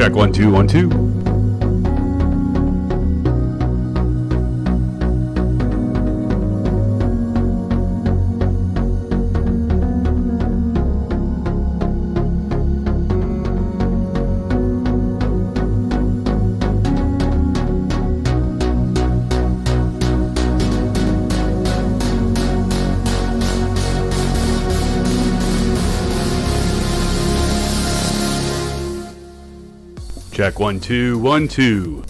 Check 1 2 1 2. Check 1 2 1 2.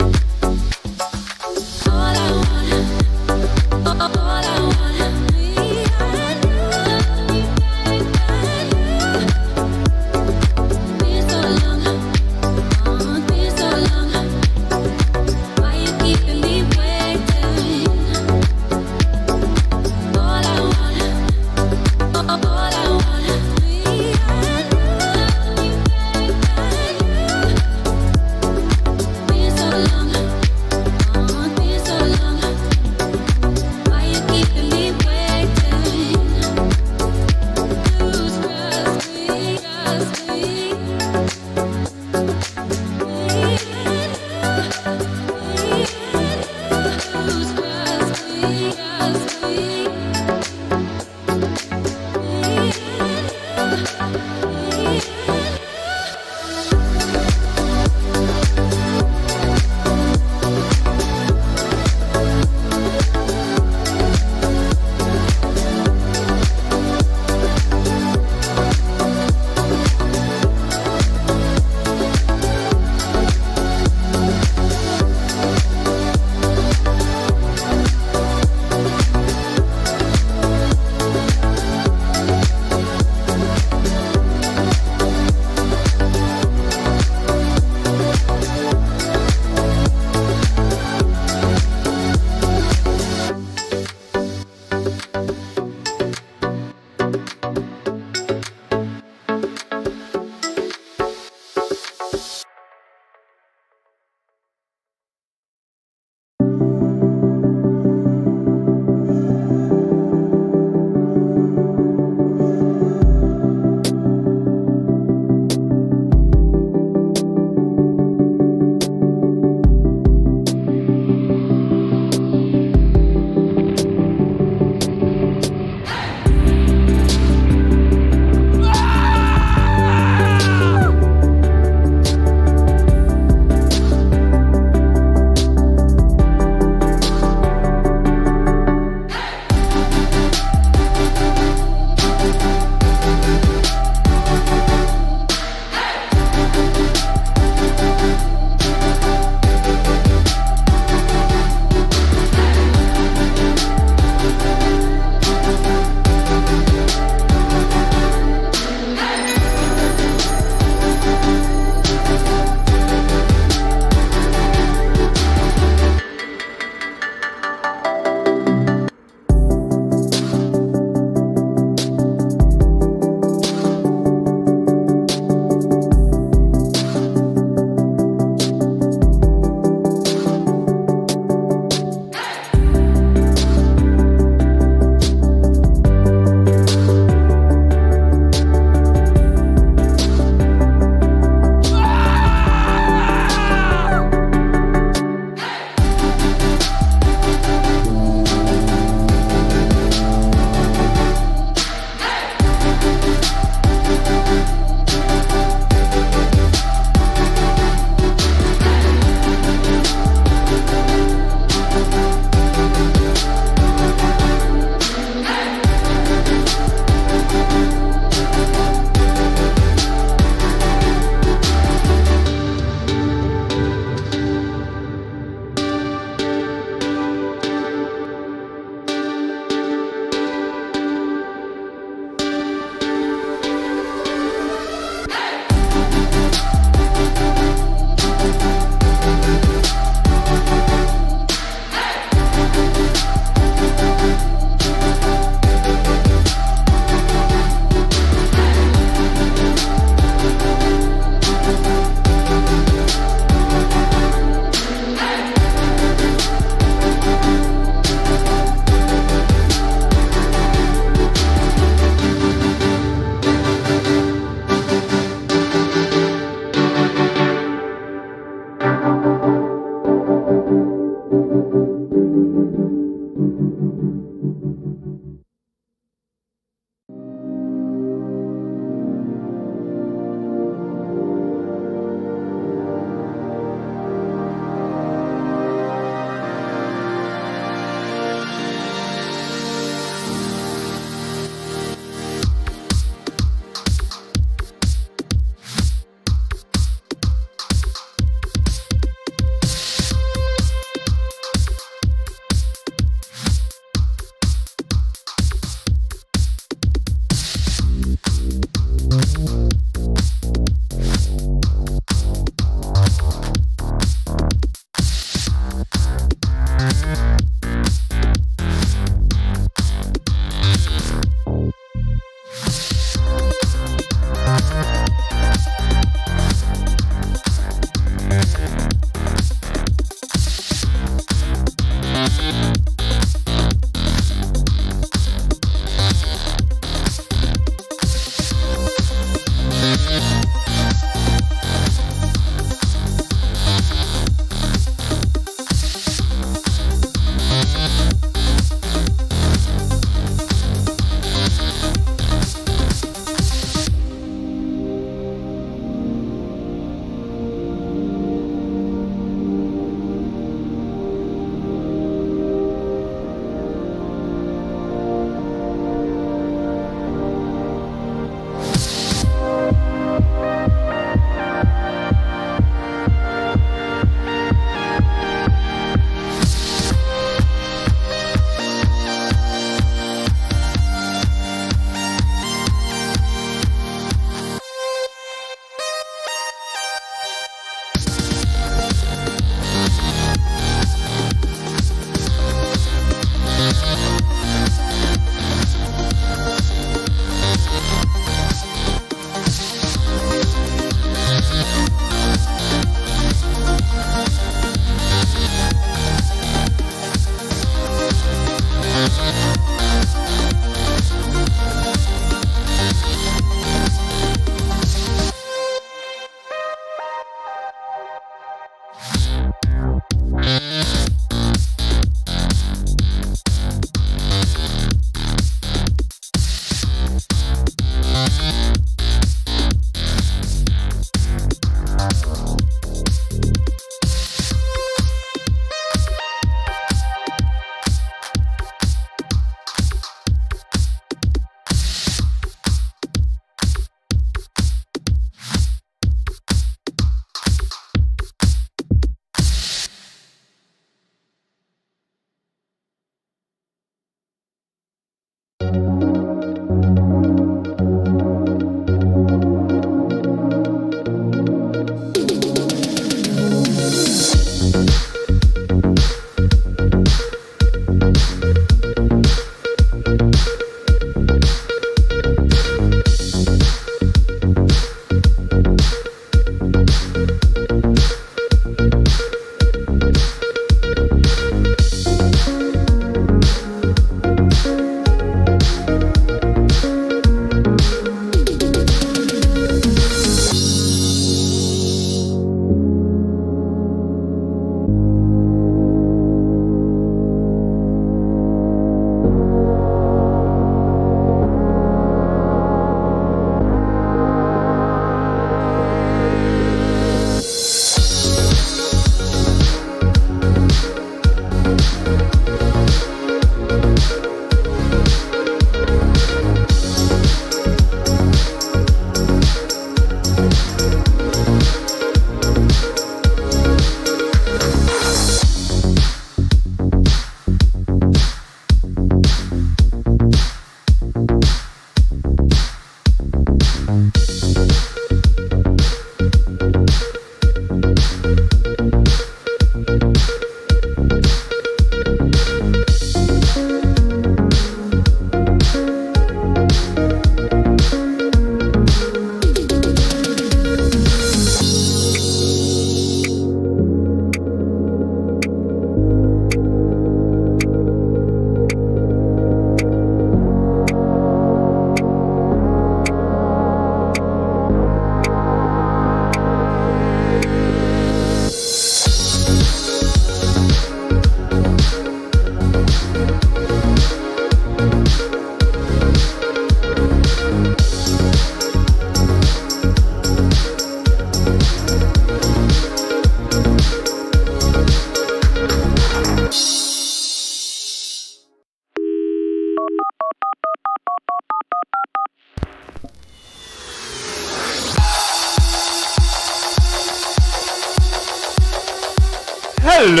Hello,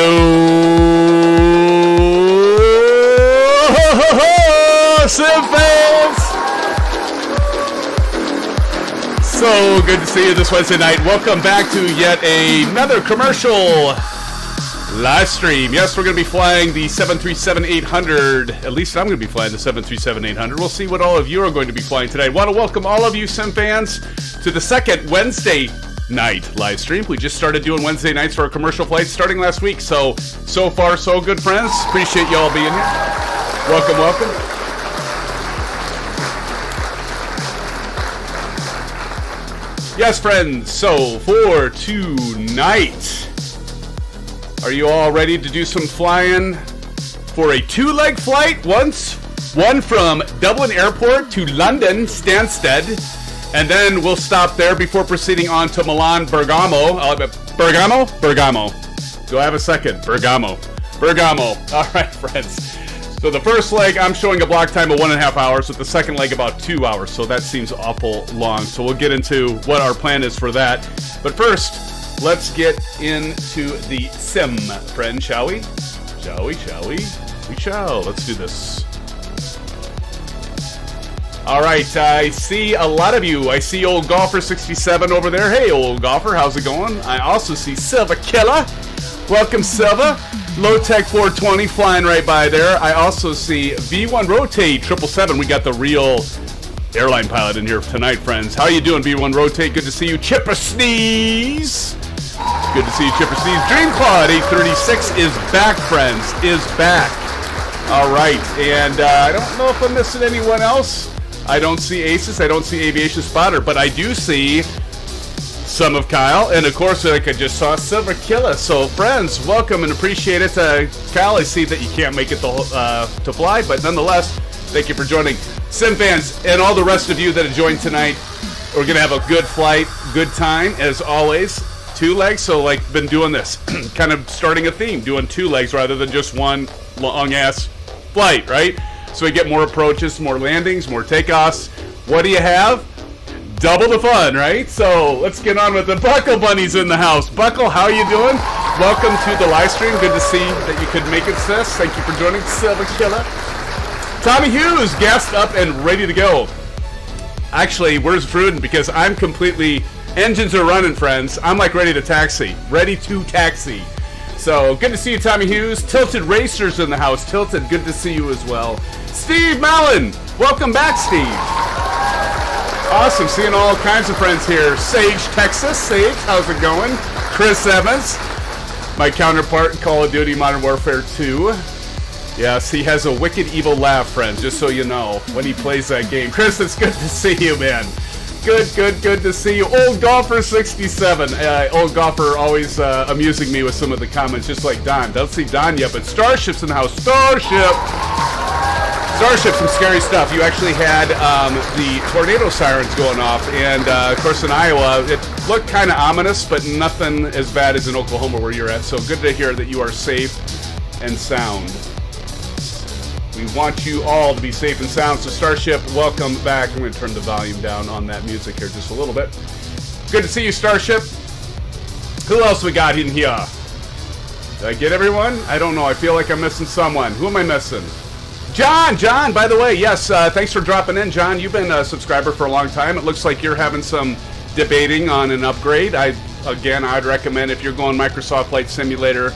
SimFans! So good to see you this Wednesday night. Welcome back to yet another commercial live stream. Yes, we're going to be flying the 737-800. At least I'm going to be flying the 737-800. We'll see what all of you are going to be flying today. I want to welcome all of you SimFans to the second Wednesday night live stream. We just started doing Wednesday nights for our commercial flights starting last week. So far, so good, friends. Appreciate you all being here. Welcome, welcome. Yes, friends. So for tonight, are you all ready to do some flying for a two-leg flight? One from Dublin Airport to London Stansted. And then we'll stop there before proceeding on to Milan Bergamo. Bergamo. Do I have a second? Bergamo. All right, friends. So the first leg, I'm showing a block time of 1.5 hours, with the second leg about 2 hours. So that seems awful long. So we'll get into what our plan is for that. But first, let's get into the sim, friend, shall we? Shall we? We shall. Let's do this. All right, I see a lot of you. I see old Golfer 67 over there. Hey, old Golfer, how's it going? I also see Silva Killer. Welcome, Silva. Low Tech 420 flying right by there. I also see V1 Rotate 777. We got the real airline pilot in here tonight, friends. How you doing, V1 Rotate? Good to see you. Chipper Sneeze. Good to see you, Chipper Sneeze. Dream Claude 836 is back, friends. Is back. All right, and I don't know if I'm missing anyone else. I don't see ASUS, I don't see Aviation Spotter, but I do see some of Kyle, and of course, like I just saw Silver Killer. So, friends, welcome and appreciate it. Kyle, I see that you can't make it to fly, but nonetheless, thank you for joining. SimFans and all the rest of you that have joined tonight, we're going to have a good flight, good time, as always. 2 legs, so like, been doing this, kind of starting a theme, doing 2 legs rather than just one long-ass flight, right? So we get more approaches, more landings, more takeoffs. What do you have? Double the fun, right? So let's get on with the Buckle Bunnies in the house. Buckle, how you doing? Welcome to the live stream. Good to see that you could make it, sis. Thank you for joining, Silver Killer. Tommy Hughes, gassed up and ready to go. Actually, where's Fruden? Because I'm completely, engines are running, friends. I'm like ready to taxi. Ready to taxi. So, good to see you, Tommy Hughes. Tilted Racers in the house. Tilted, good to see you as well. Steve Mallon, welcome back, Steve. Awesome, seeing all kinds of friends here. Sage, Texas. Sage, how's it going? Chris Evans, my counterpart in Call of Duty Modern Warfare 2. Yes, he has a wicked evil laugh, friends, just so you know, when he plays that game. Chris, it's good to see you, man. Good to see you. Old Golfer 67. Old Golfer always amusing me with some of the comments, just like Don. Don't see Don yet, but Starship's in the house. Starship, some scary stuff. You actually had the tornado sirens going off, and of course in Iowa, it looked kind of ominous, but nothing as bad as in Oklahoma where you're at. So good to hear that you are safe and sound. We want you all to be safe and sound. So Starship, welcome back. I'm going to turn the volume down on that music here just a little bit. Good to see you, Starship. Who else we got in here? Did I get everyone? I don't know. I feel like I'm missing someone. Who am I missing? John, by the way, yes, thanks for dropping in, John. You've been a subscriber for a long time. It looks like you're having some debating on an upgrade. I'd recommend, if you're going Microsoft Flight Simulator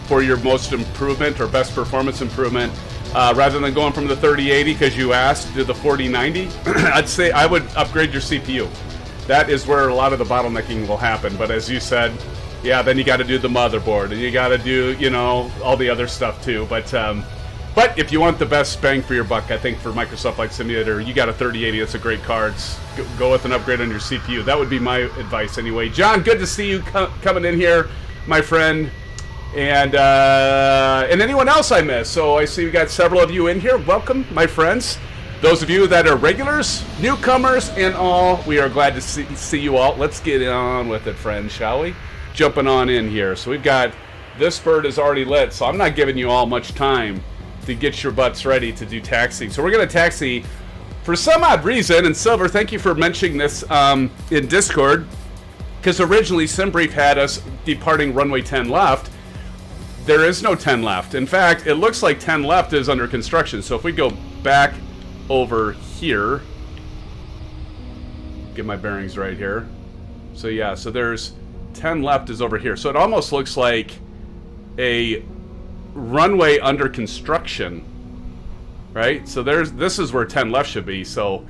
for your most improvement or best performance improvement, rather than going from the 3080 because you asked to the 4090, I'd say I would upgrade your CPU. That is where a lot of the bottlenecking will happen. But as you said, yeah, then you got to do the motherboard and you got to do, all the other stuff too. But if you want the best bang for your buck, I think for Microsoft Flight Simulator, you got a 3080. That's a great card. Go with an upgrade on your CPU. That would be my advice anyway. John, good to see you coming in here, my friend. And anyone else I missed. So I see we got several of you in here. Welcome, my friends. Those of you that are regulars, newcomers, and all, we are glad to see you all. Let's get on with it, friends, shall we? Jumping on in here. So we've got, this bird is already lit, so I'm not giving you all much time to get your butts ready to do taxiing. So we're going to taxi for some odd reason, and Silver, thank you for mentioning this in Discord, because originally SimBrief had us departing runway 10 left. there is no 10 left. In fact, it looks like 10 left is under construction. So if we go back over here, get my bearings right here. So yeah, so there's 10 left is over here. So it almost looks like a runway under construction, right? So this is where 10 left should be. So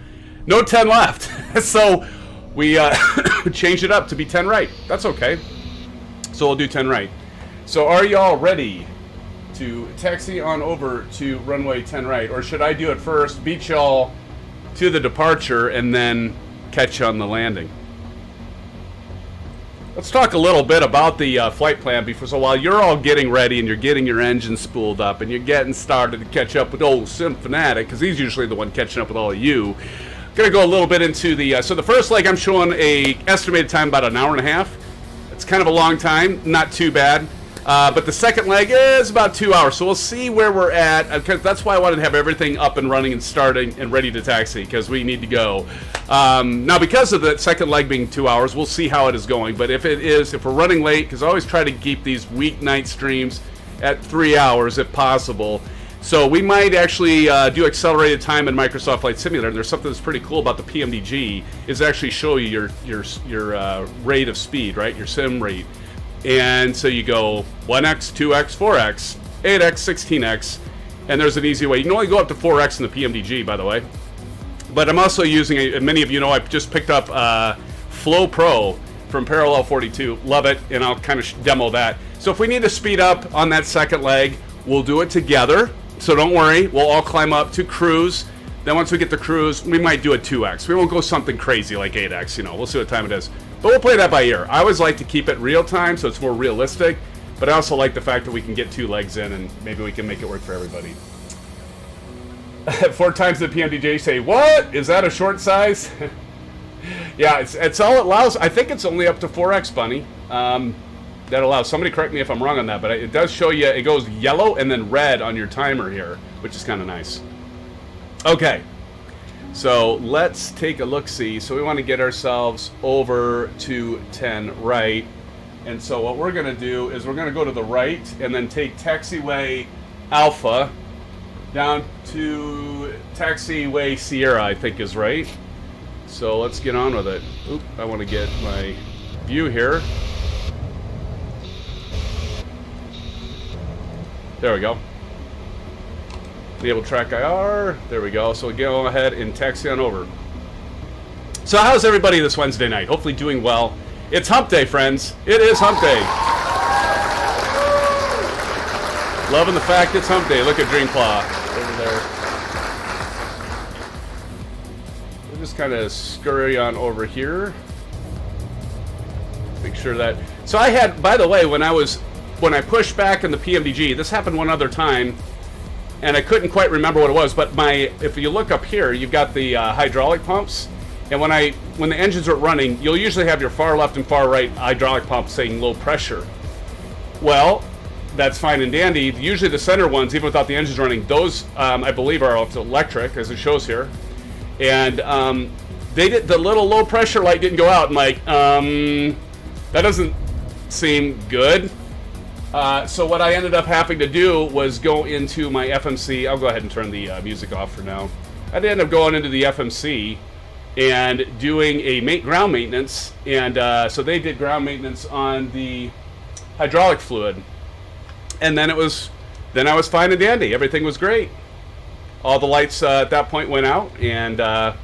no 10 left. So we changed it up to be 10 right. That's okay. So we'll do 10 right. So are y'all ready to taxi on over to runway 10 right? Or should I do it first, beat y'all to the departure, and then catch you on the landing? Let's talk a little bit about the flight plan before. So while you're all getting ready and you're getting your engine spooled up and you're getting started to catch up with old SimFanatic, because he's usually the one catching up with all of you, I'm going to go a little bit into the... so the first leg, I'm showing a estimated time about an hour and a half. It's kind of a long time, not too bad. But the second leg is about 2 hours, so we'll see where we're at. Because that's why I wanted to have everything up and running and starting and ready to taxi, because we need to go. Now, because of the second leg being 2 hours, we'll see how it is going. But if we're running late, because I always try to keep these weeknight streams at 3 hours if possible. So we might actually do accelerated time in Microsoft Flight Simulator. And there's something that's pretty cool about the PMDG is actually show you your rate of speed, right? Your sim rate. And so you go 1x, 2x, 4x, 8x, 16x, and there's an easy way. You can only go up to 4x in the PMDG, by the way. But I'm also using, many of you know, I've just picked up Flow Pro from Parallel 42. Love it, and I'll kind of demo that. So if we need to speed up on that second leg, we'll do it together. So don't worry, we'll all climb up to cruise. Then once we get to cruise, we might do a 2x. We won't go something crazy like 8x, you know, we'll see what time it is. But we'll play that by ear. I always like to keep it real time so it's more realistic, but I also like the fact that we can get 2 legs in and maybe we can make it work for everybody. 4 times the PMDJ say, what? Is that a short size? Yeah, it's all it allows. I think it's only up to 4x, Bunny. That allows, somebody correct me if I'm wrong on that, but it does show you, it goes yellow and then red on your timer here, which is kind of nice. Okay. So let's take a look-see. So we want to get ourselves over to 10 right. And so what we're going to do is we're going to go to the right and then take taxiway Alpha down to taxiway Sierra, I think is right. So let's get on with it. Oop, I want to get my view here. There we go. Enable track IR. There we go. So we'll go ahead and taxi on over. So how's everybody this Wednesday night? Hopefully doing well. It's hump day, friends. It is hump day. Loving the fact it's hump day. Look at Dreamclaw over there. We'll just kind of scurry on over here. Make sure that... So I had, by the way, when I pushed back in the PMDG, this happened one other time, and I couldn't quite remember what it was, but if you look up here, you've got the hydraulic pumps, and when the engines are running, you'll usually have your far left and far right hydraulic pumps saying low pressure. Well, that's fine and dandy. Usually the center ones, even without the engines running, those I believe are electric, as it shows here, and the little low pressure light didn't go out. I'm like, that doesn't seem good. So what I ended up having to do was go into my FMC. I'll go ahead and turn the music off for now. I ended up going into the FMC and doing a ground maintenance. And so they did ground maintenance on the hydraulic fluid. And then I was fine and dandy. Everything was great. All the lights at that point went out, and I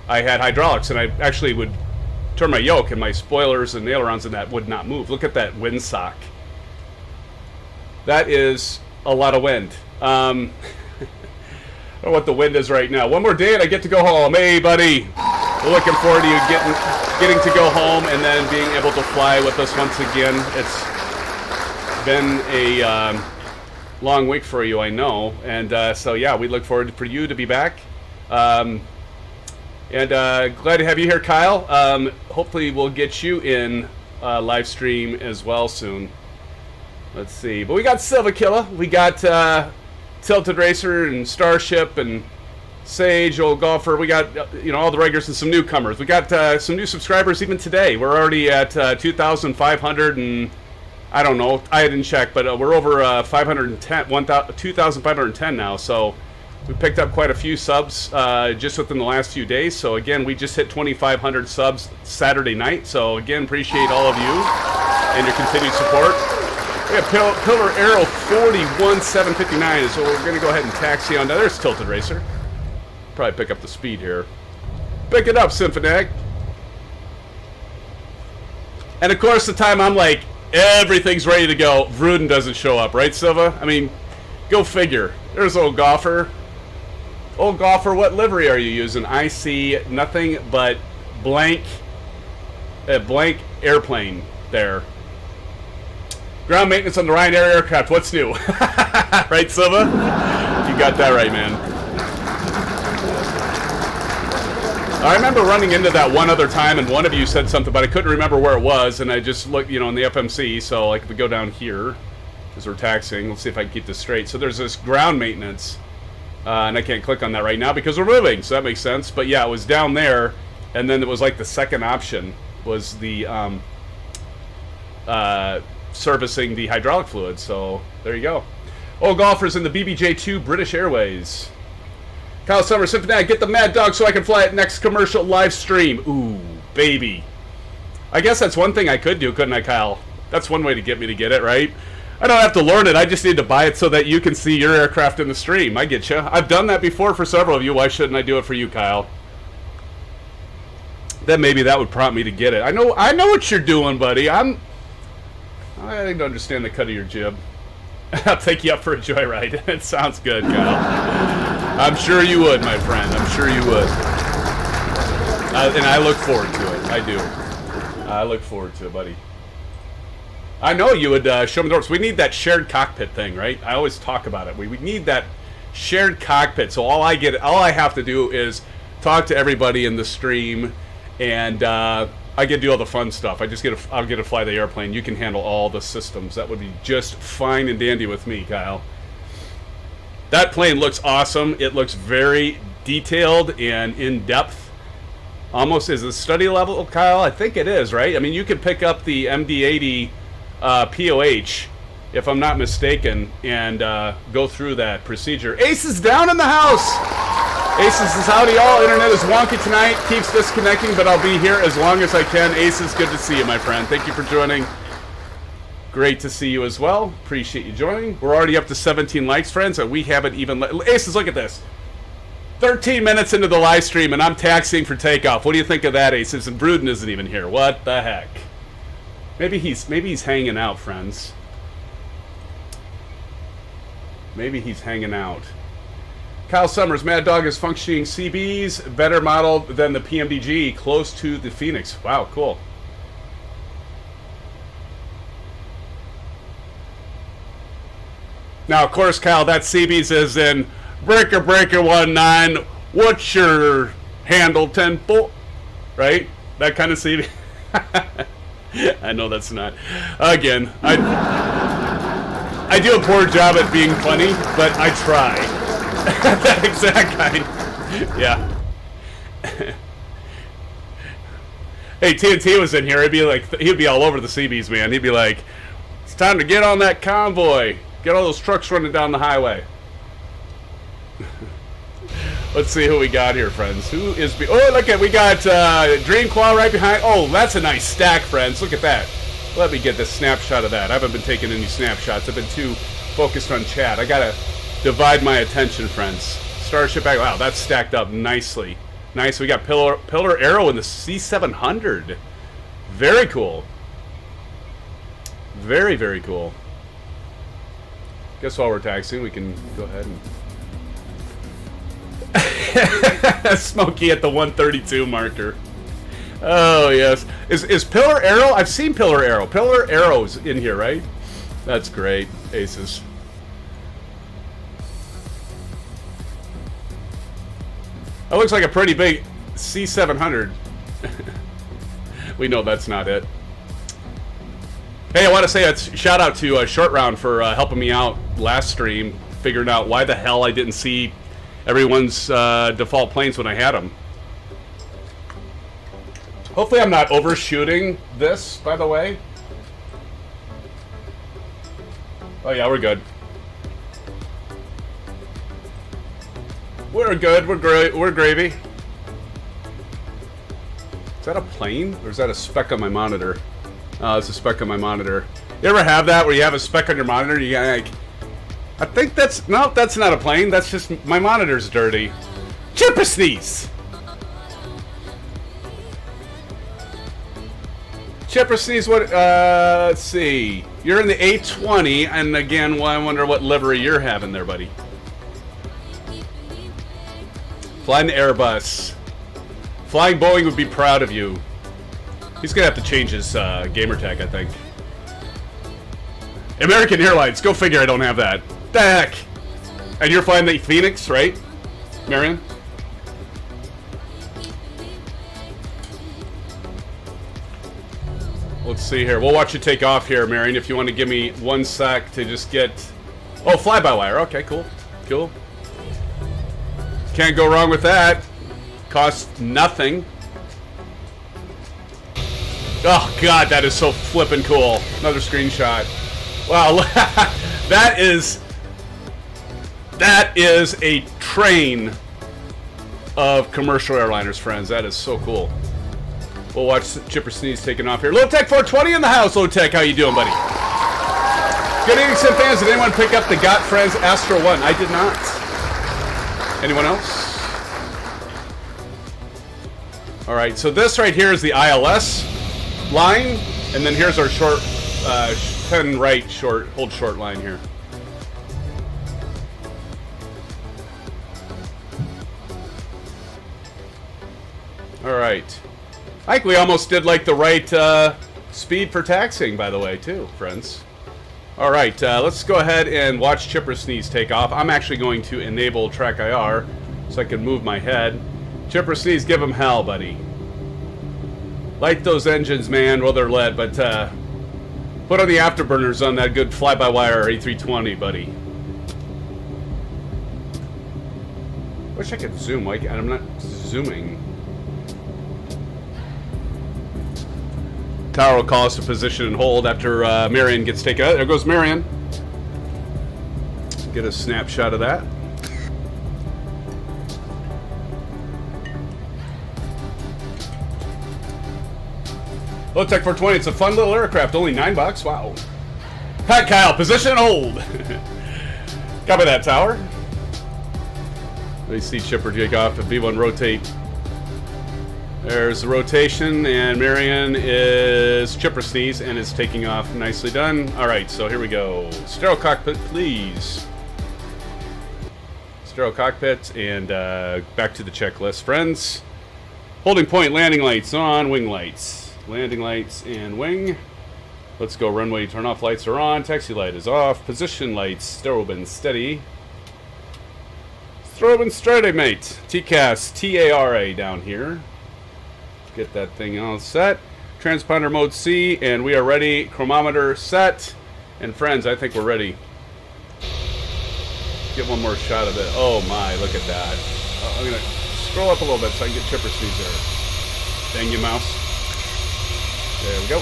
had hydraulics. And I actually would turn my yoke, and my spoilers and ailerons and that would not move. Look at that windsock. That is a lot of wind. I don't know what the wind is right now. One more day and I get to go home. Hey, buddy. We're looking forward to you getting to go home and then being able to fly with us once again. It's been a long week for you, I know. And so, yeah, we look forward for you to be back. And glad to have you here, Kyle. Hopefully we'll get you in live stream as well soon. Let's see. But we got Silva Killa. We got Tilted Racer and Starship and Sage, Old Golfer. We got all the regulars and some newcomers. We got some new subscribers even today. We're already at 2,500 and I don't know. I didn't check, but we're over 2,510 now. So we picked up quite a few subs just within the last few days. So again, we just hit 2,500 subs Saturday night. So again, appreciate all of you and your continued support. We have Pillar Arrow 41759, so we're going to go ahead and taxi on. Now there's Tilted Racer. Probably pick up the speed here. Pick it up, Symphonic. And of course, the time I'm like, everything's ready to go, Vruden doesn't show up, right, Silva? I mean, go figure. There's old Golfer. Old Golfer, what livery are you using? I see nothing but blank airplane there. Ground maintenance on the Ryanair aircraft. What's new? Right, Silva? You got that right, man. I remember running into that one other time, and one of you said something, but I couldn't remember where it was, and I just looked, you know, in the FMC, so like if we go down here, because we're taxing, let's see if I can keep this straight. So there's this ground maintenance, and I can't click on that right now because we're moving, so that makes sense. But yeah, it was down there, and then it was like the second option was the servicing the hydraulic fluid, so there you go. Old Golfers in the BBJ2 British Airways. Kyle Summers, Symphony, get the Mad Dog so I can fly it next commercial live stream. Ooh, baby. I guess that's one thing I could do, couldn't I, Kyle? That's one way to get me to get it, right? I don't have to learn it. I just need to buy it so that you can see your aircraft in the stream. I get you. I've done that before for several of you. Why shouldn't I do it for you, Kyle? Then maybe that would prompt me to get it. I know what you're doing, buddy. I need to understand the cut of your jib. I'll take you up for a joyride. It sounds good, Kyle. I'm sure you would, my friend. I'm sure you would. And I look forward to it. I do. I look forward to it, buddy. I know you would show me the ropes. We need that shared cockpit thing, right? I always talk about it. We need that shared cockpit. So all I have to do is talk to everybody in the stream, and I get to do all the fun stuff. I'll get to fly the airplane. You can handle all the systems. That would be just fine and dandy with me, Kyle. That plane looks awesome. It looks very detailed and in-depth. Almost is a study level, Kyle? I think it is, right? I mean, you could pick up the MD-80 POH, if I'm not mistaken, and go through that procedure. Ace is down in the house! Aces is howdy y'all. Internet is wonky tonight. Keeps disconnecting, but I'll be here as long as I can. Aces, good to see you, my friend. Thank you for joining. Great to see you as well. Appreciate you joining. We're already up to 17 likes, friends, and we haven't even... Aces, look at this. 13 minutes into the live stream, and I'm taxiing for takeoff. What do you think of that, Aces? And Bruden isn't even here. What the heck? Maybe he's hanging out, friends. Maybe he's hanging out. Kyle Summers, Mad Dog is functioning CBs, better model than the PMDG, close to the Phoenix. Wow, cool. Now, of course, Kyle, that CBs is in Breaker 19. What's your handle, 10-4? Right? That kind of CB. I know that's not. Again, I do a poor job at being funny, but I try. That exact kind. Yeah. Hey, TNT was in here. He'd be all over the CBs, man. He'd be like, "It's time to get on that convoy. Get all those trucks running down the highway." Let's see who we got here, friends. Who is... Oh, look at... We got Dreamclaw right behind... Oh, that's a nice stack, friends. Look at that. Let me get this snapshot of that. I haven't been taking any snapshots. I've been too focused on chat. I gotta divide my attention, friends. Starship... Wow, that's stacked up nicely. Nice. We got Pillar Arrow in the C700. Very cool. Very, very cool. Guess while we're taxiing, we can go ahead and... Smokey at the 132 marker. Oh, yes. Is Pillar Arrow? I've seen Pillar Arrow. Pillar Arrow's in here, right? That's great, Aces. That looks like a pretty big C700. We know that's not it. Hey, I want to say a shout out to Short Round for helping me out last stream, figuring out why the hell I didn't see everyone's default planes when I had them. Hopefully I'm not overshooting this, by the way. Oh yeah, we're good. We're good. We're gravy. Is that a plane or is that a speck on my monitor? Oh, it's a speck on my monitor. You ever have that where you have a speck on your monitor? You like, I think that's no, that's not a plane. That's just my monitor's dirty. Chipper sneeze. Chipper sneeze. What? Let's see. You're in the A20, and again, well, I wonder what livery you're having there, buddy. Flying the Airbus. Flying Boeing would be proud of you. He's gonna have to change his gamer tag, I think. American Airlines. Go figure. I don't have that. The heck. And you're flying the Phoenix, right, Marion? Let's see here. We'll watch you take off here, Marion, if you want to give me 1 sec to just get... Oh, fly-by-wire. Okay, cool. Cool. Can't go wrong with that. Costs nothing. Oh, God, that is so flippin' cool. Another screenshot. Wow, that is a train of commercial airliners, friends. That is so cool. We'll watch Chipper Sneeze taking off here. Low Tech 420 in the house. Low Tech, how you doing, buddy? Good evening, SimFans. Did anyone pick up the Got Friends Astro 1? I did not. Anyone else? All right, so this right here is the ILS line, and then here's our short, 10 right short, hold short line here. All right. I think we almost did like the right speed for taxiing, by the way, too, friends. All right, let's go ahead and watch Chipper Sneeze take off. I'm actually going to enable Track IR so I can move my head. Chipper Sneeze, give him hell, buddy. Light those engines, man. Well, they're lead, but put on the afterburners on that good fly-by-wire A320, buddy. Wish I could zoom. Like, I'm not zooming. Tower will call us to position and hold after Marion gets taken out. There goes Marion. Get a snapshot of that. Low Tech 420, it's a fun little aircraft, only $9. Wow. Pat Kyle, position and hold. Copy that, Tower. Let me see Chipper take off. If V1 rotate. There's the rotation, and Marion is Chipper Sneeze and is taking off. Nicely done. All right, so here we go. Stereo cockpit, please. Stereo cockpit, and back to the checklist, friends. Holding point, landing lights on, wing lights. Landing lights and wing. Let's go. Runway turn off lights are on. Taxi light is off. Position lights, strobe steady. Strobe steady, mate. TCAS, TARA down here. Get that thing all set. Transponder mode C, and we are ready. Chronometer set. And friends, I think we're ready. Get one more shot of it. Oh my, look at that. I'm gonna scroll up a little bit so I can get Chipper Sneeze there. Dang you, mouse. There we go.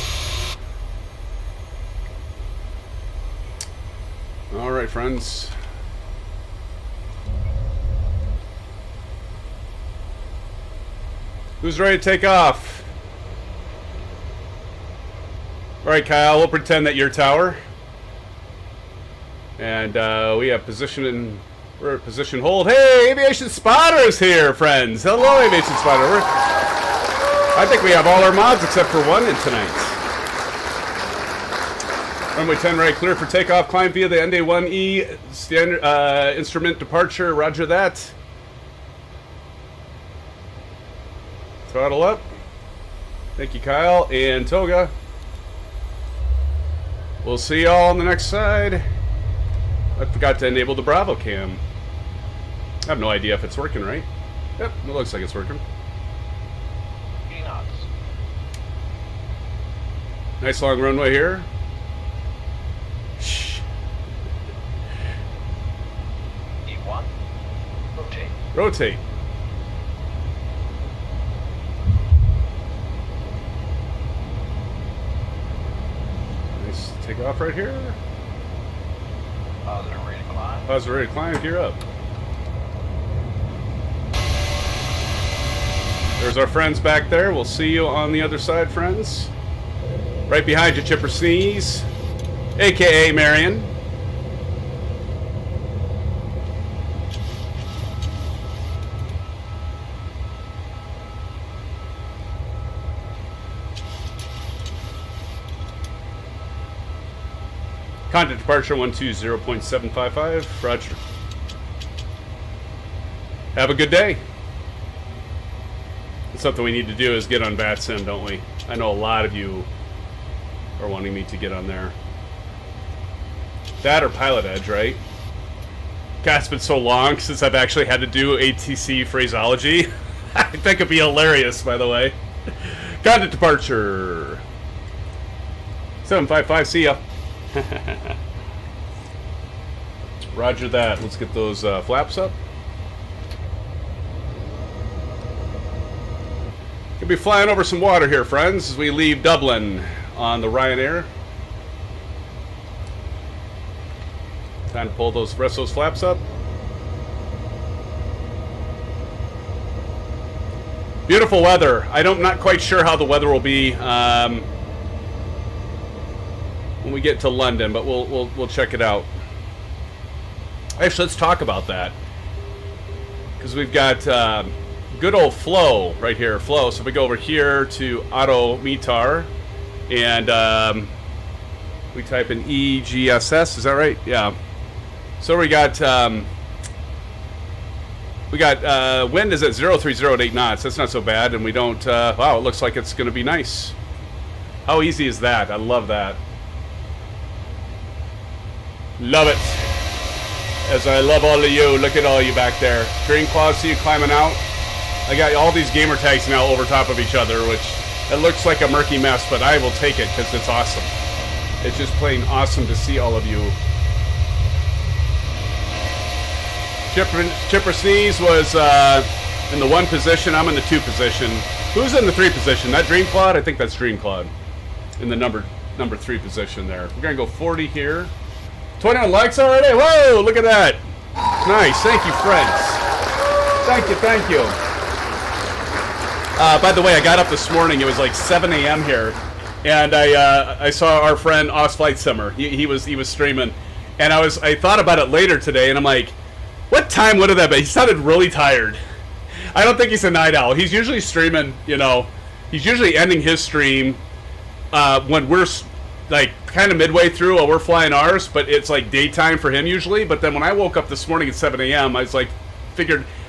All right, friends. Who's ready to take off? All right, Kyle, we'll pretend that you're Tower. And we have position and we're at position hold. Hey, Aviation Spotter's here, friends. Hello, Aviation Spotter. I think we have all our mods except for one in tonight. Runway 10 right, clear for takeoff. Climb via the NDE standard instrument departure. Roger that. Throttle up. Thank you, Kyle and Toga. We'll see y'all on the next side. I forgot to enable the Bravo cam. I have no idea if it's working right. Yep, it looks like it's working. Nice long runway here. Shh. E1. Rotate. Rotate. Nice take off right here. Positive, ready to climb. Positive, ready to climb. Gear up. There's our friends back there. We'll see you on the other side, friends. Right behind you, Chipper Sneeze, a.k.a. Marion. Contact departure 120.755. Roger. Have a good day. Something we need to do is get on VATSIM, don't we? I know a lot of you are wanting me to get on there. That or Pilot Edge, right? God, it's been so long since I've actually had to do ATC phraseology. I think it'd be hilarious, by the way. Contact departure 755. See ya. Roger that. Let's get those flaps up. Gonna be flying over some water here, friends, as we leave Dublin on the Ryanair. Time to pull those rest of those flaps up. Beautiful weather. I'm not quite sure how the weather will be when we get to London, but we'll check it out. Actually, let's talk about that, because we've got good old Flow right here. Flow. So if we go over here to Auto Meter, and we type in EGSS. Is that right? Yeah. So we got wind is at 030 at 8 knots. That's not so bad, and we don't. Wow, it looks like it's going to be nice. How easy is that? I love that. Love it. As I love all of you. Look at all you back there. Green Claws, see you climbing out. I got all these gamer tags now over top of each other, which it looks like a murky mess, but I will take it because it's awesome. It's just plain awesome to see all of you. Chipper Sneeze was in the 1 position. I'm in the 2 position. Who's in the 3 position? That Dream Cloud? I think that's Dream Cloud in the number 3 position there. We're going to go 40 here. 21 likes already? Whoa, look at that. Nice. Thank you, friends. Thank you, thank you. By the way, I got up this morning. It was like 7 a.m. here, and I saw our friend Oz Flight Simmer. He was streaming, and I thought about it later today, and I'm like, what time would have that been? He sounded really tired. I don't think he's a night owl. He's usually streaming, you know. He's usually ending his stream when we're like kind of midway through while we're flying ours, but it's like daytime for him usually. But then when I woke up this morning at 7 a.m., I was like,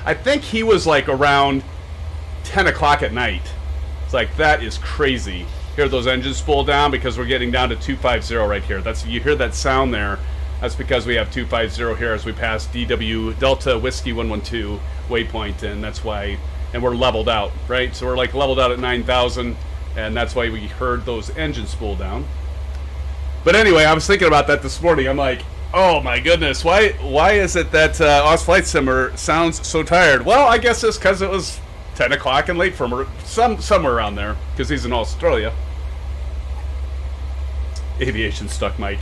I think he was like around 10 o'clock at night. It's like, that is crazy. Hear those engines spool down because we're getting down to 250 right here. You hear that sound there. That's because we have 250 here as we pass DW Delta Whiskey 112 waypoint, and that's why, and we're leveled out, right? So we're like leveled out at 9,000, and that's why we heard those engines spool down. But anyway, I was thinking about that this morning. I'm like, oh my goodness, why is it that Oz Flight Simmer sounds so tired? Well, I guess it's because it was 10 o'clock and late for somewhere around there, because he's in Australia. Aviation stuck mic.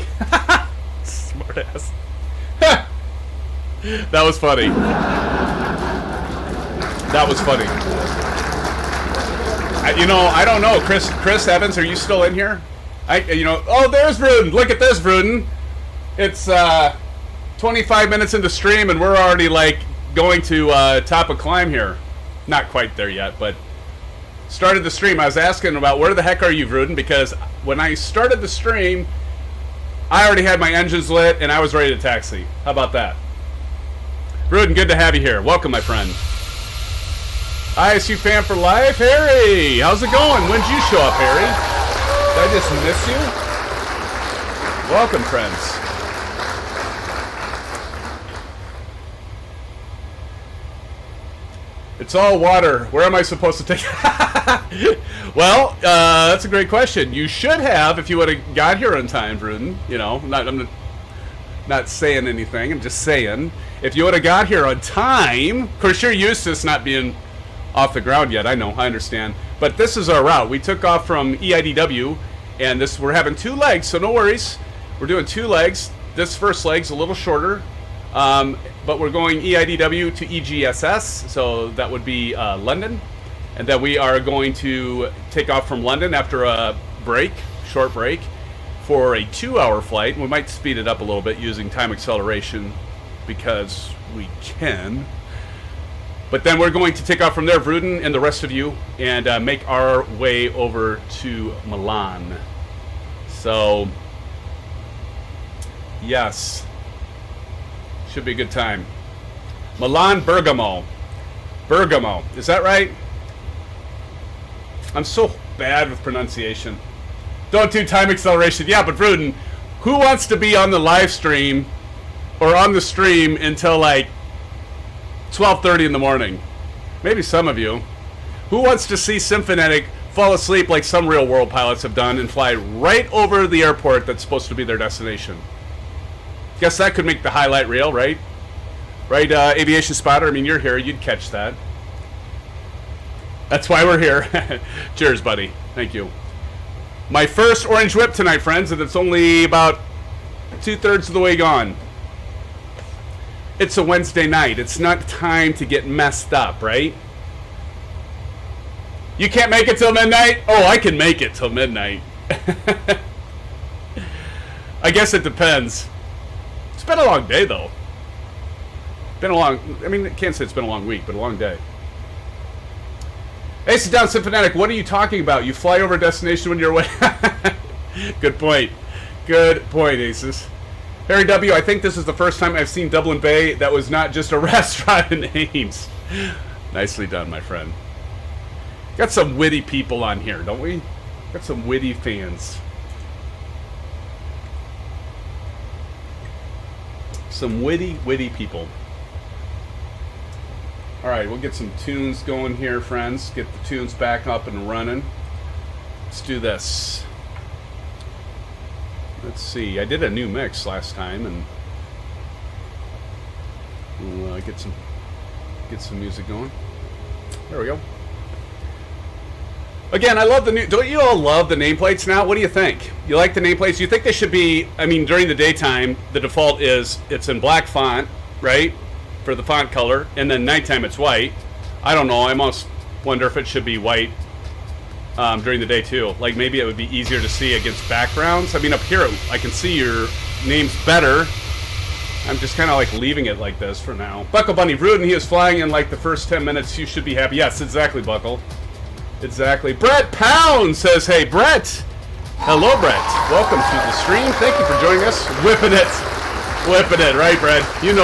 Smart ass. That was funny. That was funny. I don't know. Chris Evans, are you still in here? Oh, there's Vruden. Look at this, Vruden. It's 25 minutes into stream, and we're already like going to top of climb here. Not quite there yet, but started the stream. I was asking about where the heck are you, Vruden, because when I started the stream, I already had my engines lit, and I was ready to taxi. How about that? Vruden, good to have you here. Welcome, my friend. ISU fan for life, Harry. How's it going? When did you show up, Harry? Did I just miss you? Welcome, friends. It's all water. Where am I supposed to take it? Well, that's a great question. You should have, if you would have got here on time, Vruden. I'm not saying anything. I'm just saying. If you would have got here on time, of course, you're used to this not being off the ground yet. I know. I understand. But this is our route. We took off from EIDW, and we're having 2 legs, so no worries. We're doing 2 legs. this first leg's a little shorter, but we're going EIDW to EGSS, so that would be London. And then we are going to take off from London after a break, short break, for a 2-hour flight. We might speed it up a little bit using time acceleration because we can. But then we're going to take off from there, Vruden and the rest of you, and make our way over to Milan. So, yes, should be a good time. Milan Bergamo. Bergamo, is that right? I'm so bad with pronunciation. Don't do time acceleration. Yeah, but Vruden, who wants to be on the live stream or on the stream until like 12:30 in the morning? Maybe some of you. Who wants to see SimFanatic fall asleep like some real world pilots have done and fly right over the airport that's supposed to be their destination? Guess that could make the highlight reel, right? Right, Aviation Spotter? I mean, you're here. You'd catch that. That's why we're here. Cheers, buddy. Thank you. My first orange whip tonight, friends, and it's only about 2/3 of the way gone. It's a Wednesday night. It's not time to get messed up, right? You can't make it till midnight? Oh, I can make it till midnight. I guess it depends. It's been a long day, though. Been a long, I mean, I can't say it's been a long week, but a long day. Hey, sit down, SimFanatic. What are you talking about? You fly over a destination when you're away. Good point. Good point, Asus. Harry W., I think this is the first time I've seen Dublin Bay that was not just a restaurant in Ames. Nicely done, my friend. Got some witty people on here, don't we? Got some witty fans. Some witty people. Alright, we'll get some tunes going here, friends. Get the tunes back up and running. Let's do this. Let's see. I did a new mix last time, and we'll get some music going. There we go. Again, I love the new. Don't you all love the nameplates now? What do you think? You like the nameplates? You think they should be? I mean, during the daytime, the default is it's in black font, right? For the font color, and then nighttime it's white. I don't know. I almost wonder if it should be white during the day too. Like maybe it would be easier to see against backgrounds. I mean, up here I can see your names better. I'm just kind of like leaving it like this for now. Buckle Bunny Vruden, he is flying in like the first 10 minutes. You should be happy. Yes, exactly, Buckle. Exactly. Brett Pound says, "Hey, Brett." Hello, Brett. Welcome to the stream. Thank you for joining us. Whipping it, right, Brett? You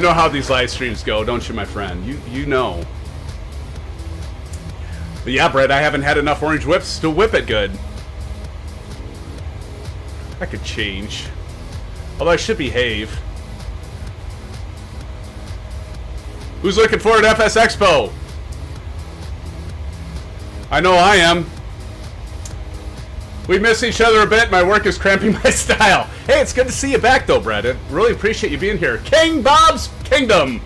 know how these live streams go, don't you, my friend? You know. But yeah, Brett, I haven't had enough orange whips to whip it good. I could change. Although I should behave. Who's looking forward to FS Expo? I know I am. We miss each other a bit. My work is cramping my style. Hey, it's good to see you back, though, Brett. I really appreciate you being here. King Bob's Kingdom.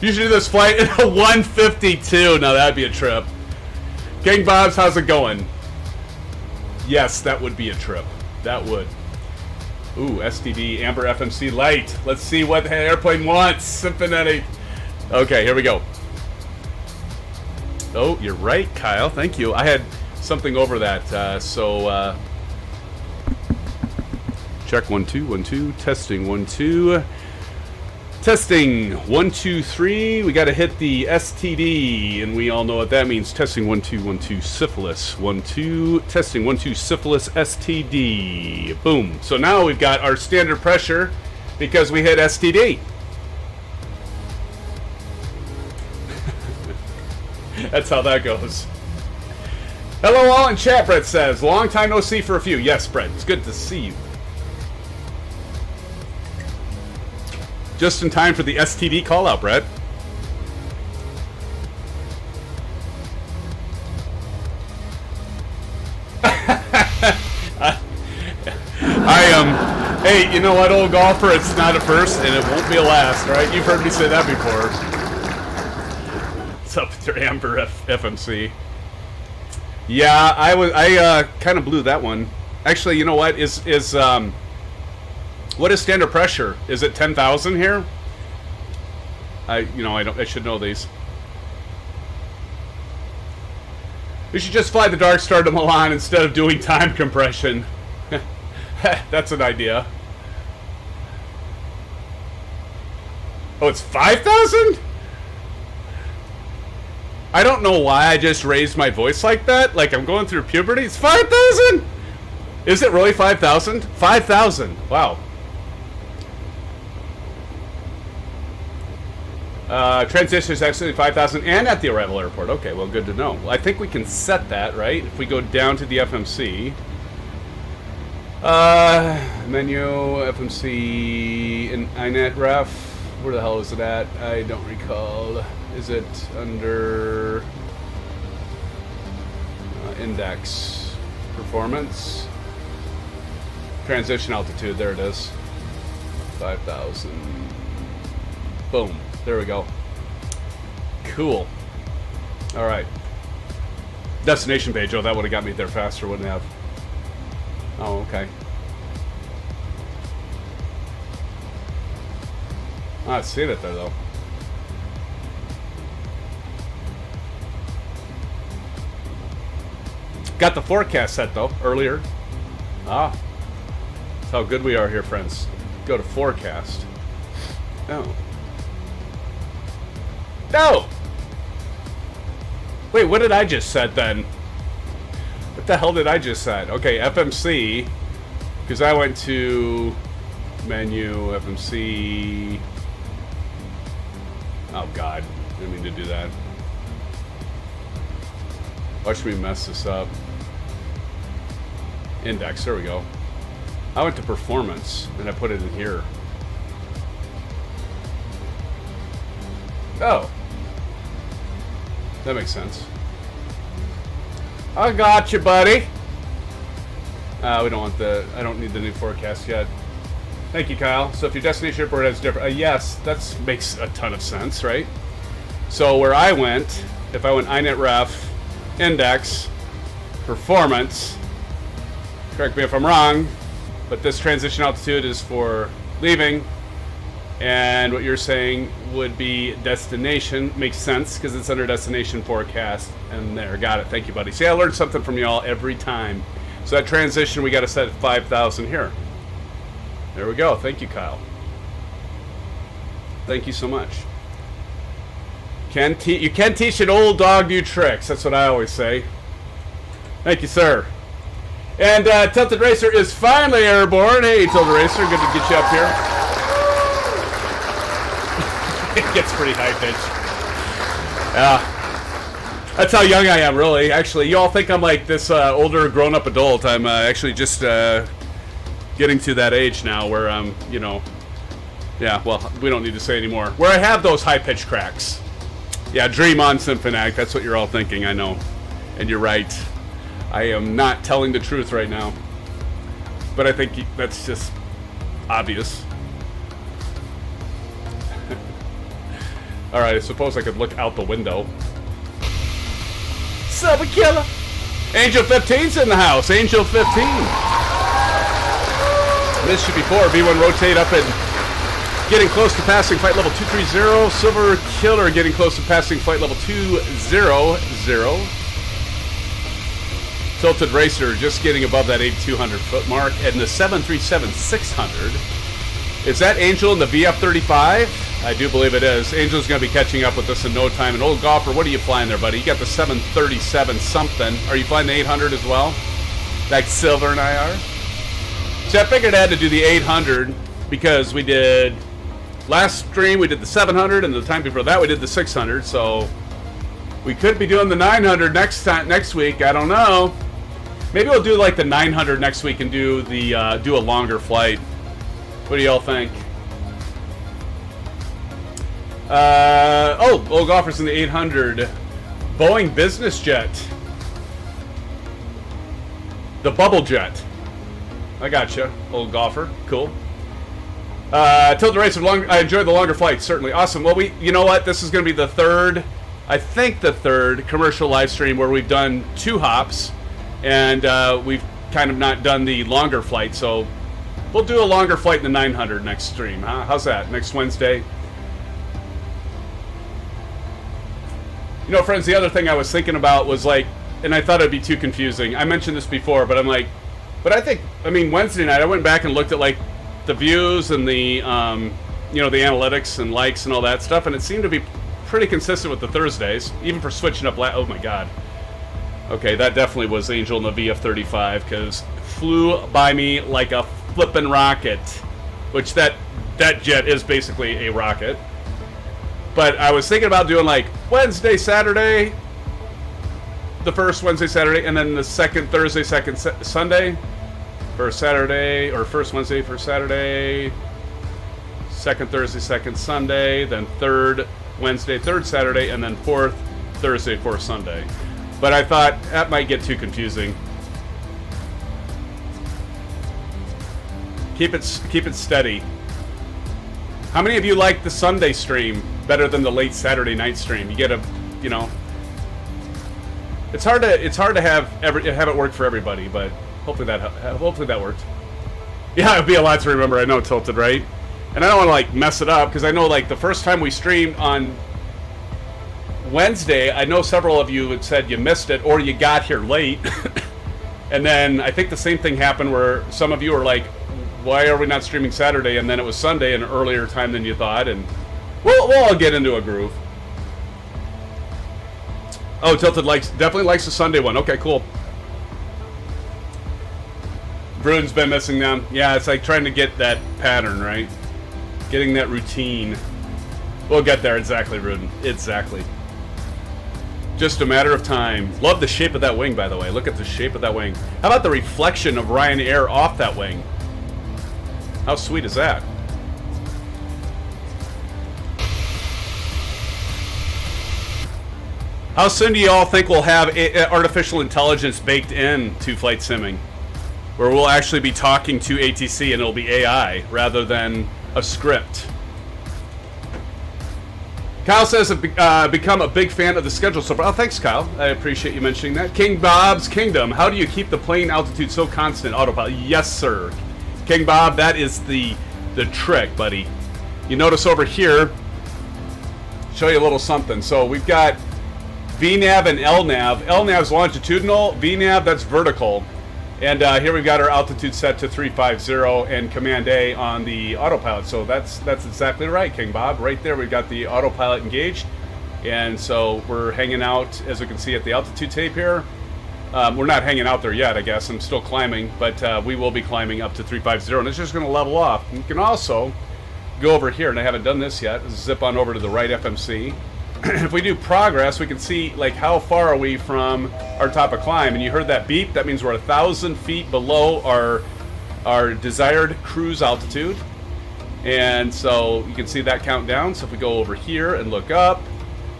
Usually do this flight in a 152. Now, that'd be a trip. King Bob's, how's it going? Yes, that would be a trip. That would. Ooh, STD, Amber FMC Light. Let's see what the airplane wants. SimFanatic. Okay, here we go. Oh, you're right, Kyle. Thank you. I had something over that, check 1 2 1 2, testing 1 2, testing 1 2 3. We got to hit the STD, and we all know what that means. Testing 1 2 1 2, syphilis 1 2, testing 1 2, syphilis STD. Boom. So now we've got our standard pressure because we hit STD. That's how that goes. Hello all in chat, Brett says. Long time no see for a few. Yes, Brett, it's good to see you. Just in time for the STD call out, Brett. I am. Hey, you know what, old golfer? It's not a first and it won't be a last, right? You've heard me say that before. What's up with your Amber FMC? Yeah, I kind of blew that one. Actually, you know what? Is What is standard pressure? Is it 10,000 here? I should know these. We should just fly the Dark Star to Milan instead of doing time compression. That's an idea. Oh, it's 5,000? I don't know why I just raised my voice like that. Like I'm going through puberty. It's 5,000? Is it really 5,000? 5,000. Wow. Transition is actually 5,000 and at the arrival airport. Okay, well, good to know. Well, I think we can set that, right? If we go down to the FMC. Menu, FMC, in INET ref. Where the hell is it at? I don't recall. Is it under index performance? Transition altitude, there it is. 5,000. Boom. There we go. Cool. All right. Destination page. Oh, that would have got me there faster, wouldn't it have? Oh, okay. Ah, I've seen it there, though. Got the forecast set, though, earlier. Ah. That's how good we are here, friends. Go to forecast. Oh. No! Wait, what did I just set then? What the hell did I just set? Okay, FMC. Because I went to menu, FMC. Oh, God. Didn't mean to do that. Watch me mess this up. Index, there we go. I went to performance, and I put it in here. Oh. That makes sense. I got you, buddy. We don't want the... I don't need the new forecast yet. Thank you, Kyle. So if your destination airport has different... yes, that makes a ton of sense, right? So where I went, if I went INET ref, index, performance, correct me if I'm wrong, but this transition altitude is for leaving, and what you're saying would be destination. Makes sense because it's under destination forecast. And there, got it. Thank you, buddy. See, I learned something from y'all every time. So that transition, we got to set at 5,000 here. There we go. Thank you, Kyle. Thank you so much. You can teach an old dog new tricks. That's what I always say. Thank you, sir. And Tilted Racer is finally airborne. Hey, Tilted Racer, good to get you up here. It gets pretty high pitch. Yeah. That's how young I am, really. Actually, you all think I'm like this older, grown-up adult. I'm actually just getting to that age now where I'm, yeah, well, we don't need to say anymore. Where I have those high-pitch cracks. Yeah, dream on, Symphoniac. That's what you're all thinking, I know. And you're right. I am not telling the truth right now. But I think that's just obvious. Alright, I suppose I could look out the window. Sup, a killer? Angel 15's in the house. Angel 15. Missed you before. B1 rotate up and getting close to passing flight level 230. Silver Killer getting close to passing flight level 200. Tilted Racer just getting above that 8,200 foot mark. And the 737-600. Is that Angel in the VF-35? I do believe it is. Angel's going to be catching up with us in no time. And old golfer, what are you flying there, buddy? You got the 737 something. Are you flying the 800 as well? Like Silver and I are? So I figured I had to do the 800 because we did last stream we did the 700 and the time before that we did the 600. So we could be doing the 900 next week. I don't know. Maybe we'll do like the 900 next week and do the do a longer flight. What do y'all think? Old golfers in the 800. Boeing business jet. The bubble jet. I gotcha, old golfer. Cool. Tilted Racer, I enjoyed the longer flights, certainly. Awesome. Well, you know what? This is going to be the third, I think the third commercial live stream where we've done 2 hops, and we've kind of not done the longer flight, so We'll do a longer flight in the 900 next stream, huh? How's that? Next Wednesday? You know, friends, the other thing I was thinking about was like, and I thought it'd be too confusing. I mentioned this before, but I'm like, but I mean, Wednesday night, I went back and looked at like the views and the, you know, the analytics and likes and all that stuff, and it seemed to be pretty consistent with the Thursdays, even for switching up. Oh my God. Okay, that definitely was Angel in the VF-35 because flew by me like a flippin' rocket, which that jet is basically a rocket. But I was thinking about doing like Wednesday, Saturday, the first Wednesday, Saturday, and then the second Thursday, second Sunday, first Saturday, or first Wednesday, first Saturday, second Thursday, second Sunday, then third Wednesday, third Saturday, and then fourth Thursday, fourth Sunday. But I thought that might get too confusing. Keep it steady. How many of you like the Sunday stream better than the late Saturday night stream? You get a, you know, it's hard to have it work for everybody, but hopefully that worked. Yeah, it'd be a lot to remember. I know, Tilted, right? And I don't want to like mess it up because I know like the first time we streamed on Wednesday, I know several of you had said you missed it or you got here late. And then I think the same thing happened where some of you were like, why are we not streaming Saturday? And then it was Sunday, an earlier time than you thought, and we'll all get into a groove. Oh, Tilted definitely likes the Sunday one. Okay, cool. Bruden's been missing them. Yeah, it's like trying to get that pattern, right? Getting that routine. We'll get there, exactly, Bruden. Exactly. Just a matter of time. Love the shape of that wing, by the way. Look at the shape of that wing. How about the reflection of Ryanair off that wing? How sweet is that? How soon do you all think we'll have artificial intelligence baked in to flight simming? Where we'll actually be talking to ATC and it'll be AI rather than a script. Kyle says, become a big fan of the schedule so far. Oh, thanks, Kyle. I appreciate you mentioning that. King Bob's Kingdom. How do you keep the plane altitude so constant? Autopilot. Yes, sir. King Bob, that is the trick, buddy. You notice over here, show you a little something. So we've got VNAV and LNAV. LNAV's longitudinal, VNAV, that's vertical. And here we've got our altitude set to 350 and Command A on the autopilot. So that's exactly right, King Bob. Right there we've got the autopilot engaged. And so we're hanging out, as you can see at the altitude tape here. We're not hanging out there yet, I guess. I'm still climbing, but we will be climbing up to 350, and it's just going to level off. You can also go over here, and I haven't done this yet. Zip on over to the right FMC. If we do progress, we can see like how far are we from our top of climb. And you heard that beep. That means we're 1,000 feet below our desired cruise altitude. And so you can see that count down. So if we go over here and look up,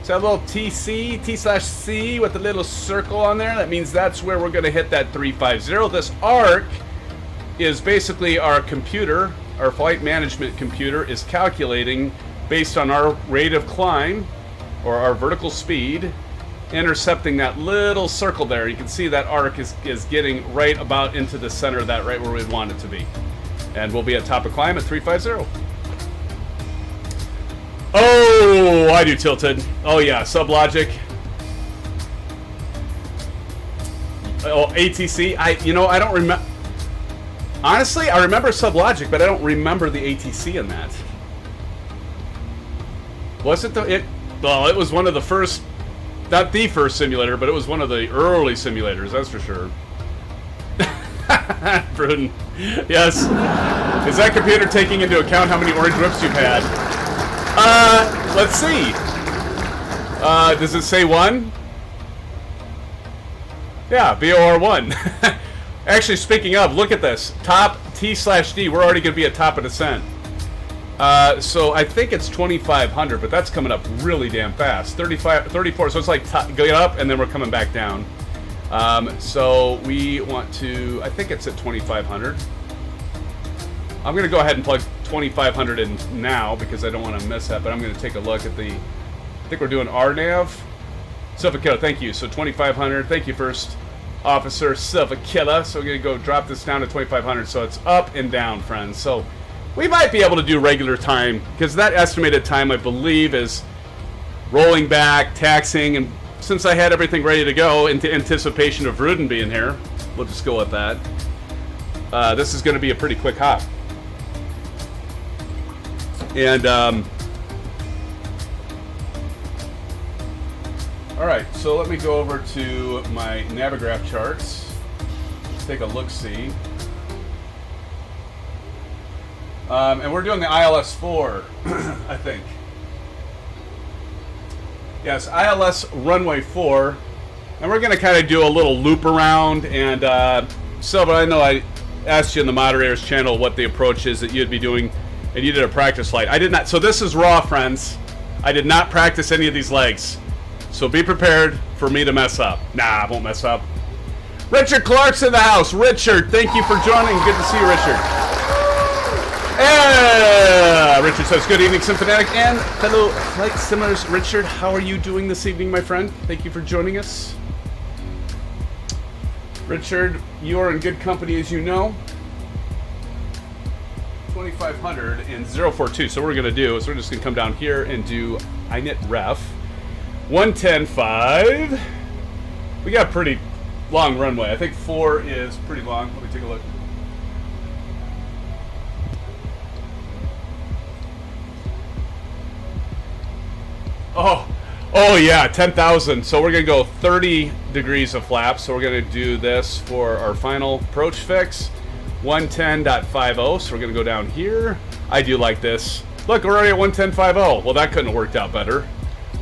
so that little T/C with the little circle on there, that means that's where we're going to hit that 350. This arc is basically our computer, our flight management computer is calculating based on our rate of climb or our vertical speed, intercepting that little circle there. You can see that arc is getting right about into the center of that, right where we want it to be. And we'll be at top of climb at 350. Oh, I do, Tilted. Oh yeah, SubLogic. Oh, ATC. I don't remember. Honestly, I remember SubLogic, but I don't remember the ATC in that. Was it well, it was one of the first, not the first simulator, but it was one of the early simulators, that's for sure. Bruden. Yes. Is that computer taking into account how many orange whips you've had? Let's see. Does it say 1? Yeah, BOR1. Actually, speaking of, look at this. Top T/D, we're already going to be at top of descent. So I think it's 2,500, but that's coming up really damn fast. 34, so it's like going up and then we're coming back down. So we want to, I think it's at 2,500. I'm going to go ahead and plug 2,500 in now because I don't want to miss that, but I'm going to take a look at the, I think we're doing RNAV. Sophia, thank you. So 2,500, thank you first. Officer Savakilla. So we're going to go drop this down to 2,500. So it's up and down, friends. So we might be able to do regular time, because that estimated time, I believe, is rolling back, taxing, and since I had everything ready to go into anticipation of Rudin being here, we'll just go with that. This is going to be a pretty quick hop. And, alright, so let me go over to my Navigraph charts. Let's take a look-see. And we're doing the ILS 4, I think. Yes, ILS runway 4. And we're going to kind of do a little loop around. And, Silva, I know I asked you in the moderator's channel what the approach is that you'd be doing. And you did a practice flight. I did not. So this is raw, friends. I did not practice any of these legs. So be prepared for me to mess up. Nah, I won't mess up. Richard Clark's in the house. Richard, thank you for joining. Good to see you, Richard. Richard says, good evening, Symphonic and fellow flight simmers. Richard, how are you doing this evening, my friend? Thank you for joining us. Richard, you are in good company, as you know. 2,500 and 042. So what we're going to do is we're just going to come down here and do init ref 110.5. We got a pretty long runway. I think 4 is pretty long. Let me take a look. Oh yeah, 10,000. So we're going to go 30 degrees of flap. So we're going to do this for our final approach fix. 110.50. So we're going to go down here. I do like this. Look, we're already at 110.50. Well, that couldn't have worked out better.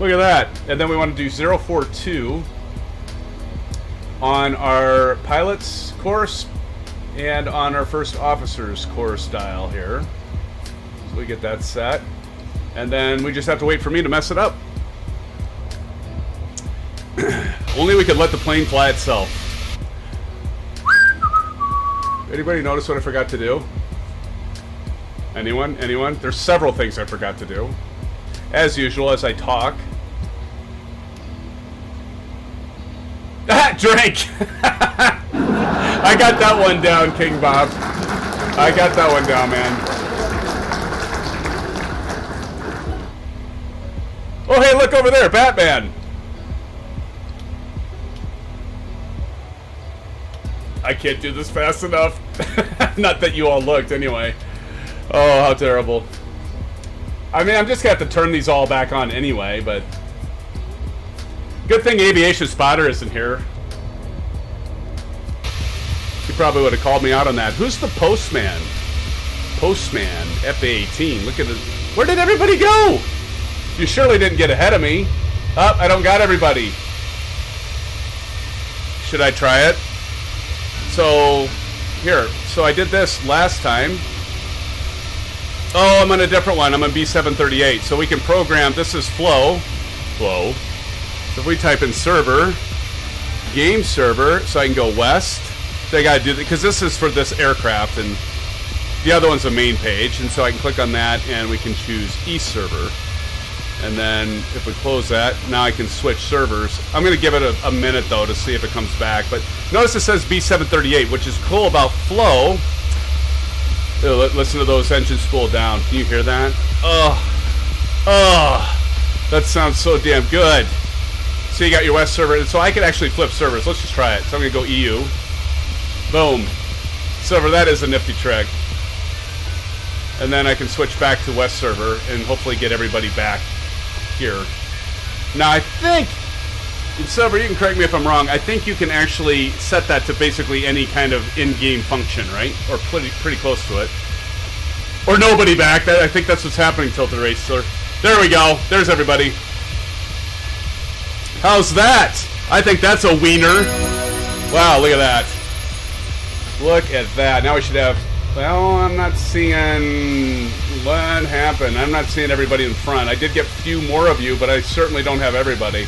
Look at that. And then we want to do 042 on our pilot's course and on our first officer's course dial here. So we get that set. And then we just have to wait for me to mess it up. Only we could let the plane fly itself. Anybody notice what I forgot to do? Anyone? Anyone? There's several things I forgot to do. As usual, as I talk. Ah, drink! I got that one down, King Bob. I got that one down, man. Oh, hey, look over there, Batman. I can't do this fast enough. Not that you all looked, anyway. Oh, how terrible. I mean, I'm just going to have to turn these all back on anyway, but... Good thing Aviation Spotter isn't here. He probably would have called me out on that. Who's the postman? Postman, FA-18. Look at it. Where did everybody go? You surely didn't get ahead of me. Oh, I don't got everybody. Should I try it? So, here. So I did this last time. Oh, I'm on a different one. I'm on B738. So we can program. This is flow. Flow. So if we type in server, game server, so I can go west. So I got to do that because this is for this aircraft, and the other one's the main page. And so I can click on that, and we can choose east server. And then if we close that, now I can switch servers. I'm going to give it a minute, though, to see if it comes back. But notice it says B738, which is cool about flow. Listen to those engines spool down. Can you hear that? Oh, that sounds so damn good. So you got your west server. So I could actually flip servers. Let's just try it. So I'm going to go EU. Boom. Server, that is a nifty trick. And then I can switch back to west server and hopefully get everybody back here. Now I think, Silver, you can correct me if I'm wrong, I think you can actually set that to basically any kind of in-game function, right? Or pretty close to it. Or nobody back. I think that's what's happening, Tilted Racer. There we go. There's everybody. How's that? I think that's a wiener. Wow, look at that. Look at that. Now we should have... Well, I'm not seeing what happened. I'm not seeing everybody in front. I did get a few more of you, but I certainly don't have everybody.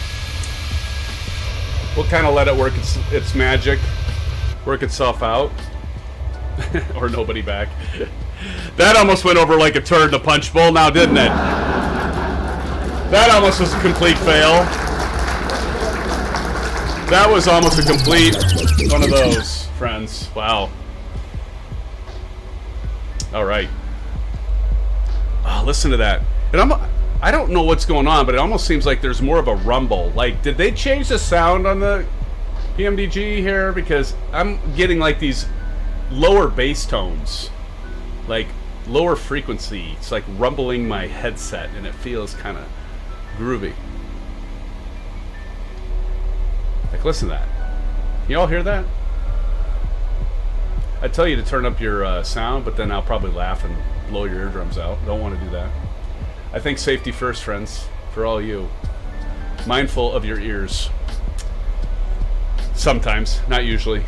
We'll kind of let it work its magic, work itself out. Or nobody back. That almost went over like a turd in a punch bowl now, didn't it? That almost was a complete fail. That was almost a complete one of those, friends. Wow. All right. Oh, listen to that. And I don't know what's going on, but it almost seems like there's more of a rumble. Like, did they change the sound on the PMDG here? Because I'm getting like these lower bass tones, like lower frequency. It's like rumbling my headset, and it feels kind of groovy. Like, listen to that. You all hear that? I tell you to turn up your sound, but then I'll probably laugh and blow your eardrums out. Don't want to do that. I think safety first, friends, for all you. Mindful of your ears. Sometimes, not usually.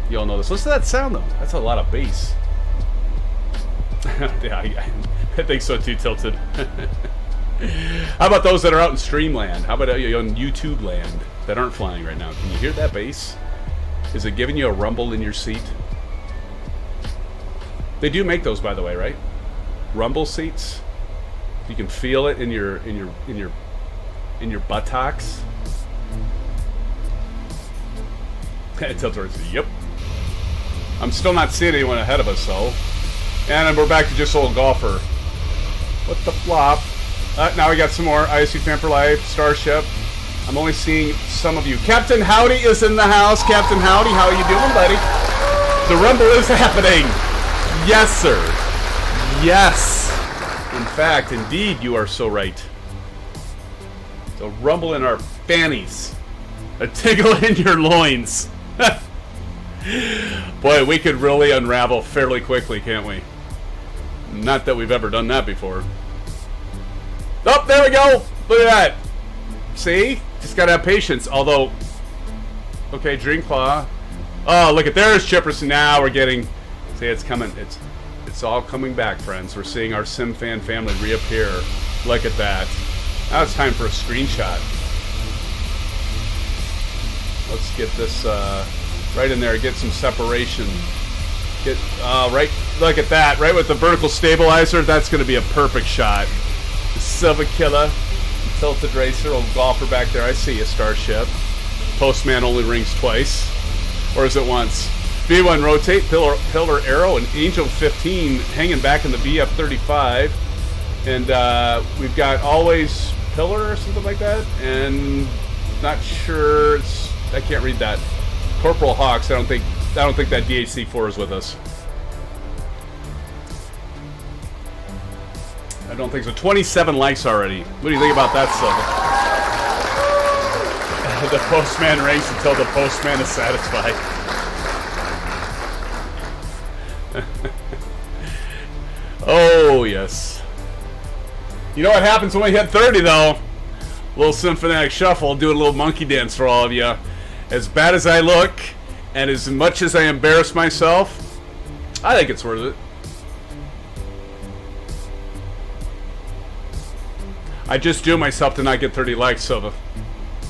You all know this. Listen to that sound, though. That's a lot of bass. Yeah, I think so too, Tilted. How about those that are out in Streamland? How about on YouTube land that aren't flying right now? Can you hear that bass? Is it giving you a rumble in your seat? They do make those, by the way, right? Rumble seats. You can feel it in your buttocks. Tilted says, "Yep." I'm still not seeing anyone ahead of us, though. And we're back to just old golfer. What the flop? Now we got some more ISU Fan for Life, Starship. I'm only seeing some of you. Captain Howdy is in the house. Captain Howdy, how are you doing, buddy? The rumble is happening. Yes, sir. Yes. In fact, indeed, you are so right. The rumble in our fannies. A tingle in your loins. Boy, we could really unravel fairly quickly, can't we? Not that we've ever done that before. Oh, there we go. Look at that. See? Just gotta have patience. Although, okay, Dreamclaw. Oh, look at there's Chipperson. Now we're getting. See, it's coming. It's all coming back, friends. We're seeing our SimFan family reappear. Look at that. Now it's time for a screenshot. Let's get this right in there. Get some separation. Get right. Look at that. Right with the vertical stabilizer. That's going to be a perfect shot. Silva Killa, Tilted Racer, old golfer back there. I see you, Starship. Postman only rings twice. Or is it once? V1 Rotate, Pillar Arrow, and Angel 15 hanging back in the BF35. And we've got Always Pillar or something like that. And not sure. I can't read that. Corporal Hawks. I don't think that DHC4 is with us. I don't think so. 27 likes already. What do you think about that, Silva? The postman ranks until the postman is satisfied. Oh, yes. You know what happens when we hit 30, though? Little symphonic shuffle. Do a little monkey dance for all of you. As bad as I look, and as much as I embarrass myself, I think it's worth it. I just do myself to not get 30 likes, so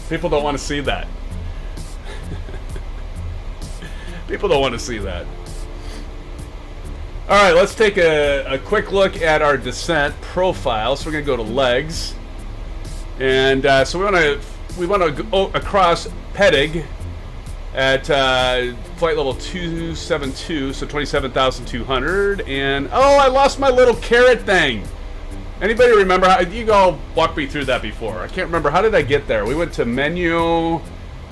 people don't want to see that. People don't want to see that. All right, let's take a quick look at our descent profile. So we're going to go to legs, and so we want to go across Pedig at flight level 272, so 27,200. And oh, I lost my little carrot thing. Anybody remember how you go walk me through that before? I can't remember. How did I get there? We went to menu,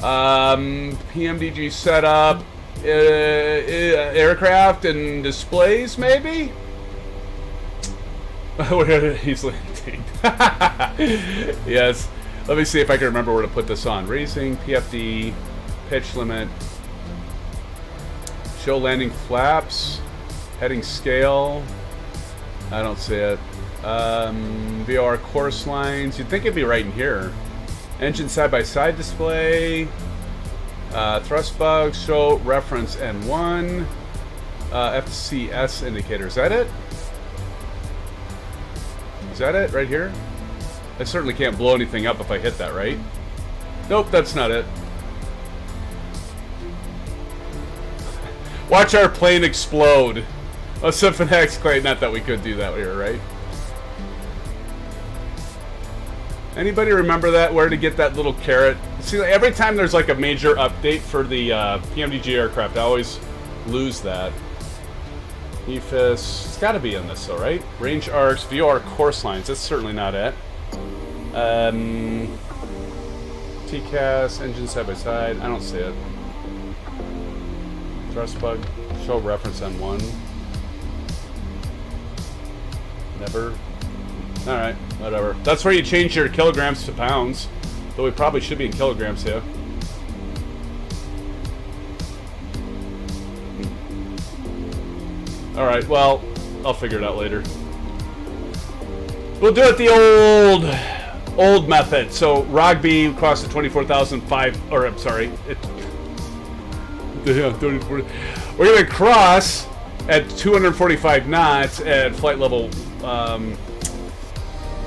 PMDG setup, aircraft and displays, maybe? He's landing. Yes. Let me see if I can remember where to put this on. Raising, PFD, pitch limit, show landing flaps, heading scale. I don't see it. VR course lines. You'd think it'd be right in here. Engine side-by-side display. Thrust bugs. Show reference N1. FCS indicator. Is that it? Is that it right here? I certainly can't blow anything up if I hit that, right? Nope, that's not it. Watch our plane explode. Oh, SimFans claim not that we could do that here, right? Anybody remember that? Where to get that little carrot See, every time there's like a major update for the PMDG aircraft, I always lose that. EFIS, it's got to be in this though, right? Range arcs, VOR course lines, that's certainly not it. TCAS, engine side by side, I don't see it. Thrust bug, show reference on one. Never. Alright, whatever. That's where you change your kilograms to pounds. Though we probably should be in kilograms here. Alright, well, I'll figure it out later. We'll do it the old method. So Rogby cost at 24,005, or I'm sorry, we're gonna cross at 245 knots at flight level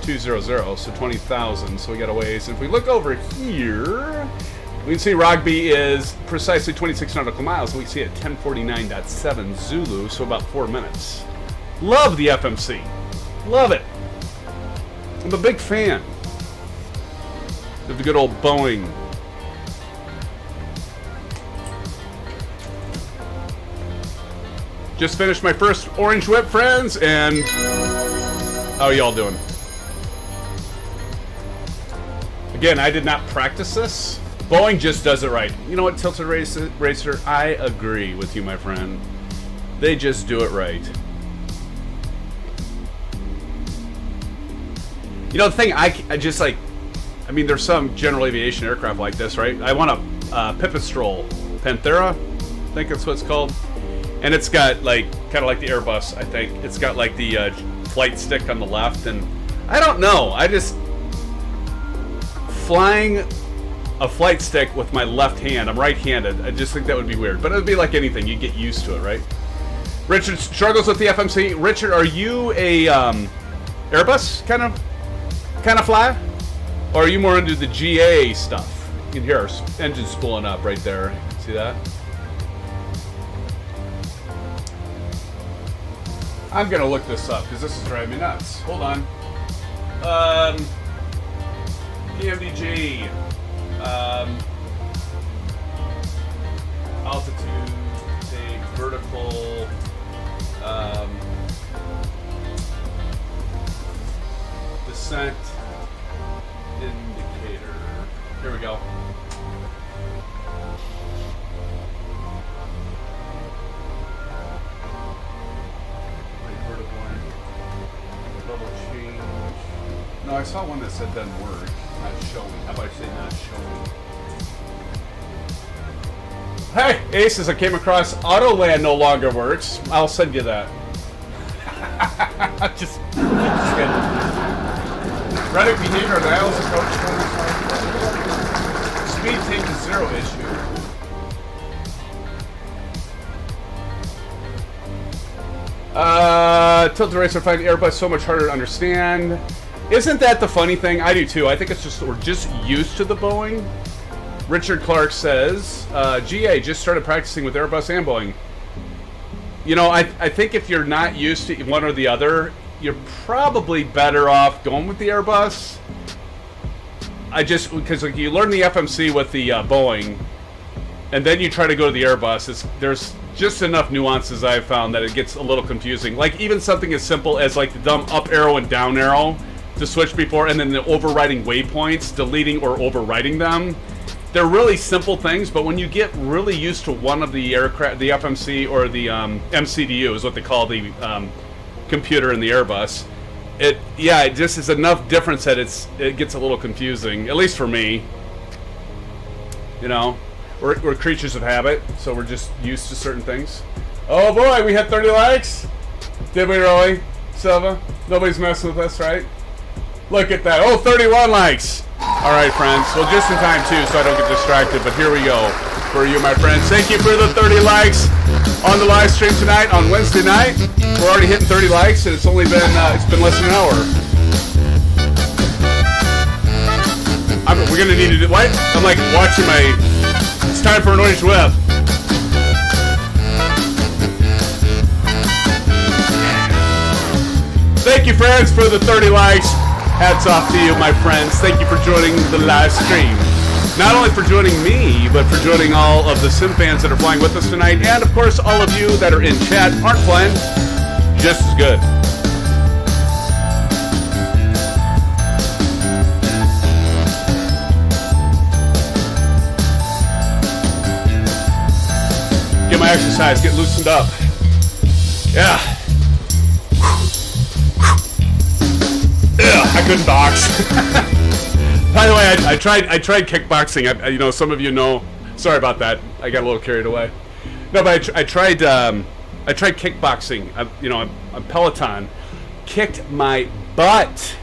200, so 20,000. So we got a ways. If we look over here, we can see Rogby is precisely 26 nautical miles. We see it at 1049.7 Zulu, so about 4 minutes. Love the FMC. Love it. I'm a big fan of the good old Boeing. Just finished my first Orange Whip, friends, and how are y'all doing? Again, I did not practice this. Boeing just does it right. You know what, Tilted Racer? I agree with you, my friend. They just do it right. You know, the thing, I just like, I mean, there's some general aviation aircraft like this, right? I want a Pipistrel Panthera, I think that's what it's called. And it's got, like, kind of like the Airbus, I think. It's got, like, the flight stick on the left. And I don't know. I just... Flying a flight stick with my left hand. I'm right-handed. I just think that would be weird. But it would be like anything. You get used to it, right? Richard struggles with the FMC. Richard, are you a Airbus kind of fly? Or are you more into the GA stuff? You can hear our engine spooling up right there. See that? I'm gonna look this up because this is driving me nuts. Hold on. PMDG. Altitude, take vertical. Descent indicator. Here we go. No, I saw one that said doesn't work. Not showing. How about I say not showing? Hey, Aces, I came across Autoland no longer works. I'll send you that. just kidding. Erratic behavior of dials approach. Speed take to 0 issue. Tilted Racer find Airbus so much harder to understand. Isn't that the funny thing? I do too. I think it's just we're just used to the Boeing. Richard Clark says, GA just started practicing with Airbus and Boeing. You know, I think if you're not used to one or the other, you're probably better off going with the Airbus. Because like, you learn the FMC with the Boeing, and then you try to go to the Airbus. There's just enough nuances I've found that it gets a little confusing. Like even something as simple as like the dumb up arrow and down arrow to switch before, and then the overriding waypoints, deleting or overriding them. They're really simple things, but when you get really used to one of the aircraft, the FMC or the MCDU is what they call the computer in the Airbus. It just is enough difference that it gets a little confusing, at least for me. You know, we're creatures of habit, so we're just used to certain things. Oh boy, we had 30 likes. Did we really, Silva? Nobody's messing with us, right? Look at that. Oh, 31 likes. All right, friends. Well, just in time, too, so I don't get distracted. But here we go for you, my friends. Thank you for the 30 likes on the live stream tonight on Wednesday night. We're already hitting 30 likes, and it's only been less than an hour. We're going to need to do what? I'm like watching my... It's time for an Orange Whip. Thank you, friends, for the 30 likes. Hats off to you, my friends. Thank you for joining the live stream. not only for joining me, but for joining all of the SimFans that are flying with us tonight, and of course all of you that are in chat aren't flying just as good. Get my exercise, get loosened up. Yeah. Yeah, I couldn't box. By the way, I tried kickboxing. You know, some of you know. Sorry about that. I got a little carried away. No, but I tried kickboxing. You know, on Peloton, kicked my butt.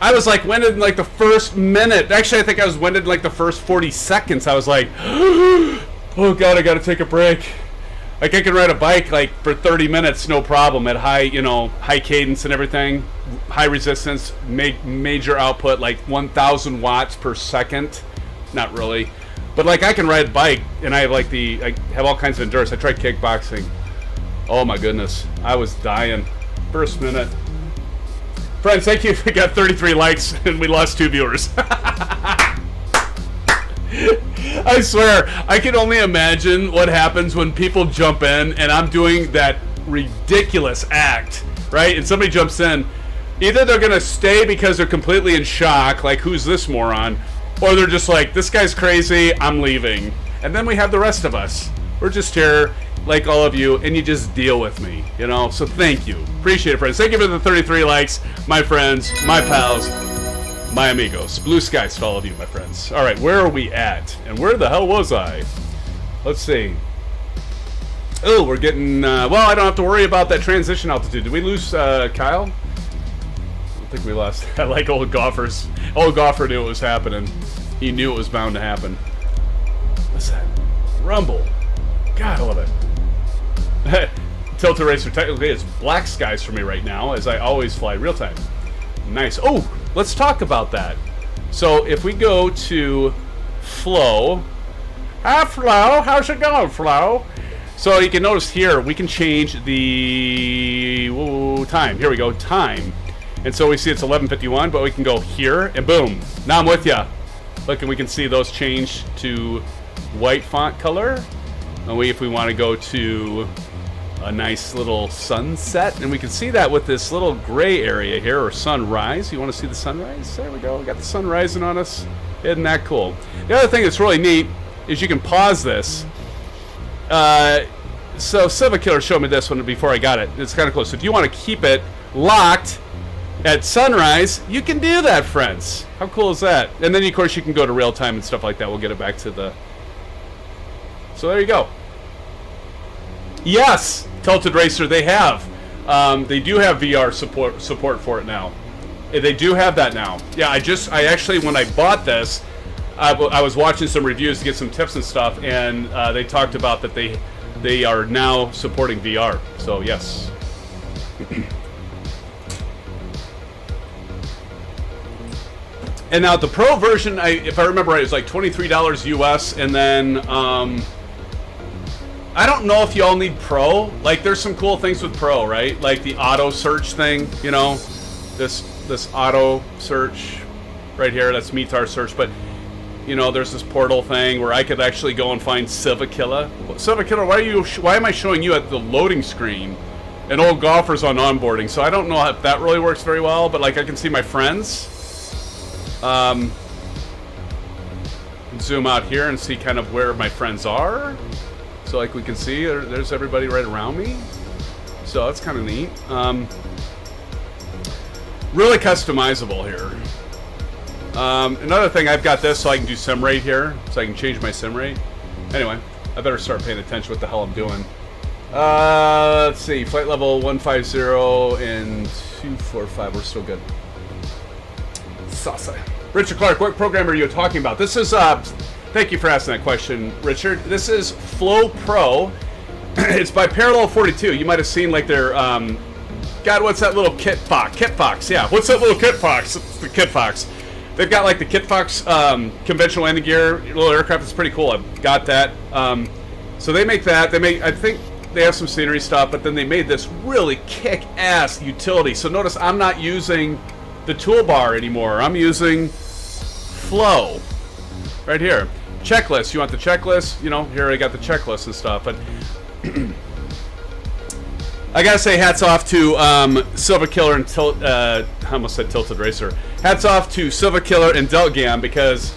I was like winded in like the first minute. Actually, I think I was winded in like the first 40 seconds. I was like, oh God, I got to take a break. Like I can ride a bike like for 30 minutes, no problem, at high, you know, high cadence and everything, high resistance, major output, like 1,000 watts per second. Not really, but like I can ride a bike, and I have all kinds of endurance. I tried kickboxing. Oh my goodness, I was dying. First minute. Friends, thank you. We got 33 likes, and we lost 2 viewers. I swear, I can only imagine what happens when people jump in and I'm doing that ridiculous act, right? And somebody jumps in. Either they're going to stay because they're completely in shock, like, who's this moron? Or they're just like, this guy's crazy, I'm leaving. And then we have the rest of us. We're just here, like all of you, and you just deal with me, you know? So thank you. Appreciate it, friends. Thank you for the 33 likes, my friends, my pals, my amigos. Blue skies to all of you, my friends. All right, where are we at? And where the hell was I? Let's see. Oh, we're getting... well, I don't have to worry about that transition altitude. Did we lose Kyle? I don't think we lost. I like old golfers. Old golfer knew it was happening. He knew it was bound to happen. What's that? Rumble. God, I love it. Tilted Racer, technically it's black skies for me right now, as I always fly real time. Nice. Oh, let's talk about that. So if we go to Flow. Hi, Flo. How's it going, Flo? So you can notice here, we can change the time. Here we go, time. And so we see it's 11:51, but we can go here, and boom. Now I'm with ya. Look, and we can see those change to white font color. And if we want to go to a nice little sunset, and we can see that with this little gray area here, or sunrise. You want to see the sunrise? There we go. We got the sun rising on us. Isn't that cool? The other thing that's really neat is you can pause this. So Silva Killer showed me this one before I got it. It's kind of close. So if you want to keep it locked at sunrise, you can do that, friends. How cool is that? And then, of course, you can go to real time and stuff like that. We'll get it back to the... So there you go. Yes, Tilted Racer, they have. They do have VR support for it now. They do have that now. Yeah, I actually, when I bought this, I was watching some reviews to get some tips and stuff, and they talked about that they are now supporting VR. So yes. And now the Pro version, if I remember right, is like $23 US, and then I don't know if you all need Pro. Like, there's some cool things with Pro, right? Like the auto search thing, you know, this auto search right here. That's Mitar search, but you know, there's this portal thing where I could actually go and find Silvakilla. Silvakilla, why am I showing you at the loading screen? And old golfers on onboarding. So I don't know if that really works very well, but like I can see my friends. Zoom out here and see kind of where my friends are. So like we can see there's everybody right around me. So that's kind of neat. Really customizable here. Another thing, I've got this so I can do sim rate here, so I can change my sim rate. Anyway, I better start paying attention what the hell I'm doing. Let's see, flight level 150 and 245, we're still good. Sasa. Richard Clark, what program are you talking about? This is, thank you for asking that question, Richard. This is Flow Pro. It's by Parallel 42. You might have seen like their, God, what's that little Kit Fox, yeah. What's that little Kit Fox? It's the Kit Fox. They've got like the Kit Fox conventional landing gear little aircraft. It's pretty cool. I've got that. So they make that. I think they have some scenery stuff, but then they made this really kick-ass utility. So notice I'm not using the toolbar anymore. I'm using Flow. right here. Checklist. You want the checklist? You know, here I got the checklist and stuff. But I gotta say, hats off to Silva Killer and I almost said Tilted Racer. Hats off to Silva Killer and Delgam, because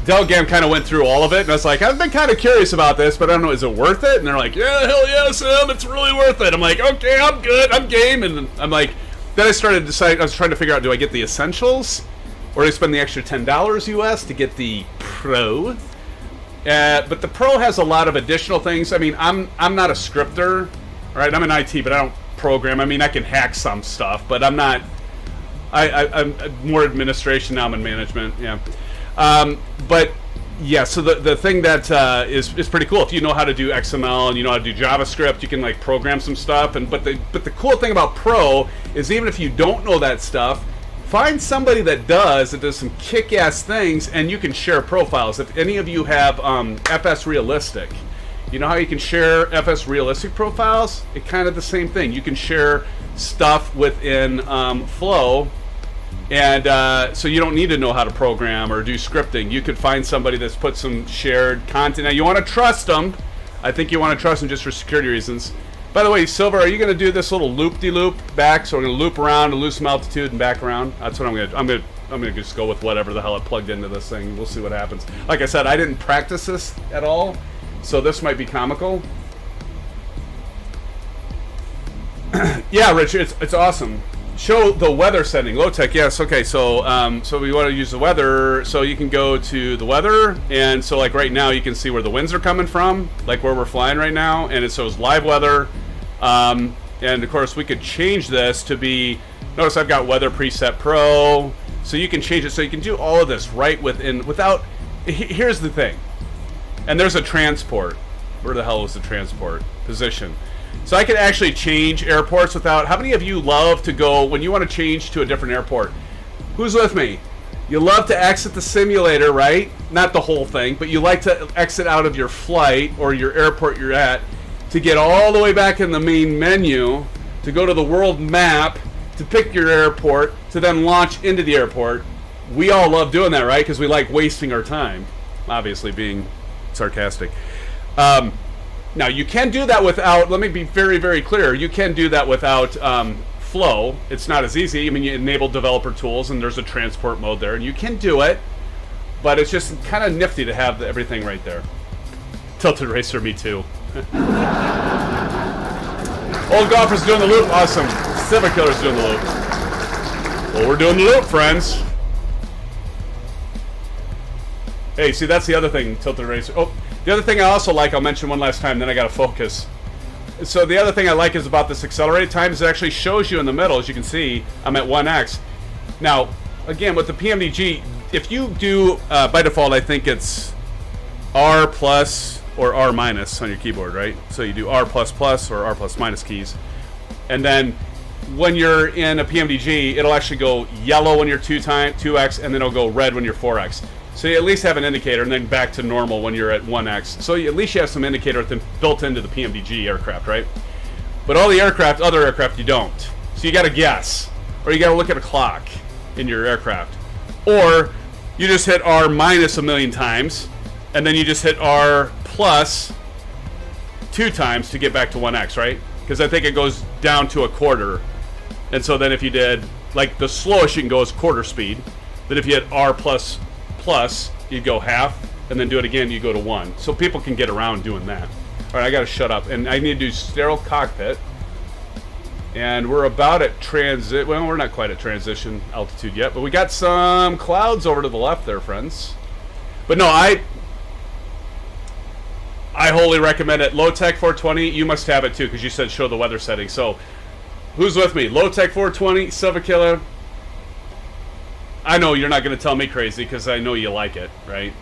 Delgam kind of went through all of it, and I was like, I've been kind of curious about this, but I don't know, is it worth it? And they're like, yeah, hell yeah, Sim, it's really worth it. I'm like, okay, I'm good, I'm game. And I'm like, then I started to decide, I was trying to figure out, do I get the essentials, or do I spend the extra $10 US to get the Pro? But the Pro has a lot of additional things. I mean, I'm not a scripter, right? I'm in IT, but I don't program. I mean, I can hack some stuff, but I'm not. I'm more administration now. I'm in management. Yeah. But yeah, so the thing that is pretty cool. If you know how to do XML and you know how to do JavaScript, you can like program some stuff. But the cool thing about Pro is, even if you don't know that stuff, find somebody that does some kick-ass things, and you can share profiles. If any of you have FS Realistic, you know how you can share FS Realistic profiles? It's kind of the same thing. You can share stuff within Flow, and so you don't need to know how to program or do scripting. You could find somebody that's put some shared content. Now, you want to trust them. I think you want to trust them just for security reasons. By the way, Silver, are you going to do this little loop-de-loop back? So we're going to loop around to lose some altitude and back around. That's what I'm going to do. I'm going to just go with whatever the hell I plugged into this thing. We'll see what happens. Like I said, I didn't practice this at all, so this might be comical. Yeah, Rich, it's awesome. Show the weather setting. Low tech, yes. Okay, so so we want to use the weather. So you can go to the weather, and so like right now you can see where the winds are coming from, like where we're flying right now, and it shows live weather. And of course we could change this to be. Notice I've got Weather Preset Pro, so you can change it. So you can do all of this right without. Here's the thing, and there's a transport. Where the hell is the transport position? So I can actually change airports without. How many of you love to go when you want to change to a different airport? Who's with me? You love to exit the simulator, right? Not the whole thing, but you like to exit out of your flight or your airport you're at to get all the way back in the main menu, to go to the world map, to pick your airport, to then launch into the airport. We all love doing that, right? Because we like wasting our time. Obviously being sarcastic. Now, you can do that without, let me be very, very clear, you can do that without Flow. It's not as easy. I mean, you enable developer tools, and there's a transport mode there, and you can do it, but it's just kind of nifty to have everything right there. Tilted Racer, me too. Old Golfer's doing the loop, awesome. Civic Killer's doing the loop. Well, we're doing the loop, friends. Hey, see, that's the other thing, Tilted Racer. Oh, the other thing I also like, I'll mention one last time, then I gotta focus. So the other thing I like is about this accelerated time is it actually shows you in the middle, as you can see, I'm at 1x. Now, again, with the PMDG, if you do, by default, I think it's R plus or R minus on your keyboard, right? So you do R plus plus or R plus minus keys. And then when you're in a PMDG, it'll actually go yellow when you're 2x, and then it'll go red when you're 4x. So you at least have an indicator, and then back to normal when you're at 1x. So at least you have some indicator built into the PMDG aircraft, right? But all the aircraft, other aircraft, you don't. So you got to guess, or you got to look at a clock in your aircraft, or you just hit R minus a million times, and then you just hit R plus 2 times to get back to 1x, right? Because I think it goes down to a quarter, and so then if you did like the slowest you can go is quarter speed. But if you hit R plus, you'd go half, and then do it again, you go to 1. So people can get around doing that. All right, I gotta shut up, and I need to do sterile cockpit. And we're about at transit. Well, we're not quite at transition altitude yet, but we got some clouds over to the left there, friends. But no, I wholly recommend it. Low Tech 420, you must have it too, because you said show the weather setting. So who's with me? Low Tech 420, Silva Killer. I know you're not going to tell me crazy because I know you like it, right?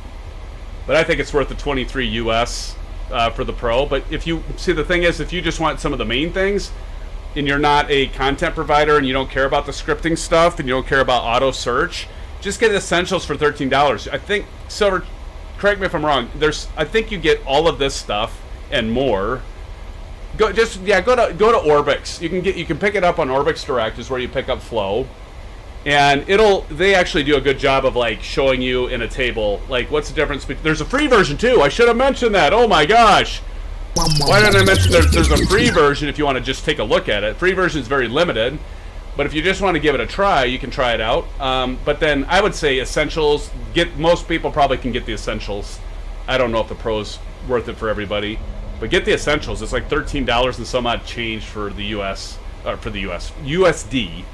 But I think it's worth the 23 US for the Pro. But if you see, the thing is, if you just want some of the main things and you're not a content provider and you don't care about the scripting stuff and you don't care about auto search, just get Essentials for $13. I think, Silver, correct me if I'm wrong, I think you get all of this stuff and more. Go to Orbix. You can pick it up on Orbix Direct is where you pick up Flow. And they actually do a good job of like showing you in a table, like what's the difference between, there's a free version too. I should have mentioned that. Oh my gosh. Why didn't I mention there's a free version if you want to just take a look at it. Free version is very limited, but if you just want to give it a try, you can try it out. But then I would say essentials, most people probably can get the essentials. I don't know if the Pro's worth it for everybody, but get the essentials. It's like $13 and some odd change for the US, or for the US, USD.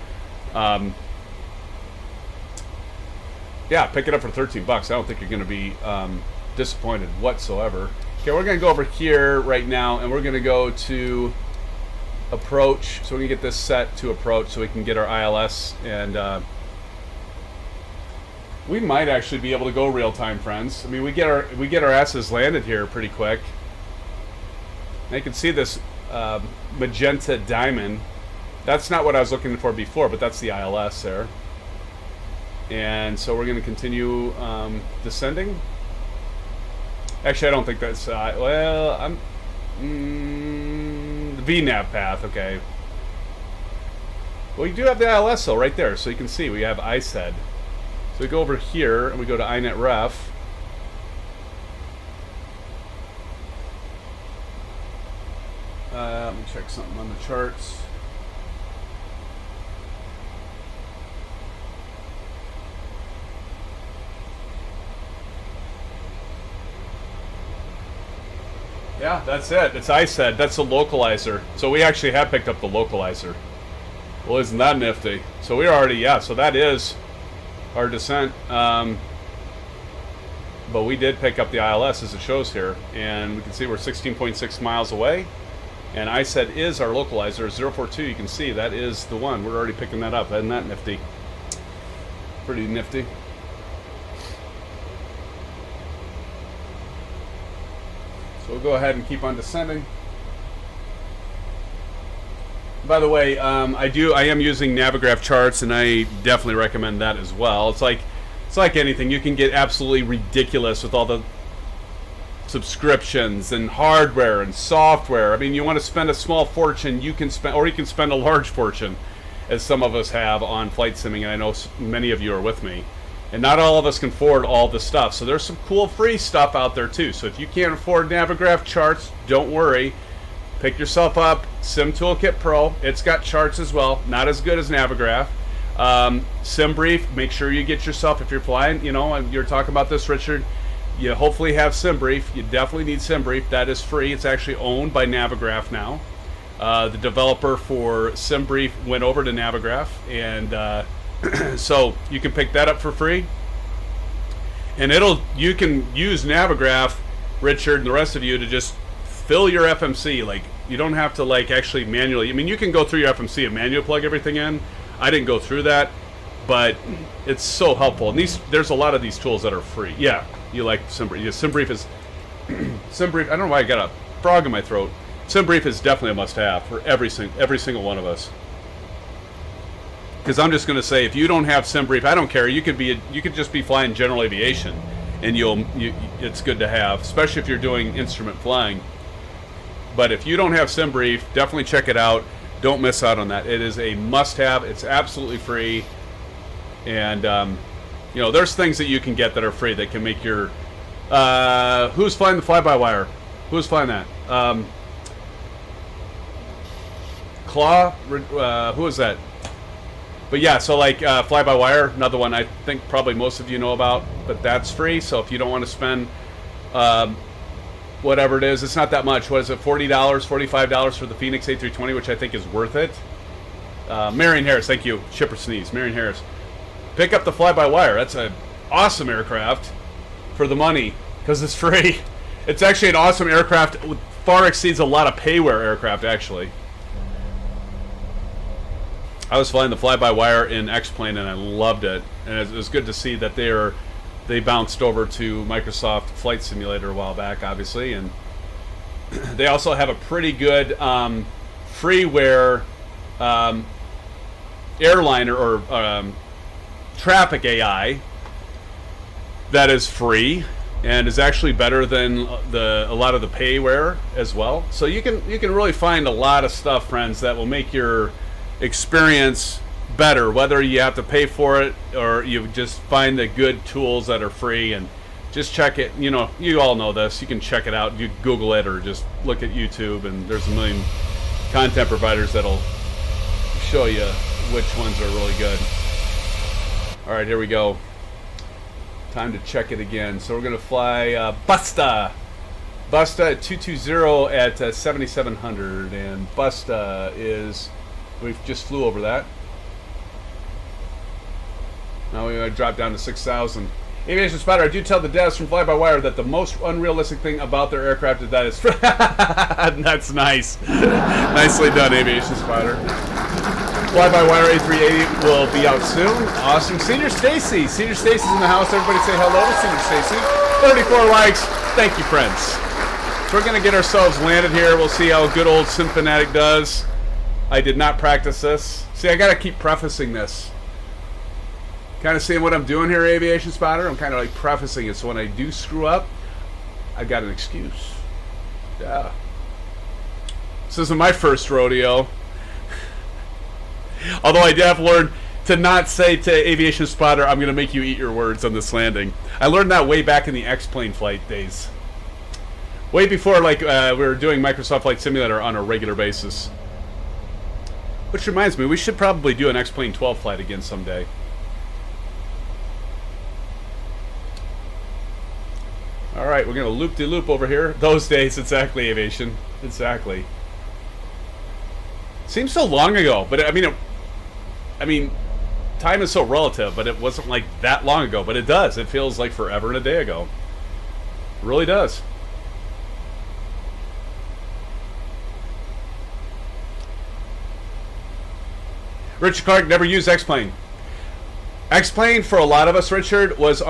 Yeah, pick it up for 13 bucks. I don't think you're going to be disappointed whatsoever. Okay, we're going to go over here right now, and we're going to go to approach. So we can get this set to approach so we can get our ILS, and we might actually be able to go real time, friends. I mean, we get our asses landed here pretty quick. And you can see this magenta diamond. That's not what I was looking for before, but that's the ILS there. And so we're going to continue descending. Actually, I don't think that's well. I'm the VNAV path. Okay. Well, you do have the ILS though, right there, so you can see we have ISED. So we go over here and we go to INET-REF. Let me check something on the charts. Yeah, that's it. It's ISED. That's the localizer. So we actually have picked up the localizer. Well, isn't that nifty? So we're already, yeah, so that is our descent. But we did pick up the ILS as it shows here. And we can see we're 16.6 miles away. And ISED is our localizer, 042. You can see that is the one. We're already picking that up. Isn't that nifty? Pretty nifty. So we'll go ahead and keep on descending. By the way, I am using Navigraph charts, and I definitely recommend that as well. It's like anything. You can get absolutely ridiculous with all the subscriptions and hardware and software. I mean, you want to spend a small fortune, you can spend, or you can spend a large fortune, as some of us have on flight simming, and I know many of you are with me. And not all of us can afford all the stuff. So there's some cool free stuff out there too. So if you can't afford Navigraph charts, don't worry. Pick yourself up Sim Toolkit Pro. It's got charts as well. Not as good as Navigraph. SimBrief, make sure you get yourself, if you're flying, you know, you're talking about this, Richard, you hopefully have SimBrief. You definitely need SimBrief. That is free. It's actually owned by Navigraph now. The developer for SimBrief went over to Navigraph, and so you can pick that up for free, and you can use Navigraph, Richard, and the rest of you to just fill your FMC. Like, you don't have to like actually manually. I mean, you can go through your FMC and manually plug everything in. I didn't go through that, but it's so helpful. And there's a lot of these tools that are free. Yeah, you like SimBrief. Yeah, SimBrief is SimBrief. I don't know why I got a frog in my throat. SimBrief is definitely a must-have for every single one of us. Because I'm just going to say, if you don't have SimBrief, I don't care. You could just be flying general aviation, and it's good to have, especially if you're doing instrument flying. But if you don't have SimBrief, definitely check it out. Don't miss out on that. It is a must-have. It's absolutely free, and you know, there's things that you can get that are free that can make your. Who's flying the fly-by-wire? Who's flying that? Claw. Who is that? But yeah, so like fly-by-wire, another one I think probably most of you know about, but that's free. So if you don't want to spend whatever it is, it's not that much. What is it, $40, $45 for the Phoenix A320, which I think is worth it. Marion Harris, thank you. Shipper Sneeze, Marion Harris. Pick up the fly-by-wire. That's an awesome aircraft for the money, because it's free. It's actually an awesome aircraft. It far exceeds a lot of payware aircraft, actually. I was flying the fly-by-wire in X-Plane, and I loved it. And it was good to see that they bounced over to Microsoft Flight Simulator a while back, obviously. And they also have a pretty good freeware airliner or traffic AI that is free and is actually better than a lot of the payware as well. So you can really find a lot of stuff, friends, that will make your experience better, whether you have to pay for it or you just find the good tools that are free and just check it. You know, you all know this. You can check it out. You Google it or just look at YouTube, and there's a million content providers that'll show you which ones are really good. All right, here we go. Time to check it again. So we're going to fly Busta at 220 at 7,700, and Busta is, we just flew over that. Now we're going to drop down to 6,000. Aviation Spotter, I do tell the devs from Fly-By-Wire that the most unrealistic thing about their aircraft is that it's... That's nice. Nicely done, Aviation Spotter. Fly-By-Wire A380 will be out soon. Awesome. Senior Stacy. Senior Stacy's in the house. Everybody say hello to Senior Stacy. 34 likes. Thank you, friends. So we're going to get ourselves landed here. We'll see how good old SimFanatic does. I did not practice this. See, I got to keep prefacing this. Kind of seeing what I'm doing here, Aviation Spotter. I'm kind of like prefacing it, so when I do screw up, I've got an excuse. Yeah. This isn't my first rodeo. Although I have learned to not say to Aviation Spotter, I'm going to make you eat your words on this landing. I learned that way back in the X-Plane flight days. Way before, like, we were doing Microsoft Flight Simulator on a regular basis. Which reminds me, we should probably do an X-Plane 12 flight again someday. Alright, we're going to loop-de-loop over here. Those days, exactly, Aviation. Exactly. Seems so long ago, but I mean, time is so relative, but it wasn't like that long ago, but it does. It feels like forever and a day ago. It really does. Richard Clark never used X-Plane. X-Plane, for a lot of us, Richard, was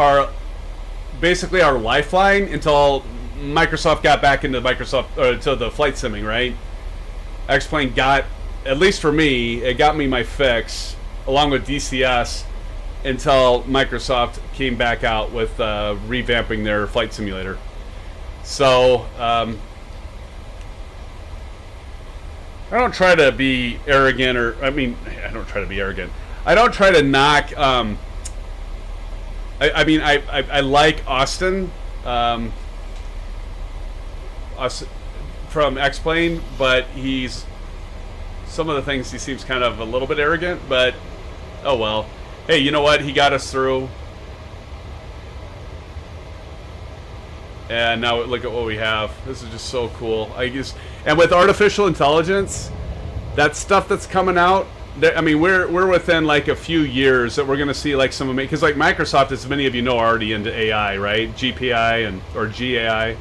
basically our lifeline until Microsoft got back into to the flight simming, right? X-Plane got, at least for me, it got me my fix, along with DCS, until Microsoft came back out with revamping their flight simulator. So, I don't try to be arrogant, I don't try to be arrogant. I don't try to knock, I like Austin, from X-Plane, but some of the things he seems kind of a little bit arrogant, but oh well. Hey, you know what? He got us through. And now look at what we have. This is just so cool. And with artificial intelligence, that stuff that's coming out, I mean, we're within like a few years that we're going to see like some of because like Microsoft, as many of you know, are already into AI, right? GPI or GAI.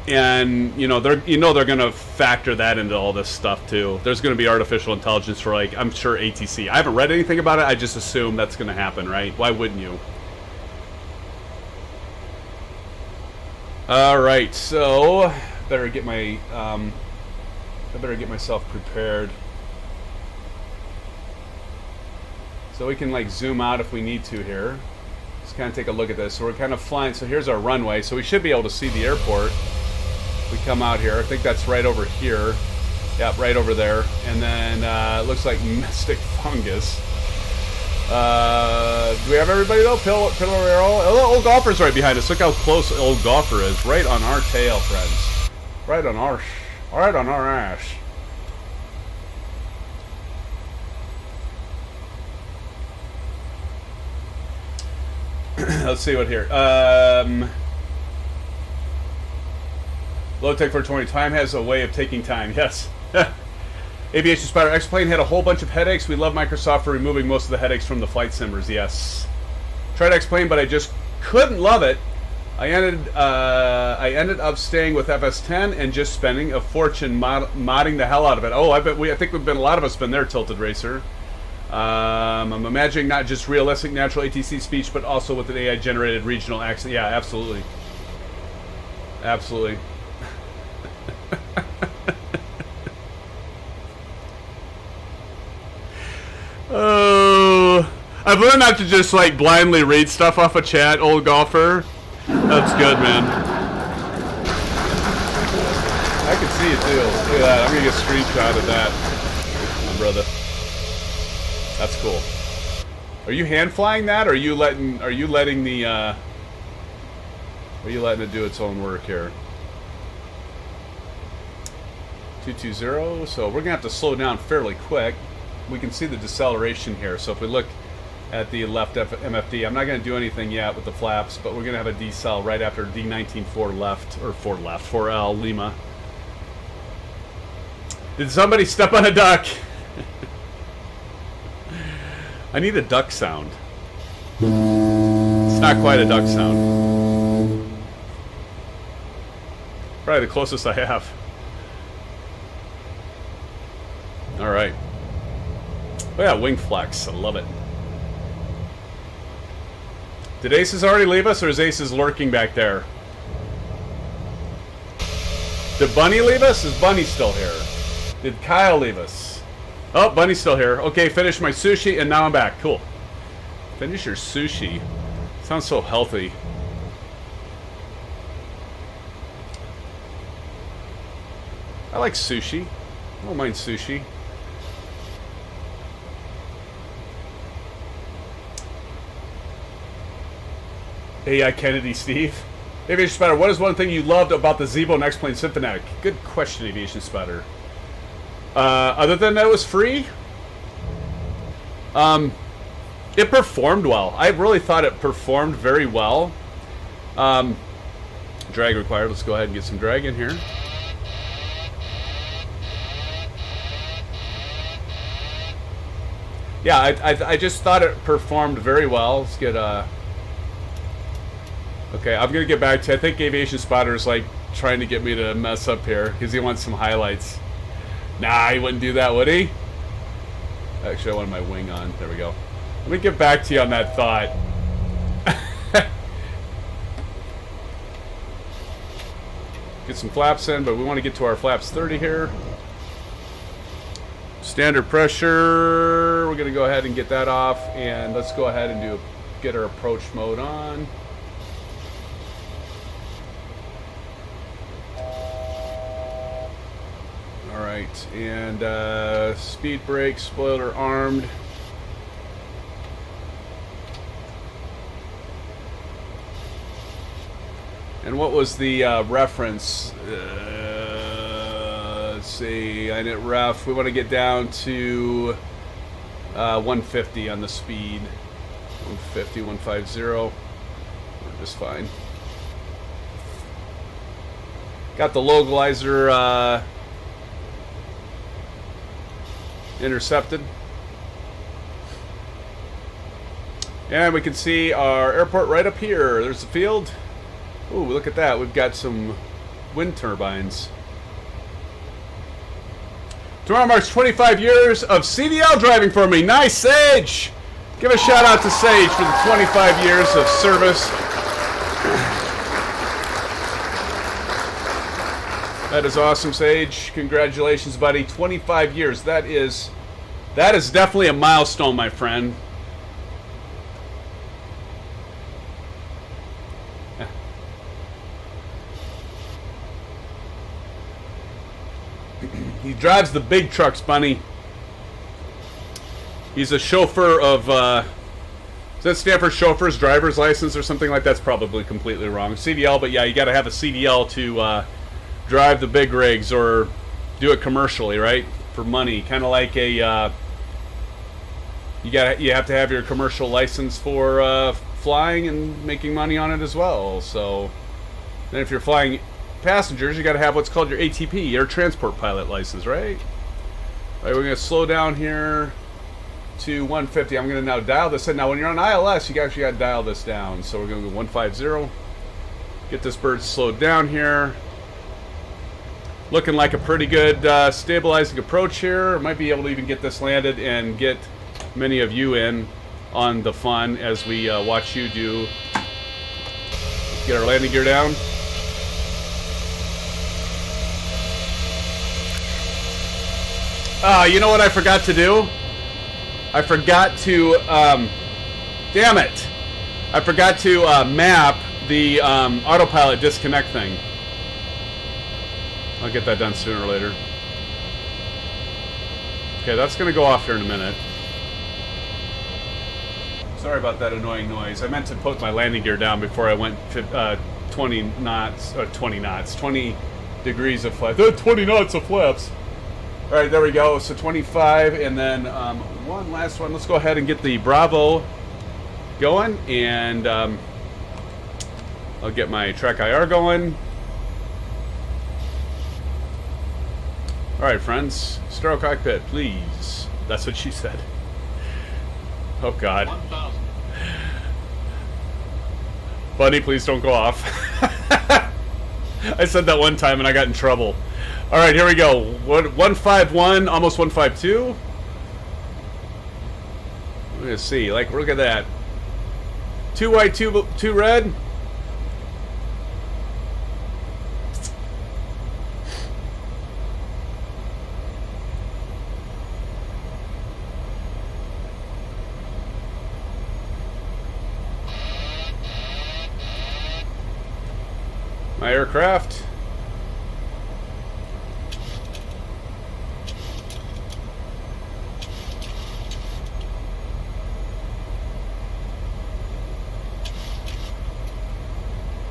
And they're going to factor that into all this stuff too. There's going to be artificial intelligence for, like, I'm sure ATC. I haven't read anything about it. I just assume that's going to happen, right? Why wouldn't you? All right, so better get my I better get myself prepared. So we can like zoom out if we need to here. Let's kind of take a look at this. So we're kind of flying. So here's our runway. So we should be able to see the airport. We come out here. I think that's right over here. Yep, right over there. And then it looks like Mystic Fungus. Do we have everybody though? Pillarero. Oh, Old Golfer's right behind us. Look how close Old Golfer is. Right on our tail, friends. Right on our ass. Let's see what here. Low Tech 420. Time has a way of taking time. Yes. Aviation Spider X-Plane had a whole bunch of headaches. We love Microsoft for removing most of the headaches from the flight simmers. Yes. Tried X-Plane, but I just couldn't love it. I ended up staying with FS10 and just spending a fortune modding the hell out of it. Oh, I think we've been, a lot of us been there, Tilted Racer. I'm imagining not just realistic natural ATC speech, but also with an AI-generated regional accent. Yeah, absolutely. Absolutely. Oh, I've learned not to just like blindly read stuff off a chat, Old Golfer. That's good, man. I can see it too. Look at that. I'm gonna get a screenshot of that. on, brother. That's cool. Are you hand flying that, or are you letting the are you letting it do its own work here? 220, so we're gonna have to slow down fairly quick. We can see the deceleration here, so if we look at the left MFD, I'm not gonna do anything yet with the flaps, but we're gonna have a decel right after D19 4 left, or 4 left, 4L Lima. Did somebody step on a duck? I need a duck sound. It's not quite a duck sound. Probably the closest I have. Alright. Oh yeah, wing flex. I love it. Did Aces already leave us, or is Aces lurking back there? Did Bunny leave us? Is Bunny still here? Did Kyle leave us? Oh, Bunny's still here. Okay, finish my sushi, and now I'm back. Cool. Finish your sushi. Sounds so healthy. I like sushi. I don't mind sushi. AI Kennedy Steve. Aviation Spider, what is one thing you loved about the Zeebo Next Plane Symphonic? Good question, Aviation Spider. Other than that it was free, it performed well. I really thought it performed very well. Drag required. Let's go ahead and get some drag in here. Yeah, I just thought it performed very well. Let's get okay, I'm gonna get back to. I think Aviation Spotter is like trying to get me to mess up here because he wants some highlights. Nah, he wouldn't do that, would he? Actually, I wanted my wing on. There we go. Let me get back to you on that thought. Get some flaps in, but we want to get to our flaps 30 here. Standard pressure. We're going to go ahead and get that off, and let's go ahead and get our approach mode on. Alright, and speed brake, spoiler armed. And what was the reference? Let's see, I did ref. We want to get down to 150 on the speed. 150, 150. We're just fine. Got the localizer intercepted. And we can see our airport right up here. There's the field. Ooh, look at that. We've got some wind turbines. Tomorrow marks 25 years of CDL driving for me. Nice, Sage! Give a shout out to Sage for the 25 years of service. That is awesome, Sage. Congratulations, buddy. 25 years. That is definitely a milestone, my friend. He drives the big trucks, Bunny. He's a chauffeur of, does that stand for chauffeur's driver's license or something like that? That's probably completely wrong. CDL, but yeah, you got to have a CDL to drive the big rigs or do it commercially, right? For money, kind of like a, you have to have your commercial license for flying and making money on it as well. So then if you're flying passengers, you got to have what's called your ATP, Air Transport Pilot License, right? All right, we're going to slow down here to 150. I'm going to now dial this in. Now, when you're on ILS, you actually got to dial this down. So we're going to go 150. Get this bird slowed down here. Looking like a pretty good stabilizing approach here. Might be able to even get this landed and get many of you in on the fun as we watch you do. Let's get our landing gear down. You know what I forgot to do? I forgot to, damn it. I forgot to map the autopilot disconnect thing. I'll get that done sooner or later. Okay, that's going to go off here in a minute. Sorry about that annoying noise. I meant to put my landing gear down before I went 20 knots, or 20 knots, 20 degrees of flaps. 20 knots of flaps. All right, there we go. So 25, and then one last one. Let's go ahead and get the Bravo going, and I'll get my track IR going. All right, friends. Sterile cockpit, please. That's what she said. Oh, God. 1,000. Buddy, please don't go off. I said that one time and I got in trouble. All right, here we go. 151, almost 152. Let's see. Like, look at that. 2 white, 2 red. My aircraft.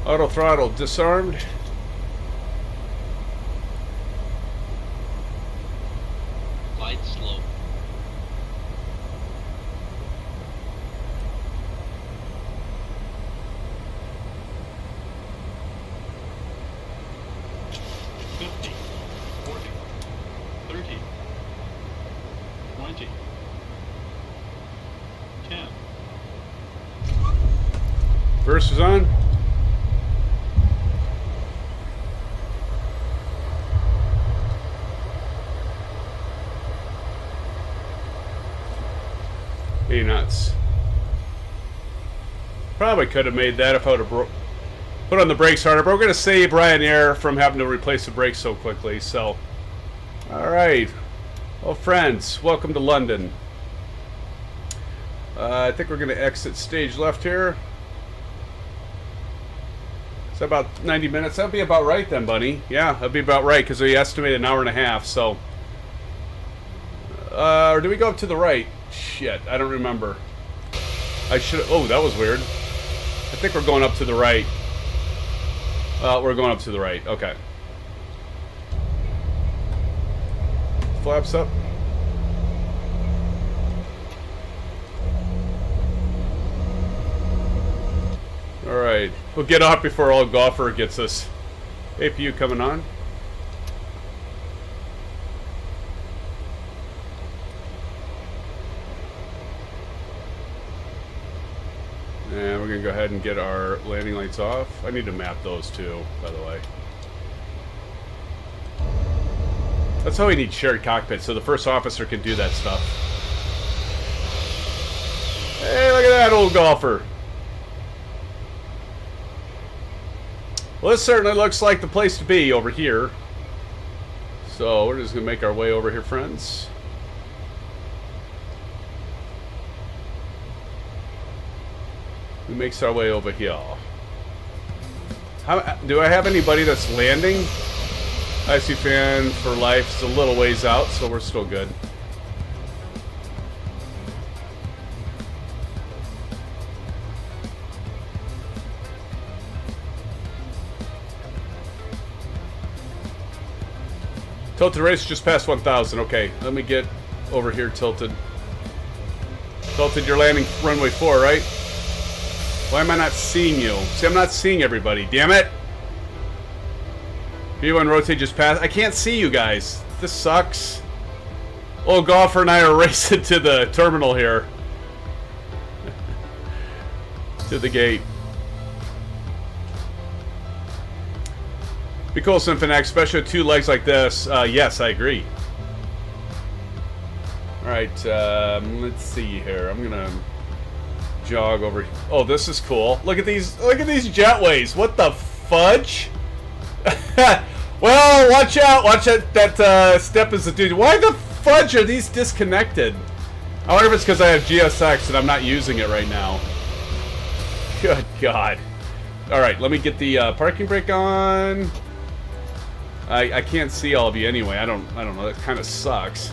Auto throttle disarmed. Light slow. Burst is on. Hey, nuts. Probably could have made that if I would have put on the brakes harder, but we're going to save Ryanair from having to replace the brakes so quickly. So, all right. Well, friends, welcome to London. I think we're going to exit stage left here. It's about 90 minutes. That'll be about right then, buddy. Yeah, that'll be about right because we estimated an hour and a half. So, or do we go up to the right? Shit, I don't remember. I should. Oh, that was weird. I think we're going up to the right. We're going up to the right. Okay. Flaps up. All right, we'll get off before old golfer gets us. APU coming on. And we're gonna go ahead and get our landing lights off. I need to map those too, by the way. That's how we need shared cockpit, so the first officer can do that stuff. Hey, look at that old golfer. Well, this certainly looks like the place to be over here. So we're just going to make our way over here, friends. Who makes our way over here? Do I have anybody that's landing? SimFans for life. It's a little ways out, so we're still good. Tilted race just past 1,000. Okay, let me get over here, Tilted. Tilted, you're landing runway 4, right? Why am I not seeing you? See, I'm not seeing everybody. Damn it! B1 rotate just past. I can't see you guys. This sucks. Old golfer and I are racing to the terminal here. To the gate. Be cool, SimFans, especially with 2 legs like this. Yes, I agree. Alright, let's see here. I'm gonna jog over. Oh, this is cool. Look at these jetways. What the fudge? Well, watch out. Watch out. That step is the dude. Why the fudge are these disconnected? I wonder if it's because I have GSX and I'm not using it right now. Good God. Alright, let me get the parking brake on. I can't see all of you anyway. I don't know. That kind of sucks.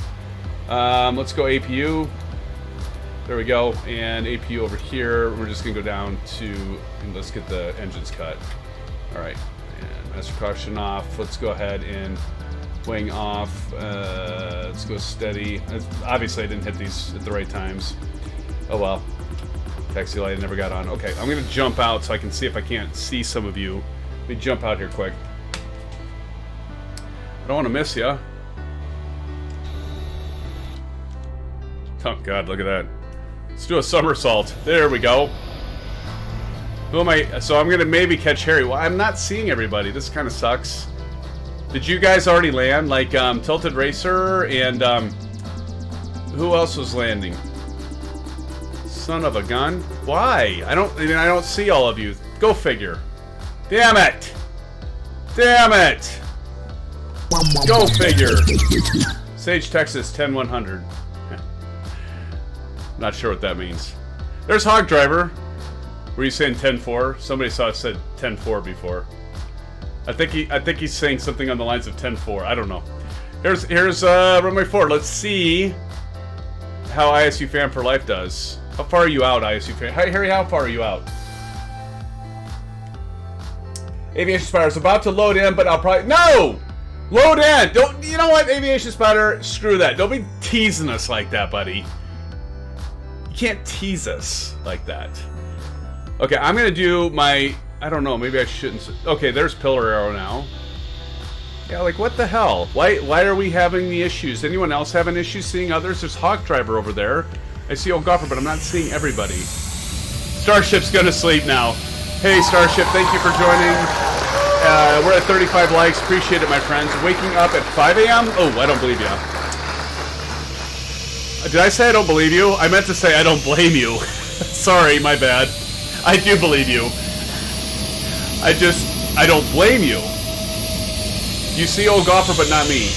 Let's go APU. There we go. And APU over here. We're just going to go down to... And let's get the engines cut. All right. And master caution off. Let's go ahead and wing off. Let's go steady. Obviously, I didn't hit these at the right times. Oh, well. Taxi light never got on. Okay, I'm going to jump out so I can see if I can't see some of you. Let me jump out here quick. I don't want to miss you. Oh, God, look at that. Let's do a somersault. There we go. Who am I? So I'm going to maybe catch Harry. Well, I'm not seeing everybody. This kind of sucks. Did you guys already land? Like, Tilted Racer and, who else was landing? Son of a gun. Why? I don't see all of you. Go figure. Damn it! Damn it! Go figure. Sage, Texas, 10100. Not sure what that means. There's Hog Driver. Were you saying 10-4? Somebody saw it said 10-4 before. I think he's saying something on the lines of 10-4. I don't know. Here's runway 4. Let's see how ISU Fan for Life does. How far are you out, ISU Fan? Hi, Harry, how far are you out? Aviation Spider is about to load in, but I'll probably... No! Load in! Don't... You know what, Aviation Spider? Screw that. Don't be teasing us like that, buddy. You can't tease us like that. Okay, I'm going to do my... I don't know, maybe I shouldn't... Okay, there's Pillar Arrow now. Yeah, like, what the hell? Why are we having the issues? Anyone else having issues seeing others? There's Hawk Driver over there. I see Old Golfer, but I'm not seeing everybody. Starship's gonna sleep now. Hey, Starship, thank you for joining. We're at 35 likes. Appreciate it, my friends. Waking up at 5 a.m.? Oh, I don't believe you. Did I say I don't believe you? I meant to say I don't blame you. Sorry, my bad. I do believe you. I don't blame you. You see Old Golfer, but not me.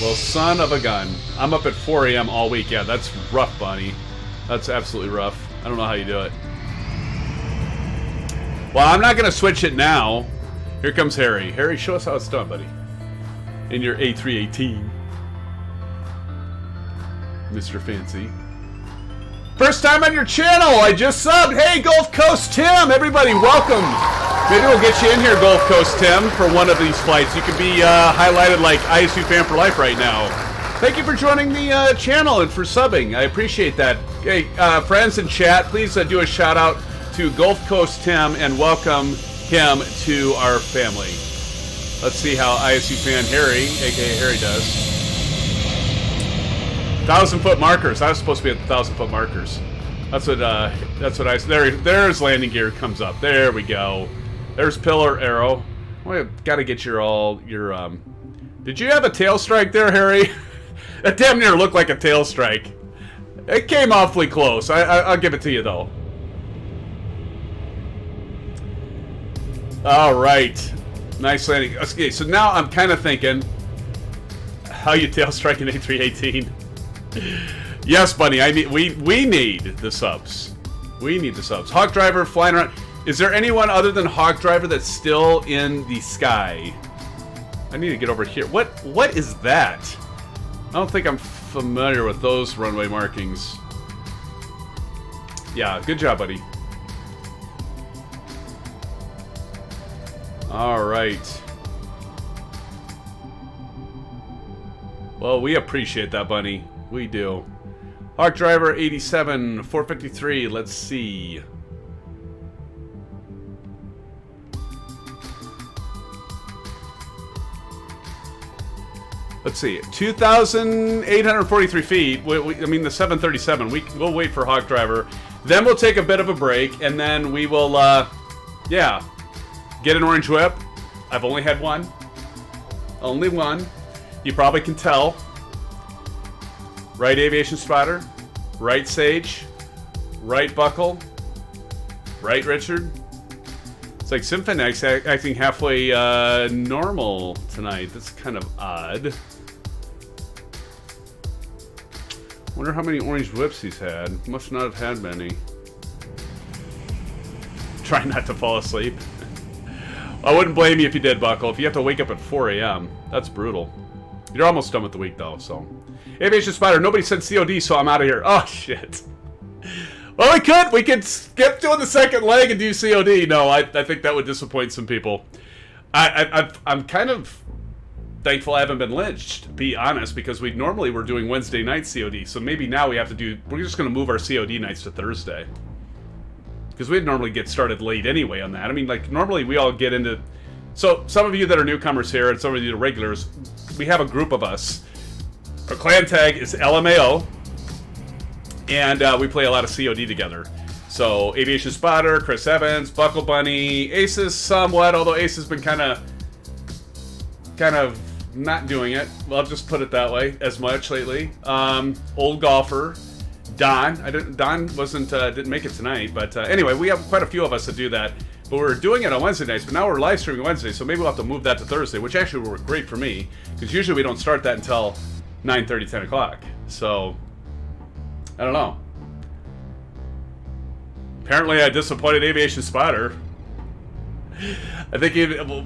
Well, son of a gun. I'm up at 4 a.m. all week. Yeah, that's rough, Bonnie. That's absolutely rough. I don't know how you do it. Well, I'm not going to switch it now. Here comes Harry. Harry, show us how it's done, buddy. In your A318. Mr. Fancy. First time on your channel. I just subbed. Hey, Gulf Coast Tim. Everybody, welcome. Maybe we'll get you in here, Gulf Coast Tim, for one of these flights. You could be highlighted like ISU Fan for Life right now. Thank you for joining the channel and for subbing. I appreciate that. Hey, friends in chat, please do a shout out to Gulf Coast Tim and welcome him to our family. Let's see how ISU Fan Harry, aka Harry, does. 1,000-foot markers. I was supposed to be at the 1,000-foot markers. That's what I. There's landing gear comes up. There we go. There's Pillar Arrow. Well, I've got to get your Did you have a tail strike there, Harry? That damn near looked like a tail strike. It came awfully close. I'll give it to you though. All right, nice landing. Okay, so now I'm kind of thinking, how you tail strike an A318? Yes, Bunny. We need the subs. We need the subs. Hawk Driver flying around. Is there anyone other than Hawk Driver that's still in the sky? I need to get over here. What is that? I don't think I'm familiar with those runway markings. Yeah, good job, buddy. All right. Well, we appreciate that, Bunny. We do. Hawk Driver 87, 453. Let's see. Let's see. 2,843 feet. I mean, the 737. We'll wait for Hawk Driver. Then we'll take a bit of a break, and then we will, yeah, get an orange whip. I've only had one. Only one. You probably can tell. Right Aviation Spotter, right Sage, right Buckle, right Richard. It's like SimFans acting halfway normal tonight. That's kind of odd. Wonder how many orange whips he's had. Must not have had many. Try not to fall asleep. I wouldn't blame you if you did, Buckle. If you have to wake up at 4 a.m., that's brutal. You're almost done with the week, though, so. Aviation Spider, nobody sent COD, so I'm out of here. Oh, shit. Well, we could skip doing the second leg and do COD. No, I think that would disappoint some people. I'm kind of thankful I haven't been lynched, to be honest, because we normally were doing Wednesday night COD, so maybe now we have to do, we're just going to move our COD nights to Thursday. Because we'd normally get started late anyway on that. I mean, like, normally we all get into, so some of you that are newcomers here and some of you that are regulars, we have a group of us. Our clan tag is LMAO, and we play a lot of COD together. So, Aviation Spotter, Chris Evans, Buckle Bunny, ASUS somewhat, although ASUS has been kind of not doing it. Well, I'll just put it that way, as much lately. Old Golfer, Don. Don didn't make it tonight, but anyway, we have quite a few of us that do that. But we're doing it on Wednesday nights, but now we're live streaming Wednesday, so maybe we'll have to move that to Thursday, which actually will work great for me, because usually we don't start that until 9:30, 10 o'clock. So, I don't know. Apparently I disappointed Aviation Spotter. I think,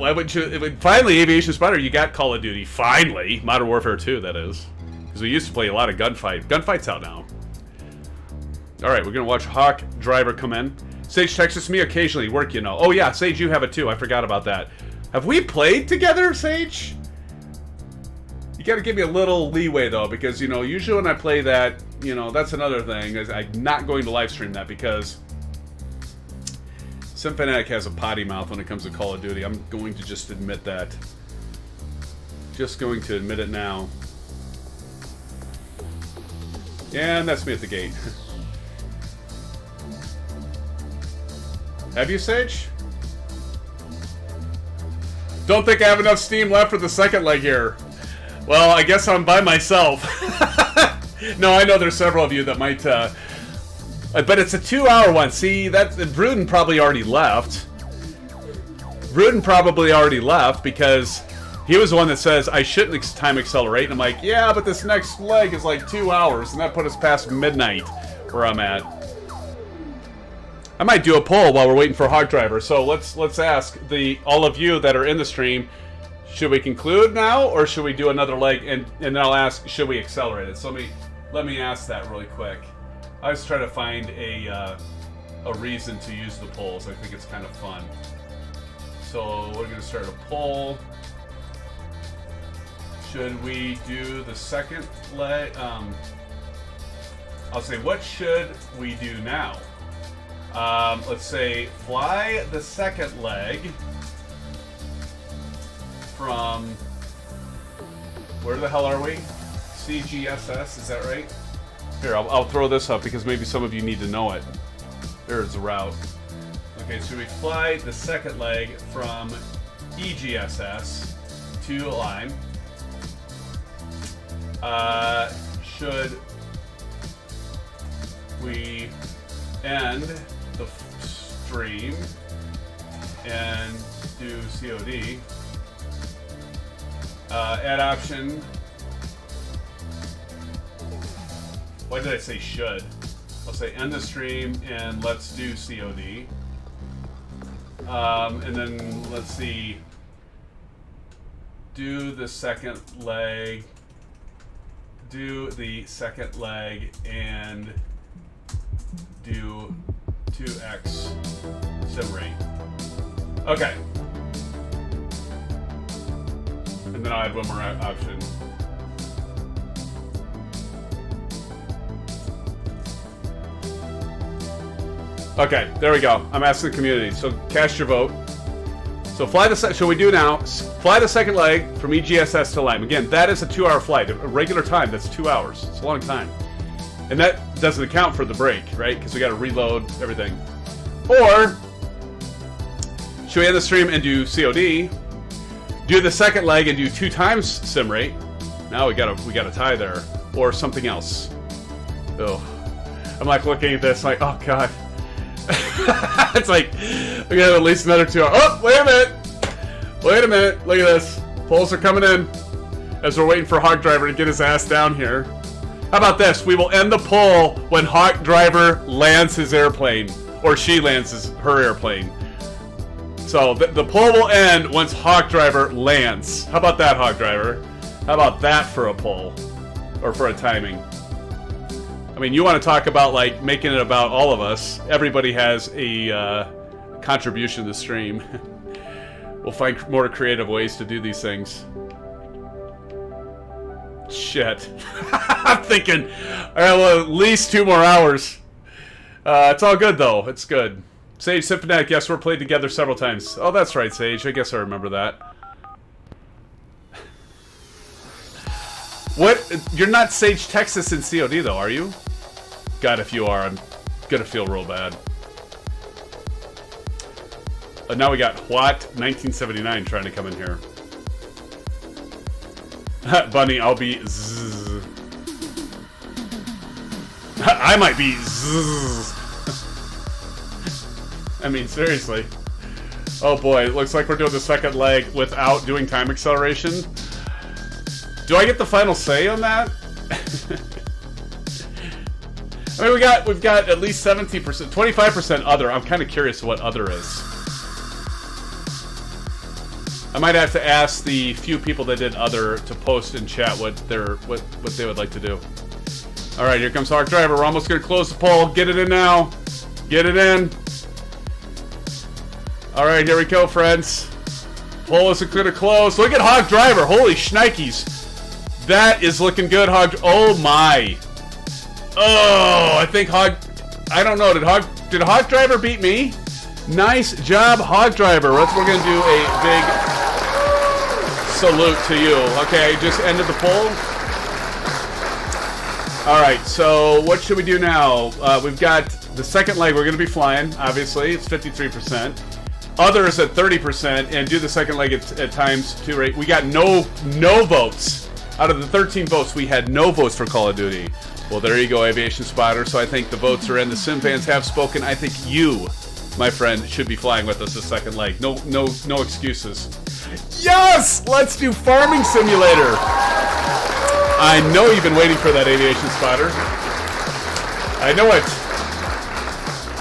why wouldn't you, finally, Aviation Spotter, you got Call of Duty. Finally. Modern Warfare 2, that is. Because we used to play a lot of Gunfight. Gunfight's out now. Alright, we're going to watch Hawk Driver come in. Sage texts me occasionally, work, you know. Oh yeah, Sage, you have it too. I forgot about that. Have we played together, Sage? You gotta give me a little leeway, though, because, you know, usually when I play that, you know, that's another thing, is I'm not going to live stream that, because SimFanatic has a potty mouth when it comes to Call of Duty. I'm going to just admit that. Just going to admit it now. And that's me at the gate. Have you, Sage? Don't think I have enough steam left for the second leg here. Well, I guess I'm by myself. No, I know there's several of you that might, but it's a 2-hour one. See, Bruden probably already left. Bruden probably already left because he was the one that says, I shouldn't time accelerate. And I'm like, yeah, but this next leg is like 2 hours, and that put us past midnight where I'm at. I might do a poll while we're waiting for Hog Driver. So let's ask all of you that are in the stream, should we conclude now, or should we do another leg? And then I'll ask, should we accelerate it? So let me ask that really quick. I was trying to find a reason to use the polls. I think it's kind of fun. So we're going to start a poll. Should we do the second leg? I'll say, what should we do now? Let's say fly the second leg from, where the hell are we? CGSS, is that right? Here, I'll throw this up because maybe some of you need to know it. There's the route. Okay, so we fly the second leg from EGSS to LIME. Should we end the stream and do COD? Add option. Why did I say should? I'll say end the stream and let's do COD. And then let's see. Do the second leg. Do the second leg and do 2x sim rate. Okay. And then I'll add one more option. Okay, there we go. I'm asking the community. So cast your vote. So fly the shall we do now? Fly the second leg from EGSS to LIME. Again, that is a 2-hour flight. A regular time, that's 2 hours. It's a long time. And that doesn't account for the break, right? Because we got to reload everything. Or should we end the stream and do COD? Do the second leg and do 2 times sim rate. Now we got a tie there. Or something else. Oh, I'm like looking at this like, oh god. It's like we got at least another 2 hours. Oh, wait a minute. Look at this. Polls are coming in as we're waiting for Hawk Driver to get his ass down here. How about this? We will end the poll when Hawk Driver lands his airplane, or she lands her airplane. So the poll will end once Hawk Driver lands. How about that, Hawk Driver? How about that for a poll? Or for a timing? I mean, you want to talk about, like, making it about all of us. Everybody has a contribution to the stream. We'll find more creative ways to do these things. Shit. I'm thinking, all right, well, at least 2 more hours. It's all good, though. It's good. Sage Symphonic, yes, we're played together several times. Oh, that's right, Sage. I guess I remember that. What? You're not Sage Texas in COD, though, are you? God, if you are, I'm gonna feel real bad. Now we got What 1979 trying to come in here. Bunny, I'll be zzz. I might be zzz. I mean, seriously. Oh boy, it looks like we're doing the second leg without doing time acceleration. Do I get the final say on that? I mean, we've got at least 70%, 25% other. I'm kind of curious what other is. I might have to ask the few people that did other to post in chat what they would like to do. All right, here comes Hawk Driver. We're almost going to close the poll. Get it in now. Get it in. All right, here we go, friends. Poll is going to close. Look at Hawk Driver. Holy shnikes. That is looking good, Hawk. Oh, my. Oh, I think Hawk... I don't know. Did Hawk Driver beat me? Nice job, Hawk Driver. We're going to do a big... salute to you. Okay, just ended the poll. Alright, so what should we do now? We've got the second leg. We're going to be flying, obviously. It's 53%. Others at 30%, and do the second leg at times 2 rate. We got no votes. Out of the 13 votes, we had no votes for Call of Duty. Well, there you go, Aviation Spotter. So I think the votes are in. The SimFans have spoken. I think you, my friend, should be flying with us the second leg. No excuses. Yes! Let's do Farming Simulator! I know you've been waiting for that, Aviation Spotter. I know it.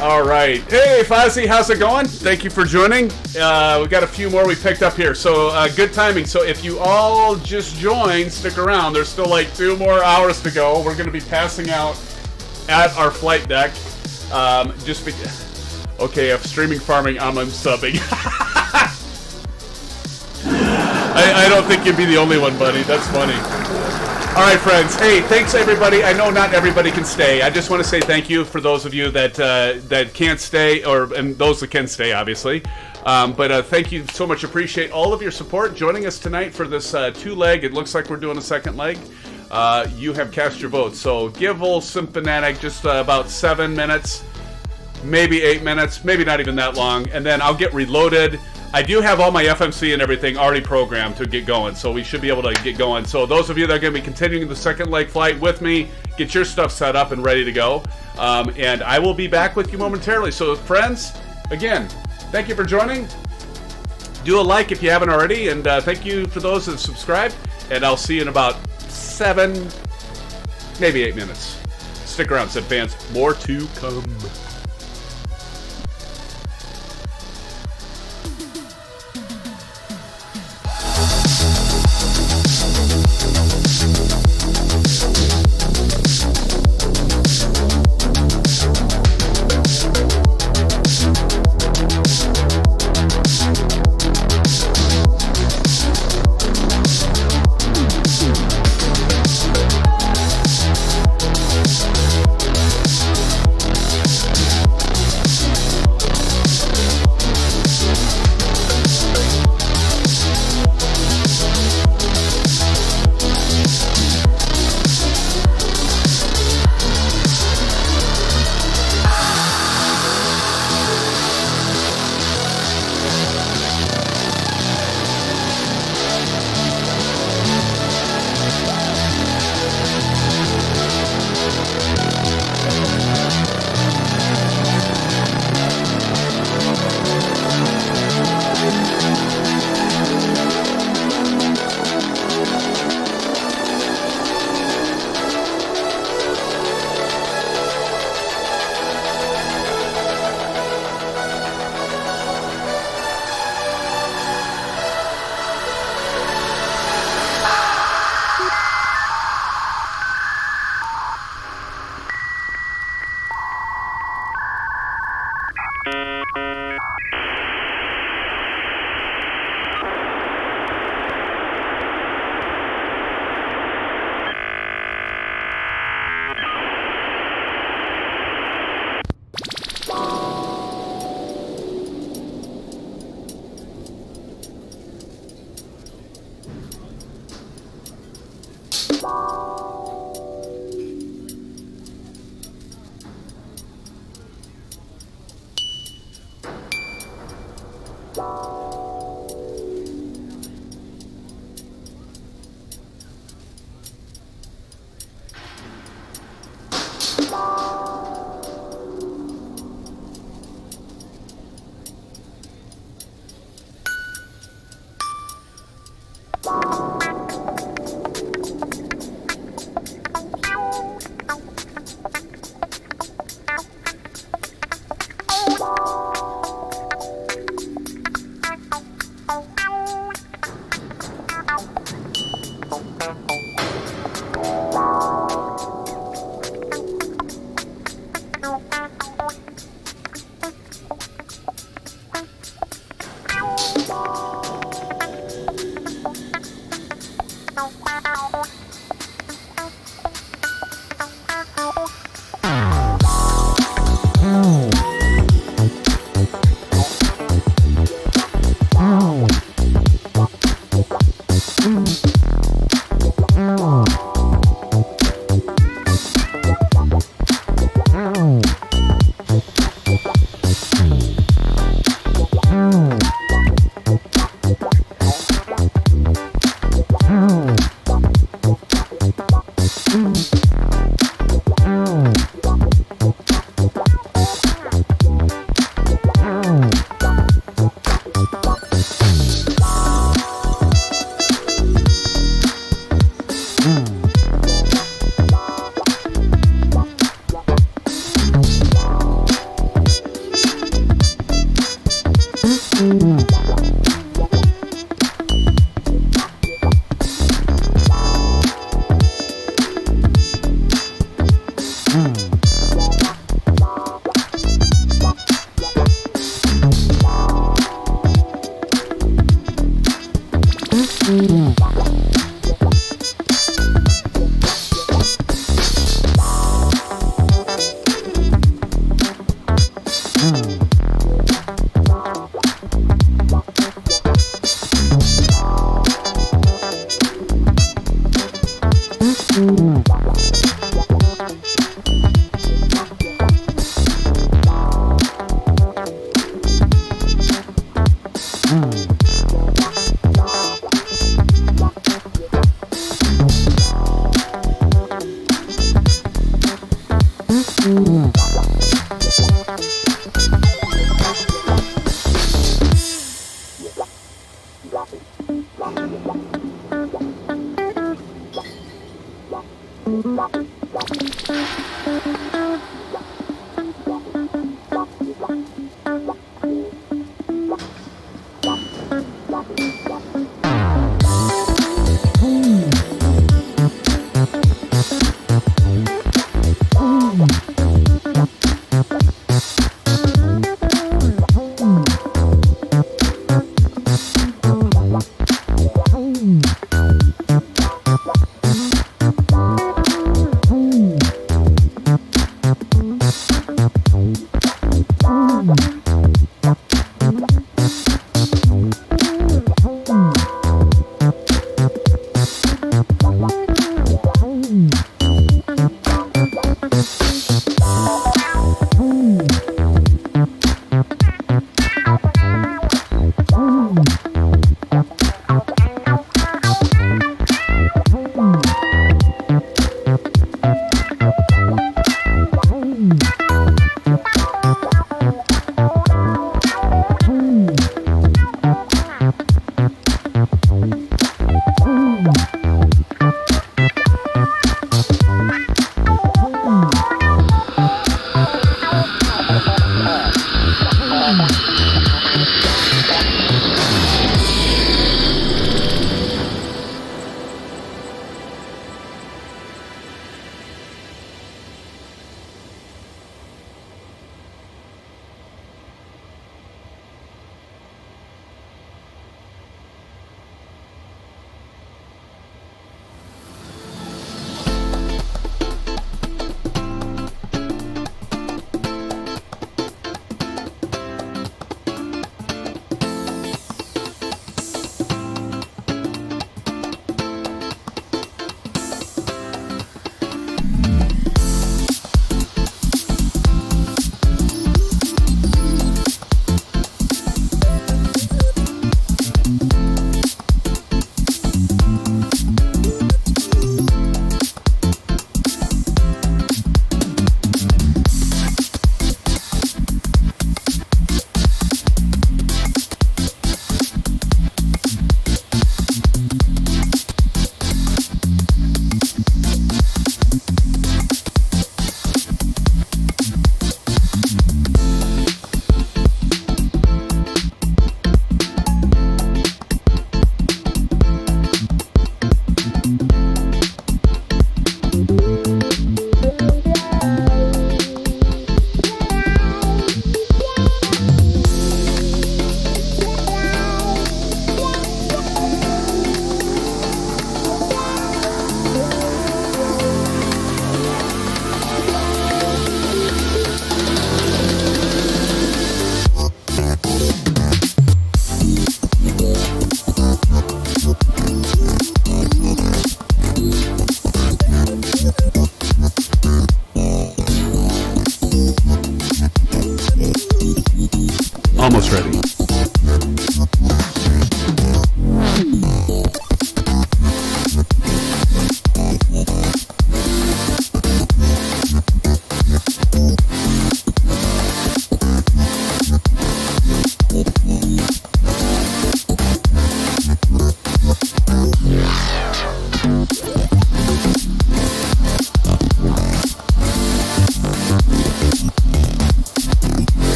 Alright. Hey, Fozzie, how's it going? Thank you for joining. We got a few more we picked up here. So, good timing. So, if you all just joined, stick around. There's still like 2 more hours to go. We're going to be passing out at our flight deck. Okay, if streaming farming, I'm unsubbing. I don't think you'd be the only one, buddy. That's funny. All right, friends. Hey, thanks, everybody. I know not everybody can stay. I just want to say thank you for those of you that can't stay, and those that can stay, obviously. But thank you so much. Appreciate all of your support. Joining us tonight for this 2-leg. It looks like we're doing a second leg. You have cast your vote. So give old Symphonic just about 7 minutes, maybe 8 minutes, maybe not even that long, and then I'll get reloaded. I do have all my FMC and everything already programmed to get going, so we should be able to get going. So those of you that are going to be continuing the second leg flight with me, get your stuff set up and ready to go. And I will be back with you momentarily. So friends, again, thank you for joining. Do a like if you haven't already, and thank you for those that have subscribed. And I'll see you in about 7, maybe 8 minutes. Stick around, SimFans. More to come.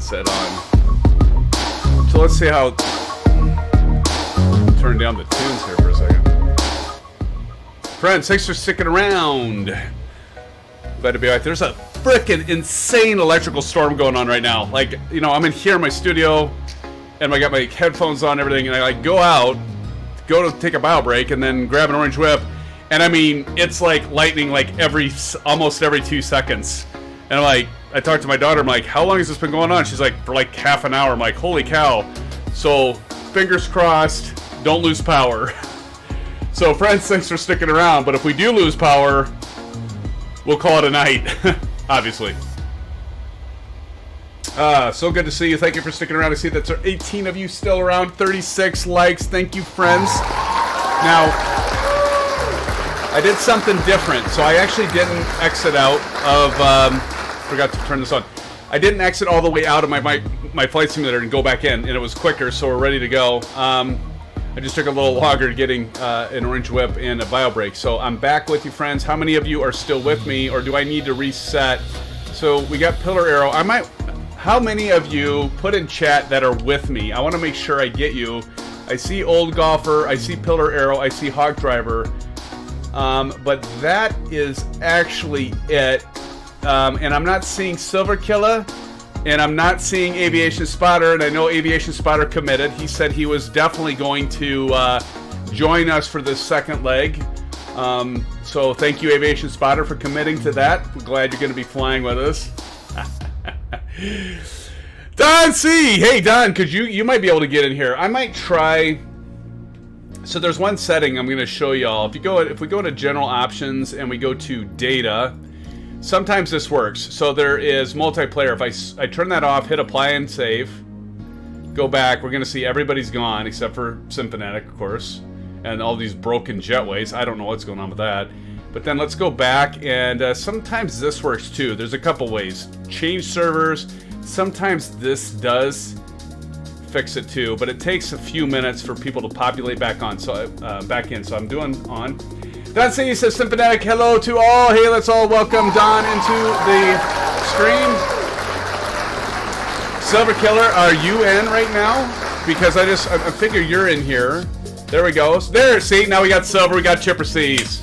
set on. So let's see how... Turn down the tunes here for a second. Friends, thanks for sticking around. Glad to be back. There's a frickin' insane electrical storm going on right now. Like, you know, I'm in here in my studio, and I got my headphones on and everything, and I like go out, go to take a bio break, and then grab an orange whip, and I mean, it's like lightning like almost every 2 seconds. And I'm like, I talked to my daughter, I'm like, how long has this been going on? She's like, for like half an hour. I'm like, holy cow. So, fingers crossed, don't lose power. So, friends, thanks for sticking around. But if we do lose power, we'll call it a night, obviously. So good to see you. Thank you for sticking around. I see that there are 18 of you still around. 36 likes. Thank you, friends. Now, I did something different. So I actually didn't exit out of... forgot to turn this on. I didn't exit all the way out of my flight simulator and go back in, and it was quicker, so we're ready to go. I just took a little longer getting an orange whip and a bio break. So I'm back with you, friends. How many of you are still with me, or do I need to reset? So we got Pillar Arrow. How many of you put in chat that are with me? I want to make sure I get you. I see Old Golfer. I see Pillar Arrow. I see Hawk Driver. But that is actually it. And I'm not seeing Silver Killer. And I'm not seeing Aviation Spotter, and I know Aviation Spotter committed. He said he was definitely going to join us for this second leg. So thank you, Aviation Spotter, for committing to that. We're glad you're going to be flying with us. Don C! Hey, Don, because you might be able to get in here. I might try... So there's one setting I'm going to show y'all. If we go to General Options and we go to Data... Sometimes this works. So there is multiplayer. If I turn that off, hit apply and save, go back, we're going to see everybody's gone except for Symphonetic, of course, and all these broken jetways. I don't know what's going on with that. But then let's go back, and sometimes this works too. There's a couple ways. Change servers. Sometimes this does fix it too, but it takes a few minutes for people to populate back on. So back in. So I'm doing on. Don C says, Symphonetic, hello to all. Hey, let's all welcome Don into the stream. Silver Killer, are you in right now? Because I figure you're in here. There we go. There, see, now we got Silver, we got Chipper C's.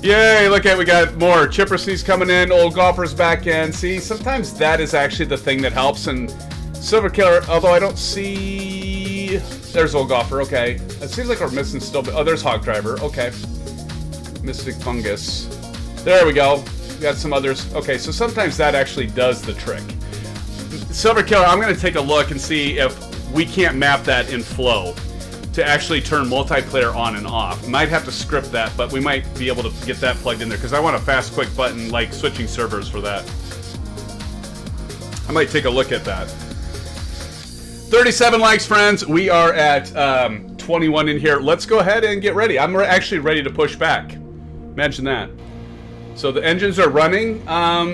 Yay, look at, we got more. Chipper C's coming in, Old Golfer's back in. See, sometimes that is actually the thing that helps. And Silver Killer, although I don't see... There's Old Golfer, okay. It seems like we're missing still, oh, there's Hawk Driver, okay. Mystic Fungus. There we go. We got some others. Okay, so sometimes that actually does the trick. Silver Killer, I'm going to take a look and see if we can't map that in Flow to actually turn multiplayer on and off. Might have to script that, but we might be able to get that plugged in there, because I want a fast, quick button like switching servers for that. I might take a look at that. 37 likes, friends. We are at 21 in here. Let's go ahead and get ready. I'm actually ready to push back. Imagine that. So the engines are running.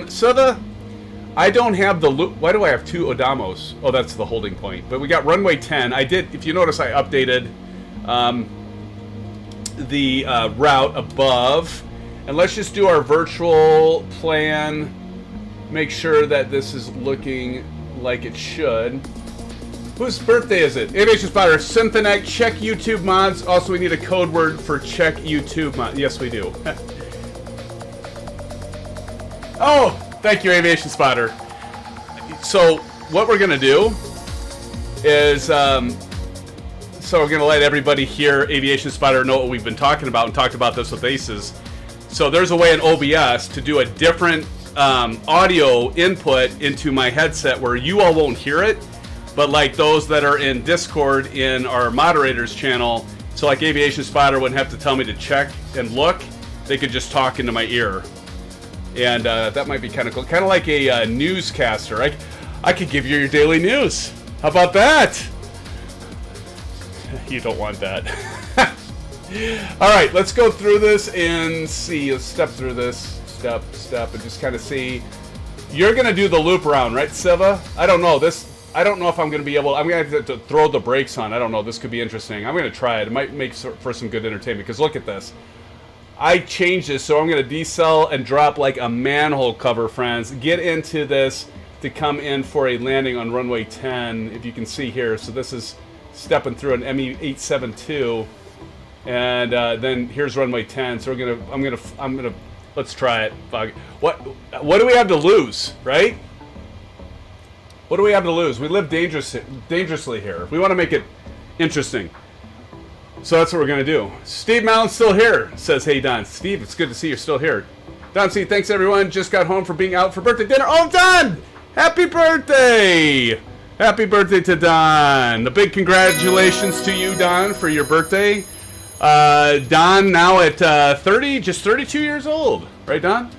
Silva, I don't have the loop. Why do I have two Odamos? Oh, that's the holding point. But we got runway 10. I did, if you notice, I updated the route above. And let's just do our virtual plan. Make sure that this is looking like it should. Whose birthday is it? Aviation Spotter, Symphonetic, check YouTube mods. Also, we need a code word for check YouTube mod. Yes, we do. Oh, thank you, Aviation Spotter. So, what we're going to do is, so we're going to let everybody here, Aviation Spotter, know what we've been talking about, and talked about this with ACES. So, there's a way in OBS to do a different audio input into my headset where you all won't hear it. But like those that are in Discord in our moderators channel, so like Aviation Spotter wouldn't have to tell me to check and look, they could just talk into my ear. And that might be kind of cool. Kind of like a newscaster. I could give you your daily news. How about that? You don't want that. Alright, let's go through this and see. Let's step through this. Step, and just kind of see. You're going to do the loop around, right, Silva? I don't know. I don't know if I'm going to be able... I'm going to have to throw the brakes on. I don't know. This could be interesting. I'm going to try it. It might make for some good entertainment. Because look at this. I changed this, so I'm going to decel and drop like a manhole cover, friends. Get into this to come in for a landing on runway 10, if you can see here. So this is stepping through an ME872, and then here's runway 10. So I'm gonna let's try it. Fuck. What do we have to lose, right? What do we have to lose? We live dangerously here. We want to make it interesting. So that's what we're going to do. Steve Mallon's still here. Says, hey, Don. Steve, it's good to see you're still here. Don C, thanks, everyone. Just got home from being out for birthday dinner. Oh, Don! Happy birthday! Happy birthday to Don. The big congratulations to you, Don, for your birthday. Don now at 30, just 32 years old. Right, Don?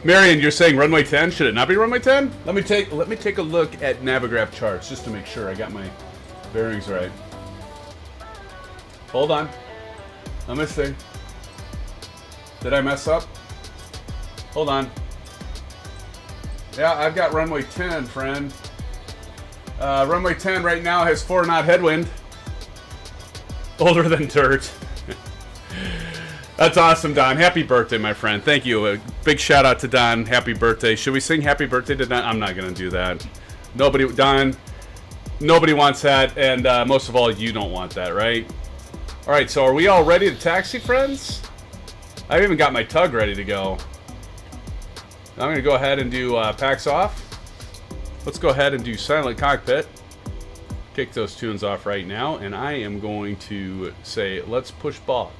Marion, you're saying runway 10? Should it not be runway 10? Let me take a look at Navigraph charts just to make sure I got my bearings right. Hold on. Let me see. Did I mess up? Hold on. Yeah, I've got runway 10, friend. Runway 10 right now has 4-knot headwind. Older than dirt. That's awesome, Don. Happy birthday, my friend. Thank you. A big shout out to Don. Happy birthday. Should we sing happy birthday to Don? I'm not going to do that. Don, nobody wants that, and most of all, you don't want that, right? All right, so are we all ready to taxi, friends? I've even got my tug ready to go. I'm going to go ahead and do packs off. Let's go ahead and do silent cockpit. Kick those tunes off right now, and I am going to say, let's push balk.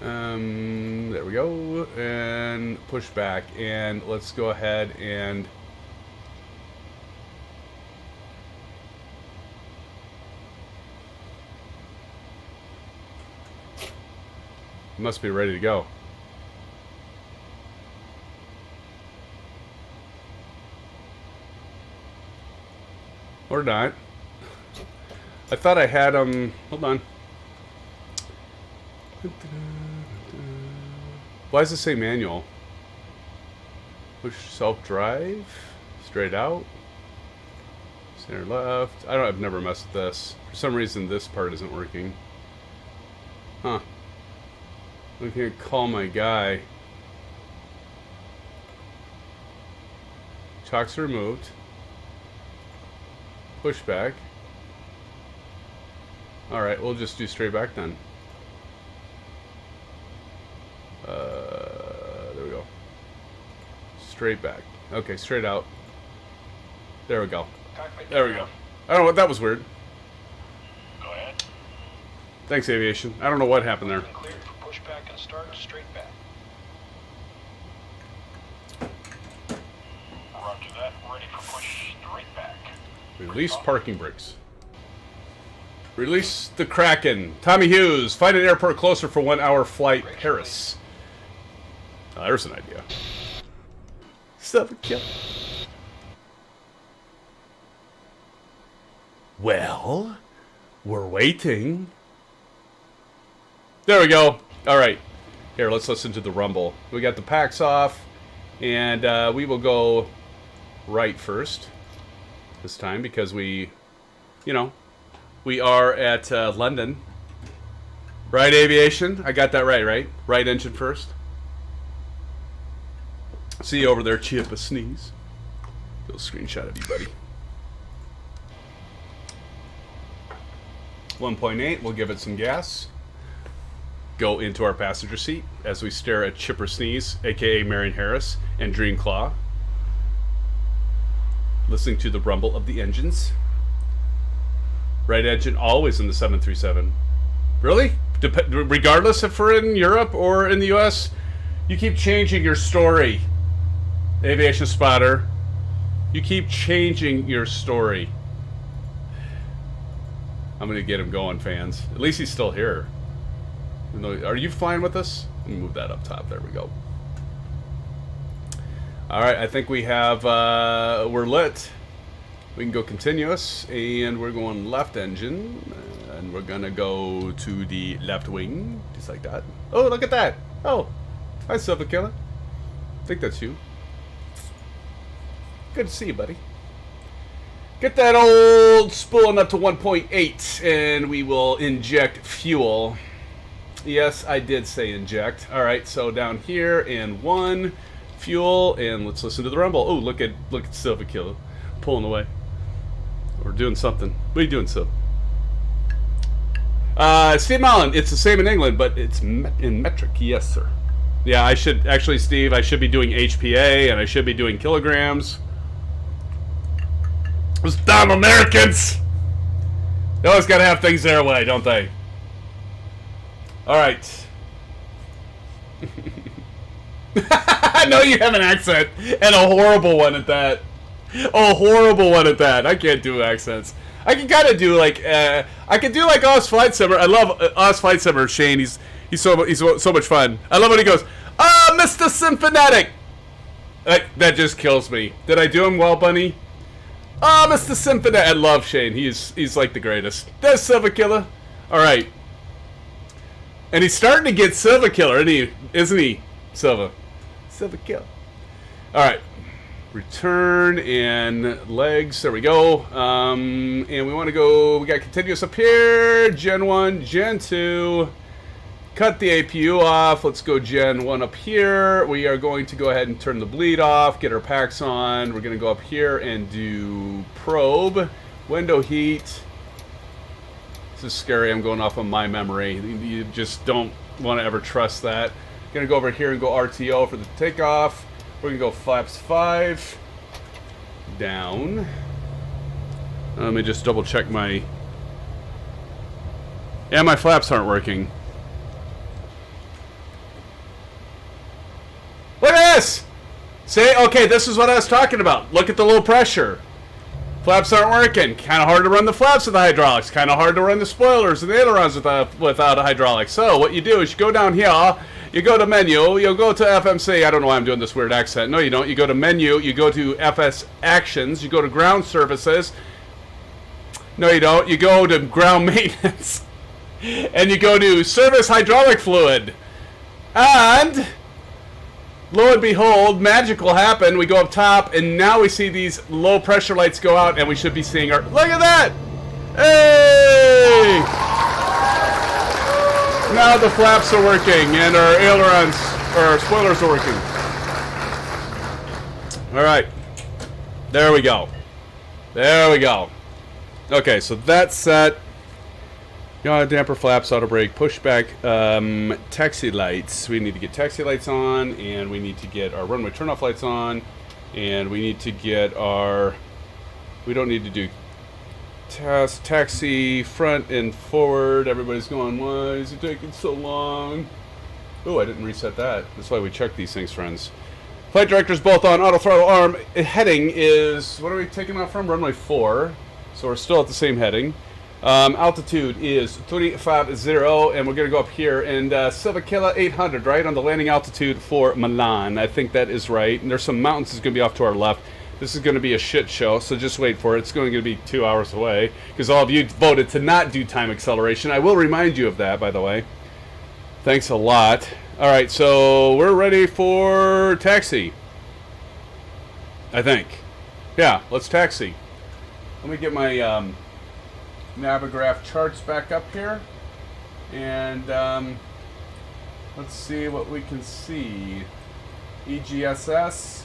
There we go, and push back, and let's go ahead and must be ready to go. Or not. I thought I had them. Hold on. Why does it say manual? Push self-drive. Straight out. Center left. I've never messed with this. For some reason this part isn't working. Huh. I can't call my guy. Chocks removed. Push back. Alright, we'll just do straight back then. There we go. Straight back. Okay, straight out. There we go. There we go. I don't know what, that was weird. Go ahead. Thanks, aviation. I don't know what happened there. Cleared for push back and start straight back. Roger that. Ready for push straight back. Release parking brakes. Release the Kraken. Tommy Hughes, find an airport closer for 1 hour flight, Paris. Oh, there's an idea. Kill. Well, we're waiting. There we go. All right. Here, let's listen to the rumble. We got the packs off, and we will go right first this time because we are at London. Right, aviation? I got that right? Right engine first. See you over there, Chip, a sneeze. Little screenshot of you, buddy. 1.8, we'll give it some gas. Go into our passenger seat as we stare at Chipper Sneeze, aka Marion Harris, and Dream Claw. Listening to the rumble of the engines. Right engine always in the 737. Really? Regardless if we're in Europe or in the US, you keep changing your story. Aviation spotter. You keep changing your story. I'm going to get him going, fans. At least he's still here. Are you flying with us? Let me move that up top. There we go. Alright, I think we have, we're lit. We can go continuous, and we're going left engine, and we're gonna go to the left wing, just like that. Oh, look at that! Oh, hi, Silver Killer. I think that's you. Good to see you, buddy. Get that old spooling up to 1.8, and we will inject fuel. Yes, I did say inject. All right, so down here in 1, fuel, and let's listen to the rumble. Oh, look at Silva Killer pulling away. We're doing something. What are you doing, Sil? Steve Mullen, it's the same in England, but it's in metric. Yes, sir. Yeah, I should actually, Steve. I should be doing HPA, and I should be doing kilograms. Those damn Americans! They always gotta have things their way, don't they? Alright. I know you have an accent, and a horrible one at that. A horrible one at that. I can't do accents. I can kind of do like, I can do like Oz Flight Simmer. I love Oz Flight Simmer, Shane. He's so much fun. I love when he goes, Mr. Symphonetic! That just kills me. Did I do him well, Bunny? Mr. Symphonetic. I love Shane. He's like the greatest. There's Silva Killer. Alright. And he's starting to get Silva Killer, isn't he? Silva Killer. Alright. Return and legs. There we go. And we want to go. We got continuous up here. Gen 1, Gen 2. Cut the APU off. Let's go Gen 1 up here. We are going to go ahead and turn the bleed off. Get our packs on. We're going to go up here and do probe. Window heat. This is scary. I'm going off of my memory. You just don't want to ever trust that. Going to go over here and go RTO for the takeoff. We're going to go flaps 5. Down. Let me just double check my... Yeah, my flaps aren't working. Look at this! See? Okay, this is what I was talking about. Look at the low pressure. Flaps aren't working. Kind of hard to run the flaps with the hydraulics. Kind of hard to run the spoilers and the ailerons without a hydraulic. So what you do is you go down here, you go to menu, you go to FMC. I don't know why I'm doing this weird accent. No, you don't. You go to menu, you go to FS Actions, you go to Ground Services. No, you don't. You go to Ground Maintenance. And you go to Service Hydraulic Fluid. And... lo and behold, magic will happen. We go up top, and now we see these low pressure lights go out, and we should be seeing our... Look at that! Hey! Now the flaps are working, and our ailerons, or our spoilers are working. Alright. There we go. There we go. Okay, so that's set. Damper flaps, auto brake, pushback, taxi lights. We need to get taxi lights on, and we need to get our runway turnoff lights on, and we need to get our... We don't need to do taxi front and forward. Everybody's going, why is it taking so long? Oh, I didn't reset that. That's why we check these things, friends. Flight director's both on. Auto throttle arm. Heading is... What are we taking off from? Runway 4. So we're still at the same heading. Altitude is 350, and we're going to go up here, and Silva Killer 800, right, on the landing altitude for Milan. I think that is right. And there's some mountains that's going to be off to our left. This is going to be a shit show, so just wait for it. It's going to be 2 hours away, because all of you voted to not do time acceleration. I will remind you of that, by the way. Thanks a lot. All right, so we're ready for taxi, I think. Yeah, let's taxi. Let me get my... Navigraph charts back up here, and let's see what we can see. EGSS,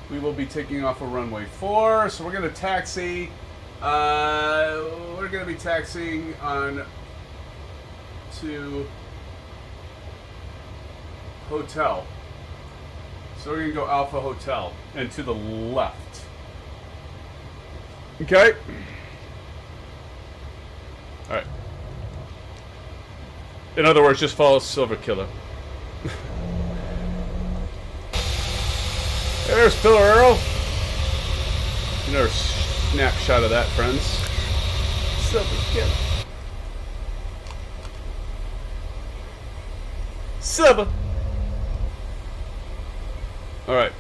we will be taking off of runway 4, so we're going to taxi. We're going to be taxiing on to hotel. So we're going to go Alpha Hotel and to the left. Okay. Alright. In other words, just follow Silva Killer. There's Pillar Arrow. Another snapshot of that, friends. Silva Killer. Silva. Alright.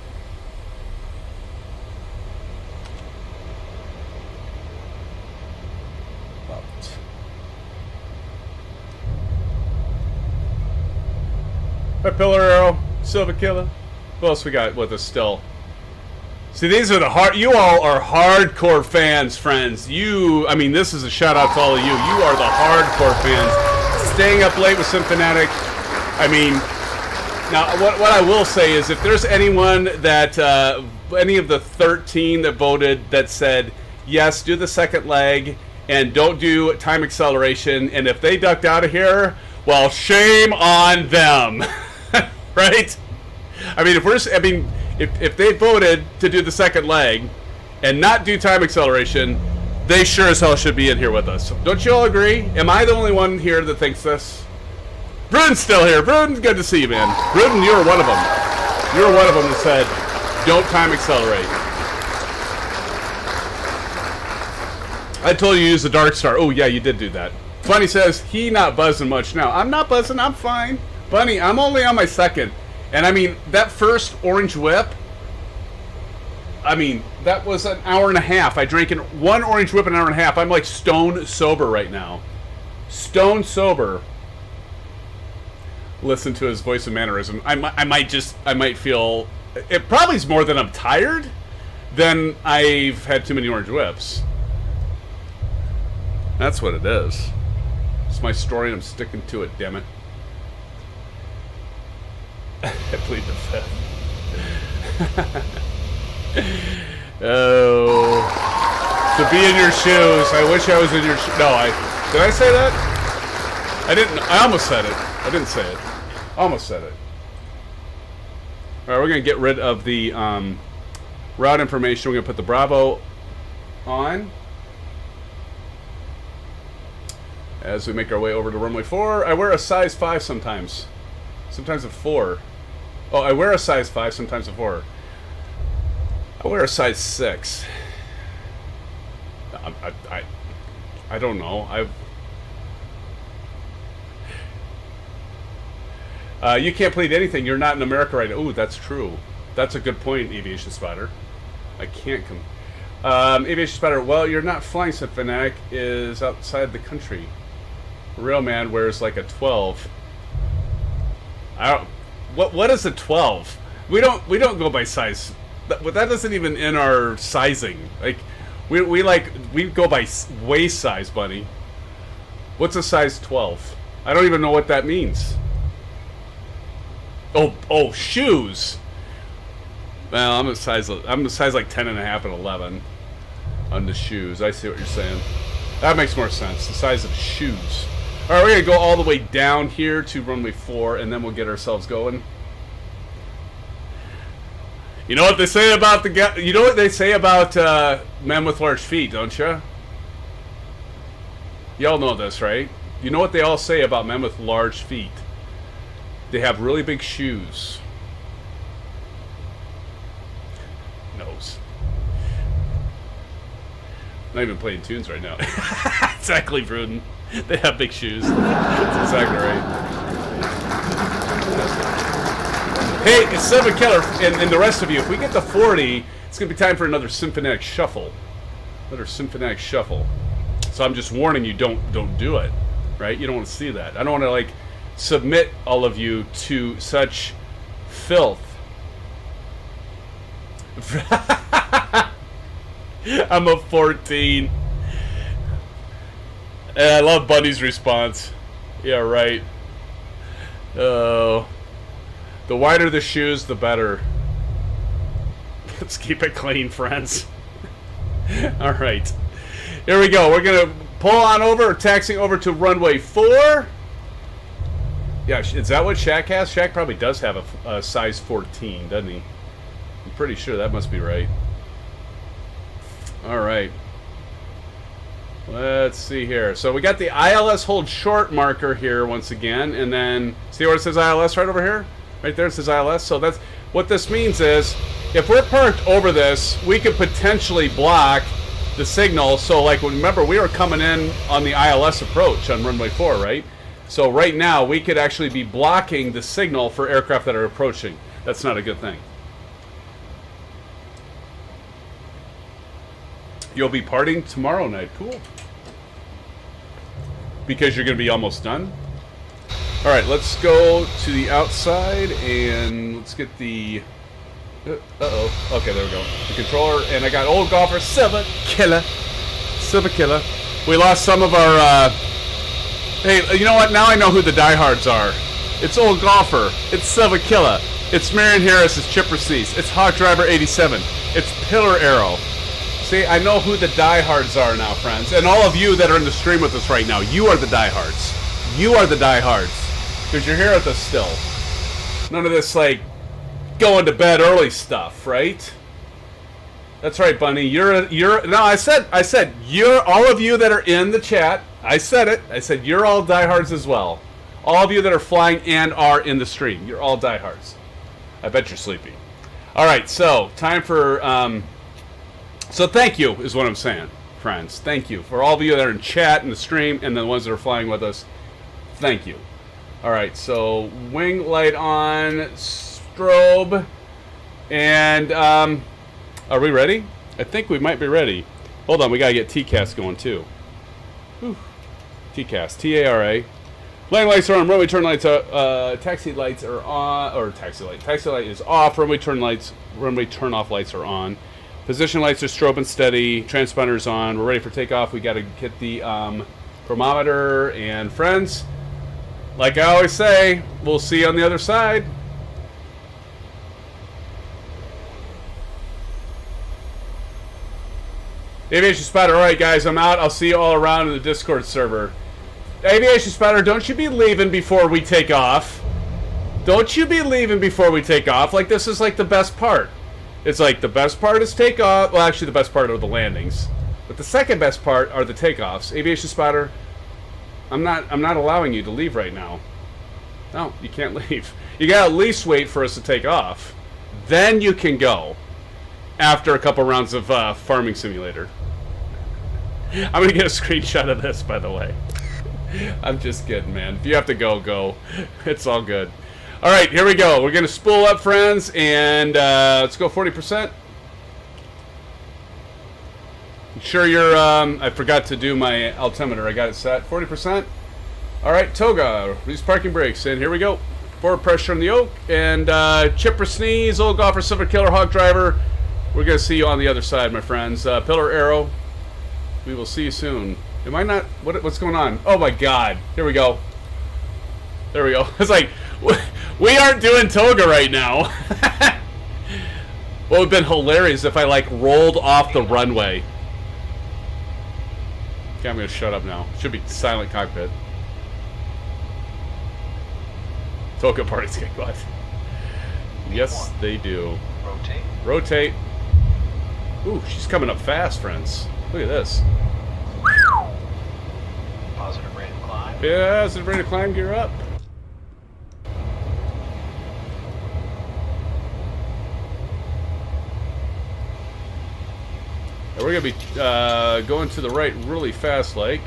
Pillar Arrow, Silva Killer. What else we got with us still? See, these are the you all are hardcore fans, friends. I mean, this is a shout out to all of you. You are the hardcore fans. staying up late with SimFanatic. I mean, now what I will say is if there's anyone that, any of the 13 that voted that said, yes, do the second leg and don't do time acceleration, and if they ducked out of here, well, shame on them. Right? I mean, if they voted to do the second leg and not do time acceleration, they sure as hell should be in here with us. Don't you all agree? Am I the only one here that thinks this? Bruden's still here. Bruden, good to see you, man. Bruden, you were one of them. You were one of them that said, don't time accelerate. I told you to use the Dark Star. Oh, yeah, you did do that. Bunny says, he not buzzing much now. I'm not buzzing. I'm fine. Bunny, I'm only on my second. And, I mean, that first orange whip, I mean, that was an hour and a half. I drank in one orange whip in an hour and a half. I'm like stone sober right now. Stone sober. Listen to his voice and mannerism. I might feel, it probably is more than I'm tired than I've had too many orange whips. That's what it is. It's my story and I'm sticking to it, damn it. I plead the fifth. Oh. To be in your shoes. I wish I was in your shoes. No, did I say that? I didn't. I almost said it. I didn't say it. Almost said it. Alright, we're going to get rid of the route information. We're going to put the Bravo on. As we make our way over to runway 4. I wear a size 5 sometimes. Sometimes a 4. Oh, I wear a size 5, sometimes a 4. I wear a size 6. I don't know. You can't plead anything. You're not in America right now. Ooh, that's true. That's a good point, Aviation Spider. I can't come. Aviation Spider, well, you're not flying. SimFanatic is outside the country. Real man wears like a 12. I don't. What is a 12? We don't go by size. That isn't even in our sizing. Like we go by waist size, buddy. What's a size 12? I don't even know what that means. Oh, shoes. Well, I'm a size like 10 and a half and 11 on the shoes. I see what you're saying. That makes more sense. The size of shoes. All right, we're gonna go all the way down here to runway 4, and then we'll get ourselves going. You know what they say about men with large feet, don't you? Y'all know this, right? You know what they all say about men with large feet? They have really big shoes. Nose. Not even playing tunes right now. Exactly, Bruden. They have big shoes. That's exactly right. Hey, it's 7 Killer, and the rest of you, if we get to 40, it's going to be time for another SimFanatic shuffle. Another SimFanatic shuffle. So I'm just warning you, don't do it. Right? You don't want to see that. I don't want to, like, submit all of you to such filth. I'm a 14. And I love Buddy's response. Yeah, right. Oh. The wider the shoes, the better. Let's keep it clean, friends. All right. Here we go. We're going to pull on over, taxiing over to runway 4. Yeah, is that what Shaq has? Shaq probably does have a size 14, doesn't he? I'm pretty sure that must be right. All right. Let's see here. So we got the ILS hold short marker here once again, and then see where it says ILS right over here? Right there it says ILS. So that's what this means is if we're parked over this, we could potentially block the signal. So like remember we were coming in on the ILS approach on runway 4, right? So right now we could actually be blocking the signal for aircraft that are approaching. That's not a good thing. You'll be partying tomorrow night. Cool. Because you're going to be almost done. All right, let's go to the outside and let's get the... Uh-oh. Okay, there we go. The controller, and I got old golfer, Silver Killer. Silver Killer. We lost some of our Hey, you know what? Now I know who the diehards are. It's Old Golfer. It's Silva Killa. It's Marion Harris. It's Chipper Cease. It's Hawk Driver 87. It's Pillar Arrow. See, I know who the diehards are now, friends. And all of you that are in the stream with us right now, you are the diehards. You are the diehards. Because you're here with us still. None of this, like, going to bed early stuff, right? That's right, Bunny. No, I said, you're, all of you that are in the chat, I said it. I said, you're all diehards as well. All of you that are flying and are in the stream, you're all diehards. I bet you're sleepy. All right, so time for, so thank you is what I'm saying, friends. Thank you for all of you that are in chat in the stream and the ones that are flying with us. Thank you. All right, so wing light on, strobe, and are we ready? I think we might be ready. Hold on, we gotta get TCAS going too. Whew. TCAS, T-A-R-A. Landing lights are on, runway turn lights are, taxi lights are on, or taxi light is off, runway turn off lights are on. Position lights are strobe and steady, transponders on, we're ready for takeoff. We gotta get the thermometer, and friends, like I always say, we'll see you on the other side. Aviation Spotter, alright guys, I'm out. I'll see you all around in the Discord server. Aviation Spotter, don't you be leaving before we take off. Don't you be leaving before we take off. Like, this is like the best part. It's like the best part is takeoff. Well, actually the best part are the landings. But the second best part are the takeoffs. Aviation Spotter, I'm not allowing you to leave right now. No, you can't leave. You gotta at least wait for us to take off. Then you can go. After a couple rounds of Farming Simulator. I'm gonna get a screenshot of this, by the way. I'm just kidding, man. If you have to go, go. It's all good. All right, here we go. We're gonna spool up, friends, and let's go 40%. Sure, you're. I forgot to do my altimeter. I got it set 40%. All right, Toga, release parking brakes, and here we go. Forward pressure on the yoke, and Chipper Sneeze, Old Golfer, Silver Killer, Hawk Driver. We're going to see you on the other side, my friends. Pillar Arrow. We will see you soon. Am I not... What's going on? Oh, my God. Here we go. There we go. It's like, we aren't doing Toga right now. What would have been hilarious if I, like, rolled off the runway. Okay, I'm going to shut up now. Should be silent cockpit. Toga parties get what? Yes, they do. Rotate. Rotate. Ooh, she's coming up fast, friends. Look at this. Positive rate of climb. Yeah, positive rate of climb, gear up. And we're going to be going to the right really fast, like.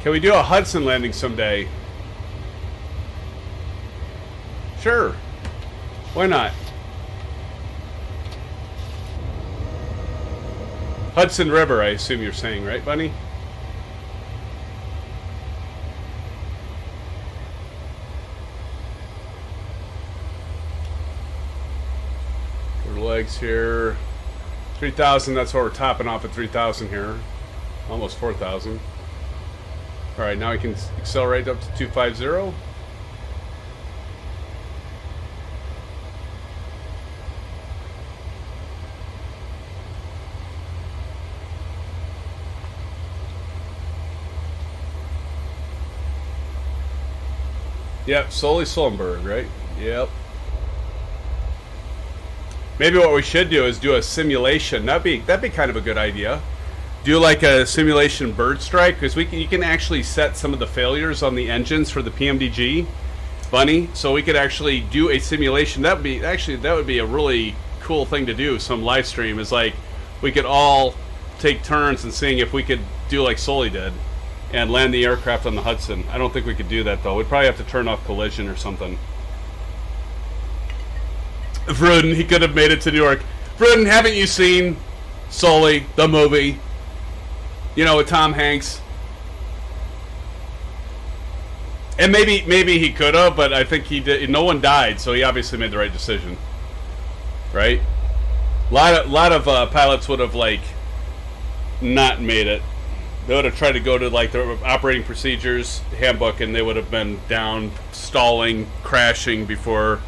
Can we do a Hudson landing someday? Sure. Why not? Hudson River, I assume you're saying, right, Bunny? Quarter legs here. 3,000, that's where we're topping off at 3,000 here. Almost 4,000. Alright, now we can accelerate up to 250. Yep, Sully Sullenberg, right? Yep. Maybe what we should do is do a simulation. That'd be kind of a good idea. do like a simulation bird strike, because you can actually set some of the failures on the engines for the PMDG bunny, so we could actually do a simulation. That would be a really cool thing to do. Some live stream is like we could all take turns and seeing if we could do like Sully did and land the aircraft on the Hudson. I don't think we could do that though. We'd probably have to turn off collision or something. Vruden, he could have made it to New York. Vruden, haven't you seen Sully, the movie? You know, with Tom Hanks. And maybe he could have, but I think he did. No one died, so he obviously made the right decision, right? A lot of pilots would have like not made it. They would have tried to go to like the operating procedures handbook, and they would have been down, stalling, crashing before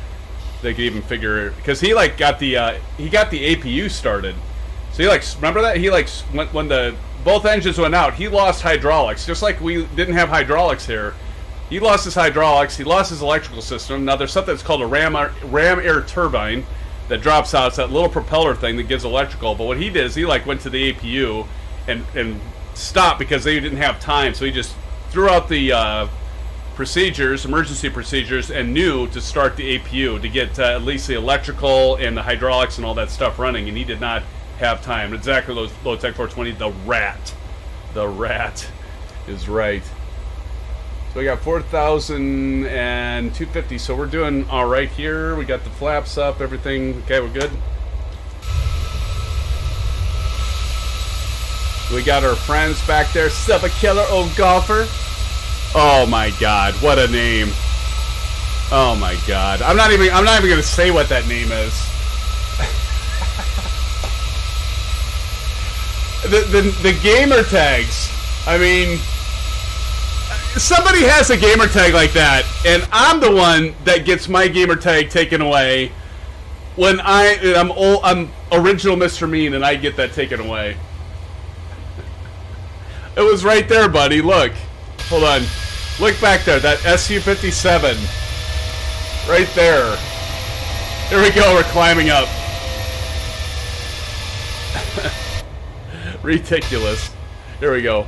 they could even figure it. Because he like got the APU started. So he like, remember that? He like when the both engines went out, he lost hydraulics, just like we didn't have hydraulics here. He lost his hydraulics. He lost his electrical system. Now there's something that's called a ram air turbine that drops out. It's that little propeller thing that gives electrical. But what he did is he like went to the APU and stopped because they didn't have time. So he just threw out the procedures, emergency procedures, and knew to start the APU to get at least the electrical and the hydraulics and all that stuff running. And he did not have time. Exactly, low tech 420. The rat is right. So we got 4,000 and 250. So we're doing all right here. We got the flaps up, everything. Okay, we're good. We got our friends back there. Silva Killer, old golfer. Oh my God, what a name! Oh my God, I'm not even gonna say what that name is. the gamer tags. I mean, somebody has a gamer tag like that, and I'm the one that gets my gamer tag taken away when I'm original Mr. Mean, and I get that taken away. It was right there, buddy. Look, hold on. Look back there. That SU-57, right there. Here we go. We're climbing up. Ridiculous. Here we go.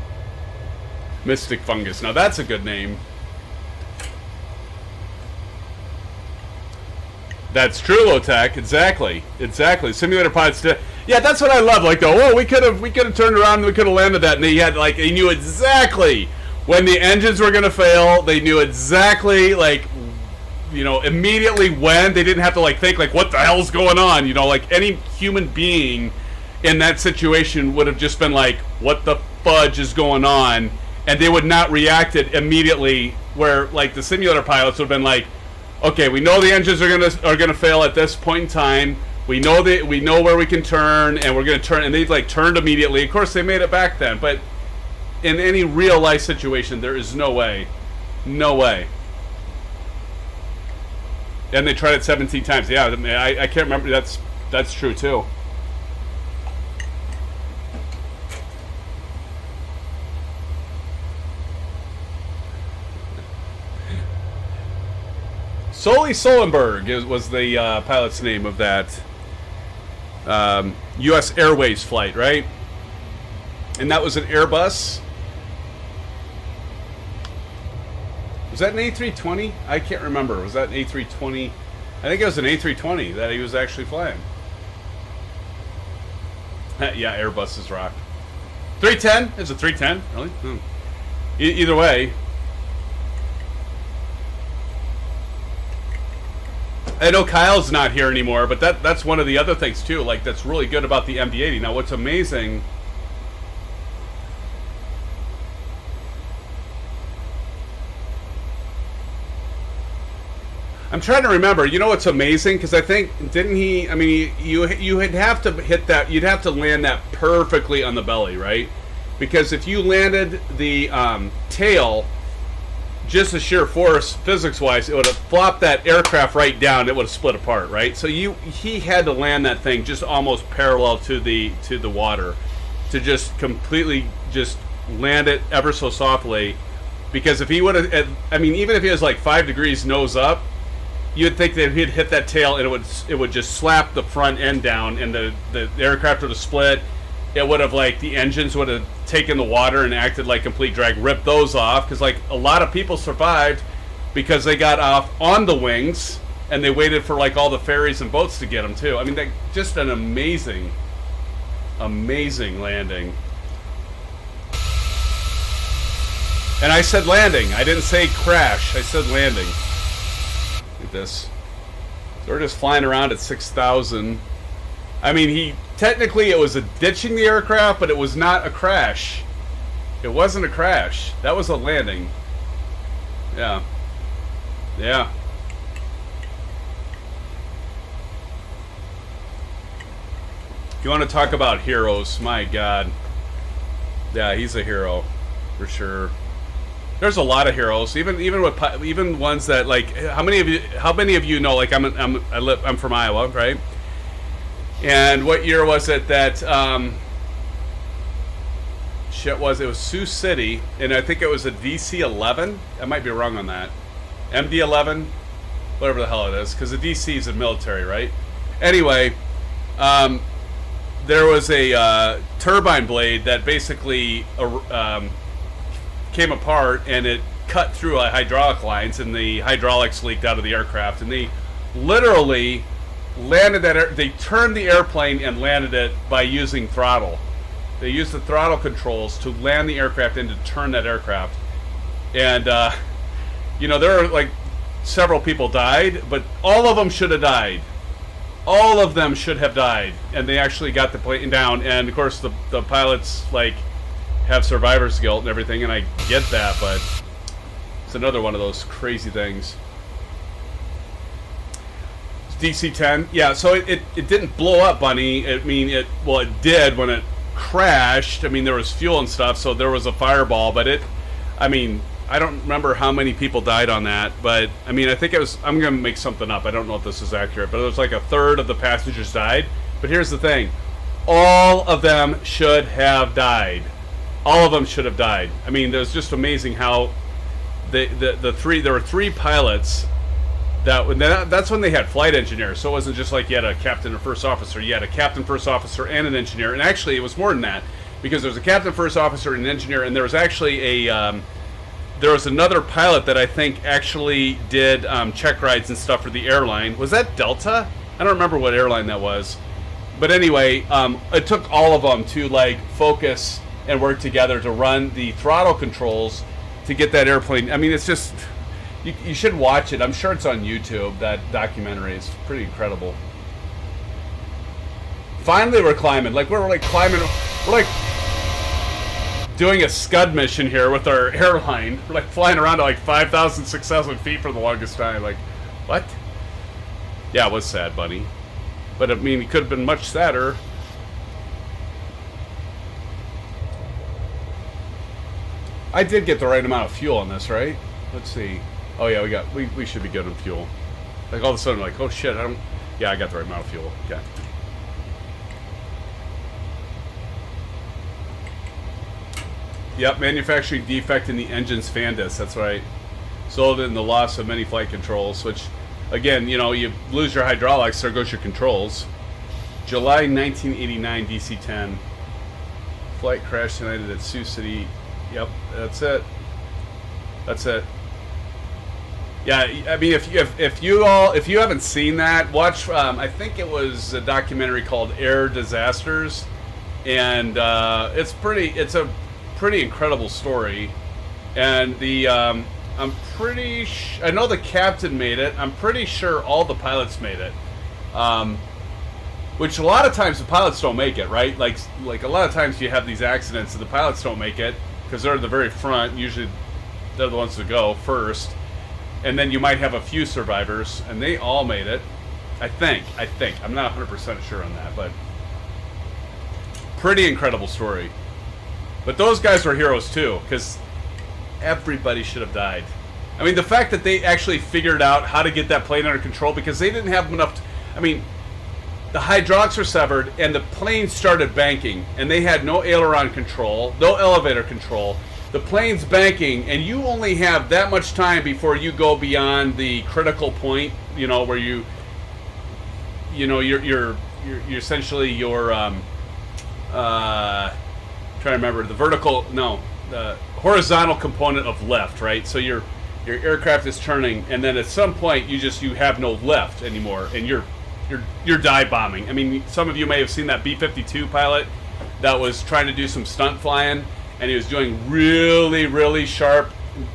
Mystic Fungus. Now that's a good name. That's true, Low-Tech. Exactly. Simulator pilots. Yeah, that's what I love. Like, oh, we could have turned around and we could have landed that, and he knew exactly when the engines were gonna fail. They knew exactly, like, you know, immediately when. They didn't have to like think like, what the hell's going on? You know, like any human being in that situation would have just been like, what the fudge is going on? And they would not react it immediately. Where like the simulator pilots would have been like, okay, we know the engines are gonna fail at this point in time. We know where we can turn, and we're gonna turn. And they like turned immediately. Of course, they made it back then. But in any real life situation, there is no way. And they tried it 17 times. Yeah, I can't remember. That's true too. Sully Solenberg was the pilot's name of that U.S. Airways flight, right? And that was an Airbus. Was that an A320? I can't remember. Was that an A320? I think it was an A320 that he was actually flying. Yeah, Airbuses rock. 310? Is it 310? Really? Either way. I know Kyle's not here anymore, but that's one of the other things too. Like that's really good about the MD-80. Now, what's amazing? I'm trying to remember. You know what's amazing? Because I think didn't he? I mean, you'd have to hit that. You'd have to land that perfectly on the belly, right? Because if you landed the tail, just a sheer force, physics-wise, it would have flopped that aircraft right down. It would have split apart, right? So he had to land that thing just almost parallel to the water, to just completely just land it ever so softly. Because if he would have, I mean, even if he was like 5 degrees nose up, you'd think that he'd hit that tail and it would just slap the front end down, and the aircraft would have split. it would have, like, the engines would have taken the water and acted like complete drag, ripped those off, because, like, a lot of people survived because they got off on the wings, and they waited for, like, all the ferries and boats to get them, too. I mean, just an amazing, amazing landing. And I said landing. I didn't say crash. I said landing. Look at this. So we're just flying around at 6,000. I mean, technically it was a ditching the aircraft, but it was not a crash. It wasn't a crash. That was a landing. Yeah. Yeah. You want to talk about heroes? My God. Yeah, he's a hero for sure. There's a lot of heroes, even ones that, like, how many of you know, like, I'm from Iowa, right? And what year was it that it was Sioux City, and I think it was a DC-11. I might be wrong on that. MD-11, whatever the hell it is, because the DC is the military, right? Anyway, there was a turbine blade that basically came apart, and it cut through hydraulic lines, and the hydraulics leaked out of the aircraft, and they literally landed they turned the airplane and landed it by using throttle. They used the throttle controls to land the aircraft and to turn that aircraft. And you know, there are, like, several people died, but all of them should have died. All of them should have died, and they actually got the plane down. And of course the pilots, like, have survivor's guilt and everything, and I get that, but it's another one of those crazy things. DC-10, yeah. So it didn't blow up, Bunny. I mean, it did when it crashed. I mean, there was fuel and stuff, so there was a fireball, but I mean, I don't remember how many people died on that, but I mean, I think it was, I'm gonna make something up, I don't know if this is accurate, but it was like a third of the passengers died. But here's the thing, all of them should have died. All of them should have died. I mean, it was just amazing how there were three pilots that's when they had flight engineers. So it wasn't just like you had a captain or first officer. You had a captain, first officer, and an engineer. And actually, it was more than that, because there was a captain, first officer, and an engineer, and there was actually there was another pilot that I think actually did check rides and stuff for the airline. Was that Delta? I don't remember what airline that was. But anyway, it took all of them to, like, focus and work together to run the throttle controls to get that airplane. I mean, it's just, you should watch it. I'm sure it's on YouTube, that documentary. It's pretty incredible. Finally, we're climbing. Like, we're like climbing. We're like doing a scud mission here with our airline. We're like flying around to like 5,000, 6,000 feet for the longest time. Like, what? Yeah, it was sad, Bunny. But I mean, it could have been much sadder. I did get the right amount of fuel on this, right? Let's see. Oh yeah, we should be good on fuel. Like, all of a sudden, like, oh shit, yeah, I got the right amount of fuel. Okay. Yep, manufacturing defect in the engine's fan disc. That's right. Sold in the loss of many flight controls, which, again, you know, you lose your hydraulics, there goes your controls. July 1989, DC-10. Flight crash tonight at Sioux City. Yep, that's it. That's it. Yeah, I mean, if you haven't seen that, watch. I think it was a documentary called Air Disasters, and it's a pretty incredible story. And I know the captain made it. I'm pretty sure all the pilots made it. Which a lot of times the pilots don't make it, right? Like a lot of times you have these accidents and the pilots don't make it because they're at the very front. Usually they're the ones to go first. And then you might have a few survivors, and they all made it. I think. I'm not 100% sure on that, but pretty incredible story. But those guys were heroes too, because everybody should have died. I mean, the fact that they actually figured out how to get that plane under control, because they didn't have enough. I mean, the hydraulics were severed, and the plane started banking, and they had no aileron control, no elevator control. The plane's banking, and you only have that much time before you go beyond the critical point. You know, where you're essentially trying to remember the vertical, no, the horizontal component of lift, right? So your aircraft is turning, and then at some point you have no lift anymore, and you're dive bombing. I mean, some of you may have seen that B-52 pilot that was trying to do some stunt flying, and he was doing really, really sharp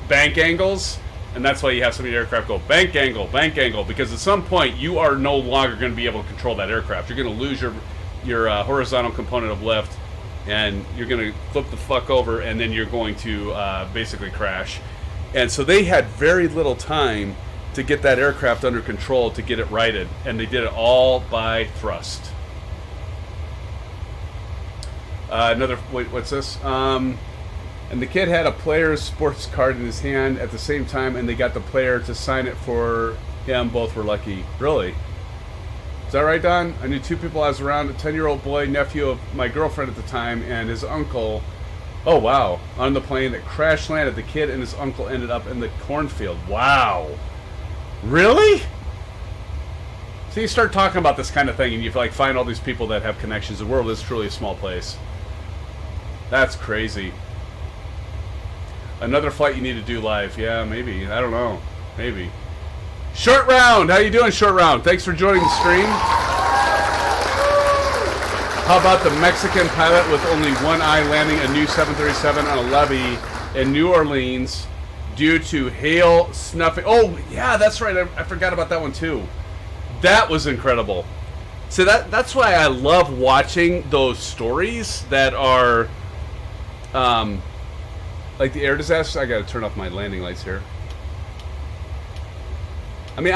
bank angles, and that's why you have some of your aircraft go bank angle, because at some point you are no longer going to be able to control that aircraft. You're going to lose your horizontal component of lift, and you're going to flip the fuck over, and then you're going to basically crash. And so they had very little time to get that aircraft under control, to get it righted, and they did it all by thrust. Wait, what's this? And the kid had a player's sports card in his hand at the same time, and they got the player to sign it for him. Both were lucky. Really? Is that right, Don? I knew two people I was around, a 10-year-old boy, nephew of my girlfriend at the time, and his uncle. Oh, wow. On the plane that crash landed, the kid and his uncle ended up in the cornfield. Wow. Really? So you start talking about this kind of thing, and you like find all these people that have connections. The world is truly a small place. That's crazy. Another flight you need to do live. Yeah, maybe. I don't know. Maybe. Short Round! How you doing, Short Round? Thanks for joining the stream. How about the Mexican pilot with only one eye landing a new 737 on a levee in New Orleans due to hail snuffing? Oh, yeah, that's right. I forgot about that one, too. That was incredible. So that's why I love watching those stories that are like the air disaster. I got to turn off my landing lights here. I mean,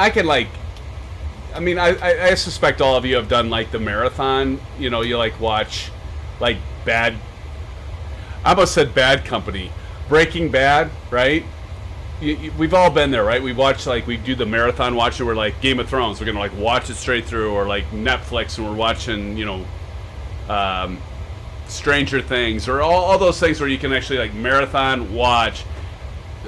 I suspect all of you have done like the marathon. You know, you like watch like I almost said Bad Company, Breaking Bad, right? We've all been there, right? We watch we do the marathon watching. We're like Game of Thrones. We're gonna like watch it straight through, or like Netflix, and we're watching, Stranger Things, or all those things where you can actually like marathon watch.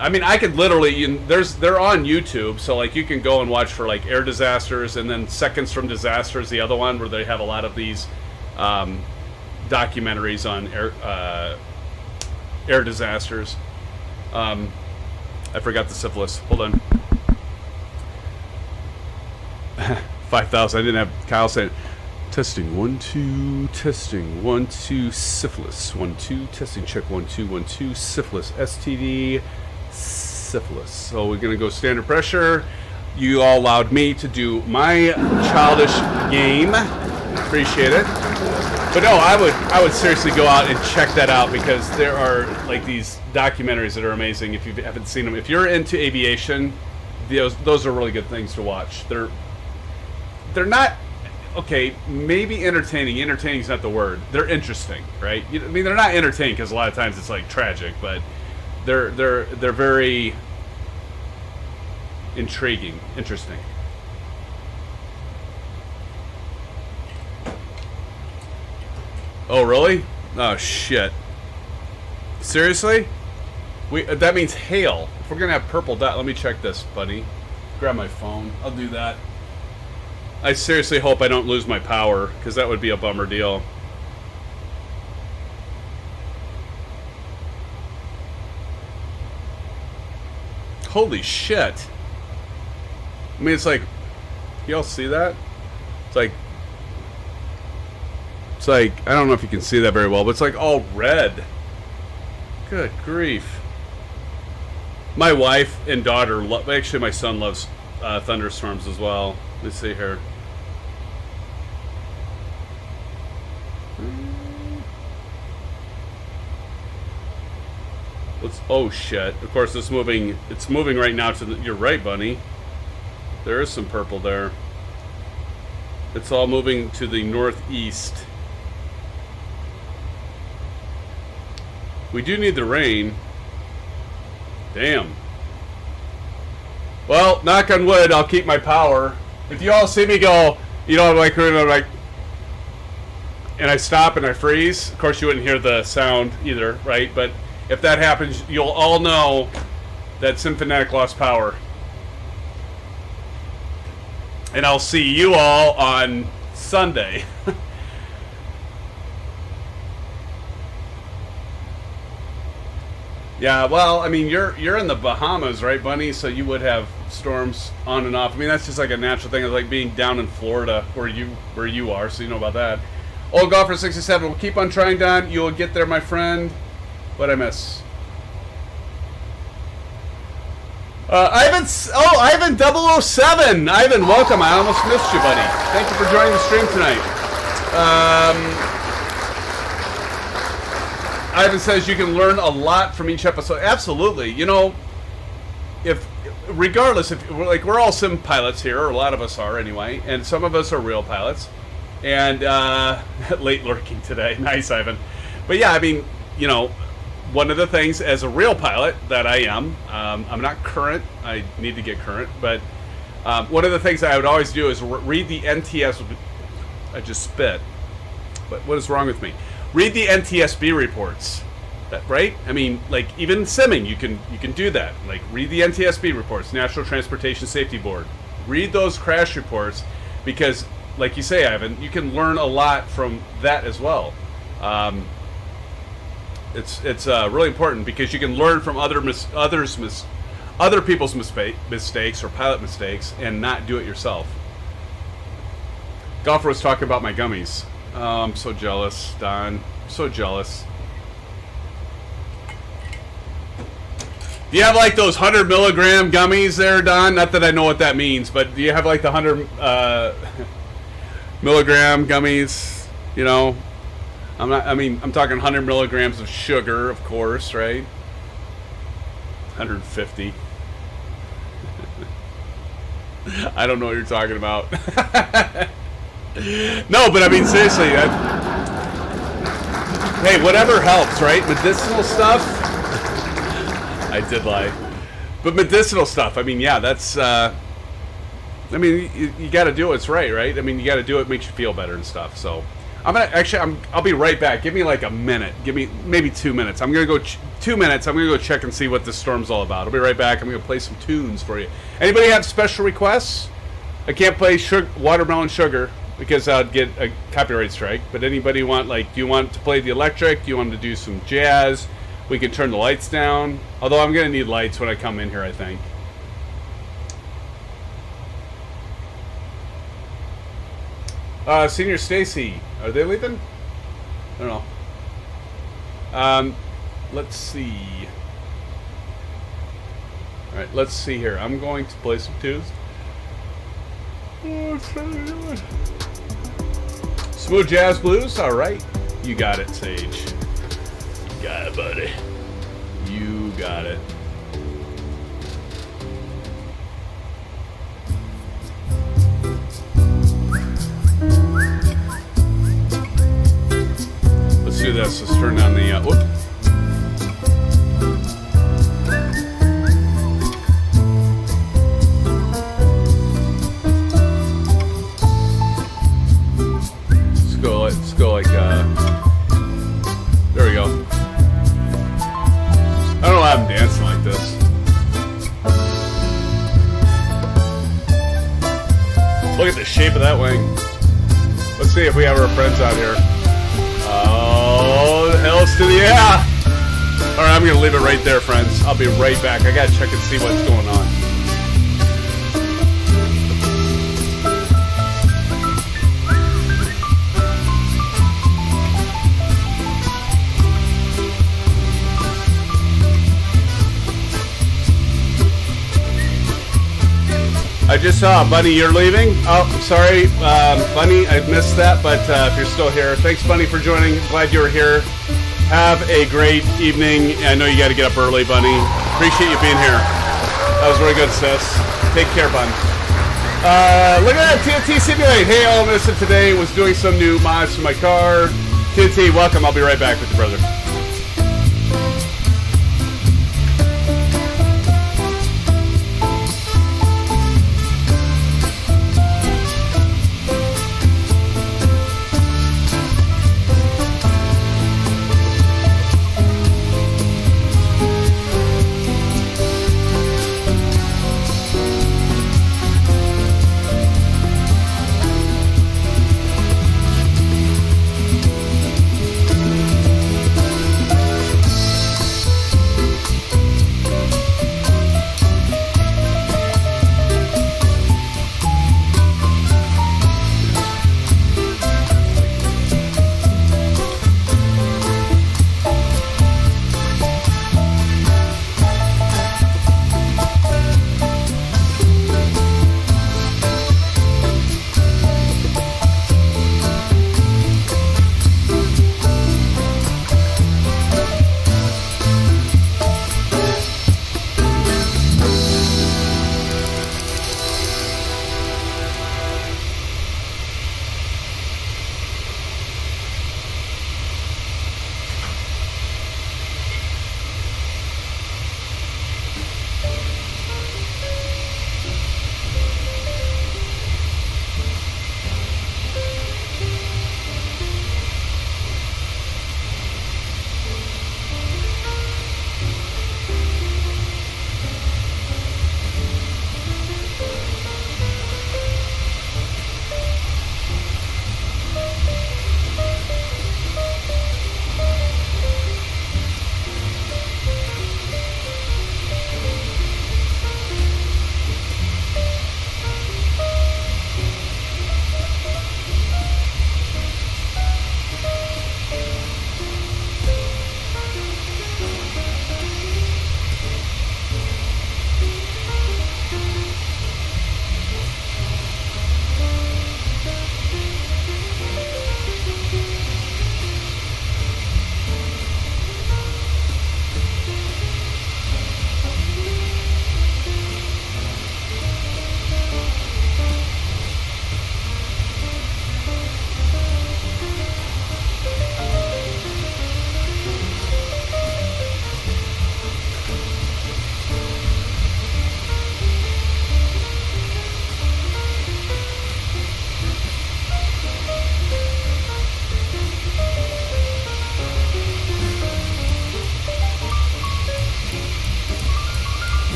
I mean, I could literally, they're on YouTube, so like you can go and watch for like air disasters, and then Seconds from Disaster is the other one where they have a lot of these documentaries on air disasters. I forgot the syphilis. Hold on. 5,000. I didn't have Kyle saying testing 1 2 testing 1 2 syphilis 1 2 testing check 1 2 1 2 syphilis STD. Syphilis. So we're gonna go standard pressure. You all allowed me to do my childish game. Appreciate it. But no, I would seriously go out and check that out, because there are like these documentaries that are amazing if you haven't seen them. If you're into aviation, those are really good things to watch. They're not okay. Maybe entertaining. Entertaining is not the word. They're interesting, right? I mean, they're not entertaining because a lot of times it's like tragic, but they're very intriguing, interesting. Oh, really? Oh, shit. Seriously? That means hail. If we're gonna have purple dot, let me check this, buddy. Grab my phone. I'll do that. I seriously hope I don't lose my power, because that would be a bummer deal. Holy shit. I mean, it's like, y'all see that? It's like, I don't know if you can see that very well, but it's like all red. Good grief. My wife and daughter, actually my son loves thunderstorms as well. Let's see here. Oh shit. Of course it's moving right now to the, you're right, Bunny. There is some purple there. It's all moving to the northeast. We do need the rain. Damn. Well, knock on wood, I'll keep my power. If you all see me go, like, and I stop and I freeze, of course you wouldn't hear the sound either, right? But if that happens, you'll all know that SimFanatic lost power. And I'll see you all on Sunday. Yeah, well, I mean, you're in the Bahamas, right, Bunny? So you would have storms on and off. I mean, that's just like a natural thing. It's like being down in Florida, where you are, so you know about that. Old Golfer 67, we'll keep on trying, Don. You'll get there, my friend. What'd I miss? Ivan 007. Ivan, welcome. I almost missed you, buddy. Thank you for joining the stream tonight. Ivan says you can learn a lot from each episode. Absolutely. You know, regardless, if we're all sim pilots here, or a lot of us are anyway, and some of us are real pilots. And late lurking today. Nice, Ivan. But yeah, I mean, you know, one of the things as a real pilot that I am, I'm not current. I need to get current. But one of the things I would always do is read the NTS. I just spit. But what is wrong with me? Read the NTSB reports. Right? I mean, like even simming, you can do that. Like read the NTSB reports, National Transportation Safety Board. Read those crash reports because, like you say, Ivan, you can learn a lot from that as well. It's really important because you can learn from other people's mistakes or pilot mistakes and not do it yourself. Golfer was talking about my gummies. Oh, I'm so jealous, Don. So jealous. Do you have like those 100 milligram gummies there, Don? Not that I know what that means, but do you have like the 100 milligram gummies? You know, I'm talking 100 milligrams of sugar, of course, right? 150. I don't know what you're talking about. No, but I mean, seriously. Hey, whatever helps, right? Medicinal stuff. I did lie. But medicinal stuff, I mean, yeah, that's... I mean, you got to do what's right? I mean, you got to do it makes you feel better and stuff, so... I'll be right back. Give me like a minute. Give me maybe 2 minutes. I'm gonna go 2 minutes. I'm gonna go check and see what this storm's all about. I'll be right back. I'm gonna play some tunes for you. Anybody have special requests? I can't play Watermelon Sugar because I'd get a copyright strike. But anybody want, like, do you want to play the electric? Do you want to do some jazz? We can turn the lights down. Although I'm gonna need lights when I come in here, I think. Senior Stacy, are they leaving? I don't know. Let's see. All right, let's see here. I'm going to play some tunes. Smooth jazz blues. All right, you got it, Sage. You got it, buddy. You got it. Let's do this. Let's turn down the. Whoop. Let's go like. There we go. I don't know why I'm dancing like this. Look at the shape of that wing. Let's see if we have our friends out here. Oh, the hells to the yeah! Alright, I'm gonna leave it right there, friends. I'll be right back. I gotta check and see what's going on. I just saw, Bunny, you're leaving? Oh, sorry, Bunny, I missed that, but if you're still here, thanks, Bunny, for joining. Glad you were here. Have a great evening. I know you got to get up early, Bunny. Appreciate you being here. That was really good, sis. Take care, Bun. Look at that, TNT Simulate. Hey, all of us today was doing some new mods to my car. TNT, welcome. I'll be right back with you, brother.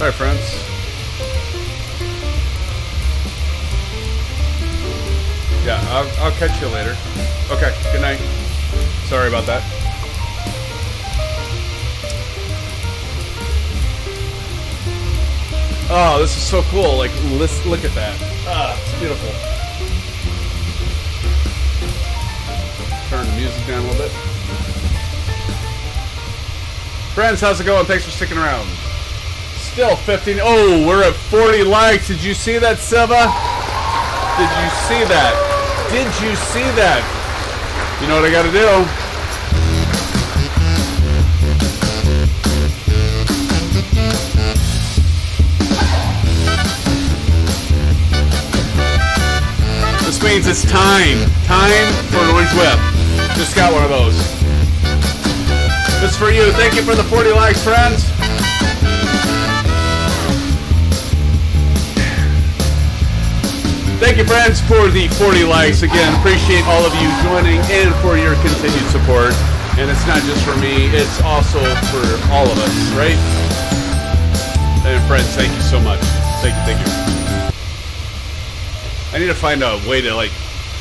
Bye, friends. Yeah, I'll catch you later. Okay, good night. Sorry about that. Oh, this is so cool. Like, let's look at that. Ah, it's beautiful. Turn the music down a little bit. Friends, how's it going? Thanks for sticking around. Still 15. Oh, we're at 40 likes. Did you see that, Silva? Did you see that? Did you see that? You know what I gotta do? This means it's time. Time for an orange whip. Just got one of those. This is for you. Thank you for the 40 likes, friends. Thank you, friends, for the 40 likes. Again, appreciate all of you joining and for your continued support. And it's not just for me, it's also for all of us, right? And friends, thank you so much. Thank you, thank you. I need to find a way to, like,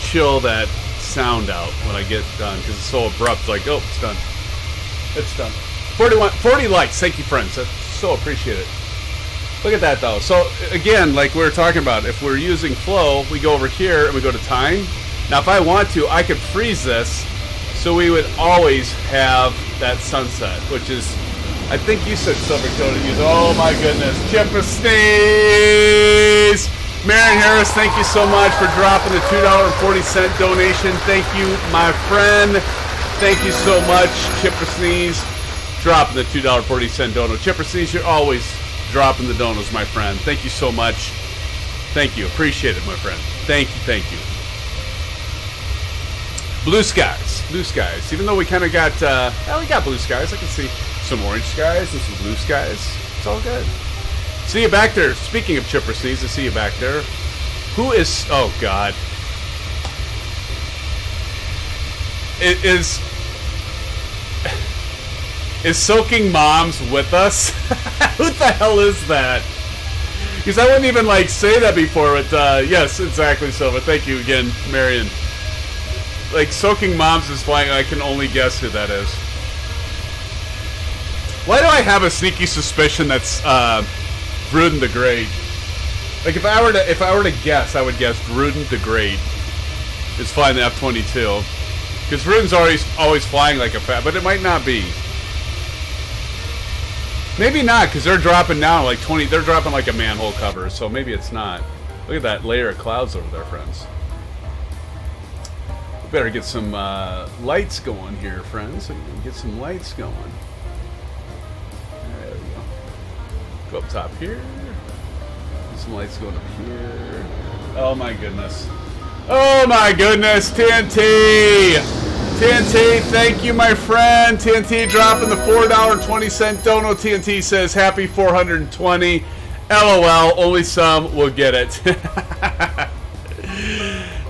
chill that sound out when I get done, because it's so abrupt. Like, oh, it's done. It's done. 40 likes. Thank you, friends. I so appreciate it. Look at that, though. So, again, like we were talking about, if we're using flow, we go over here and we go to time. Now, if I want to, I could freeze this, so we would always have that sunset, which is, I think you said something to use. Oh, my goodness. Chipper Sneeze! Marion Harris, thank you so much for dropping the $2.40 donation. Thank you, my friend. Thank you so much, Chipper Sneeze, dropping the $2.40 dono. Chipper Sneeze, you're always dropping the donos, my friend. Thank you so much. Thank you. Appreciate it, my friend. Thank you, thank you. Blue skies. Blue skies. Even though we kind of got, we got blue skies. I can see some orange skies and some blue skies. It's all good. See you back there. Speaking of Chipper Sneeze, I see you back there. Who is... Oh, God. It is... Is Soaking Moms with us? Who the hell is that? Because I wouldn't even, like, say that before, but, yes, exactly, Silva. Thank you again, Marion. Like, Soaking Moms is flying. I can only guess who that is. Why do I have a sneaky suspicion that's, Gruden the Great? Like, if I were to guess, I would guess Gruden the Great is flying the F-22. Because Gruden's always flying like a fat, but it might not be. Maybe not, because they're dropping down like 20. They're dropping like a manhole cover, so maybe it's not. Look at that layer of clouds over there, friends. We better get some lights going here, friends. Get some lights going. There we go. Go up top here. Get some lights going up here. Oh my goodness. Oh my goodness, TNT! TNT, thank you, my friend. TNT dropping the $4.20 dono. TNT says, happy 420. LOL, only some will get it.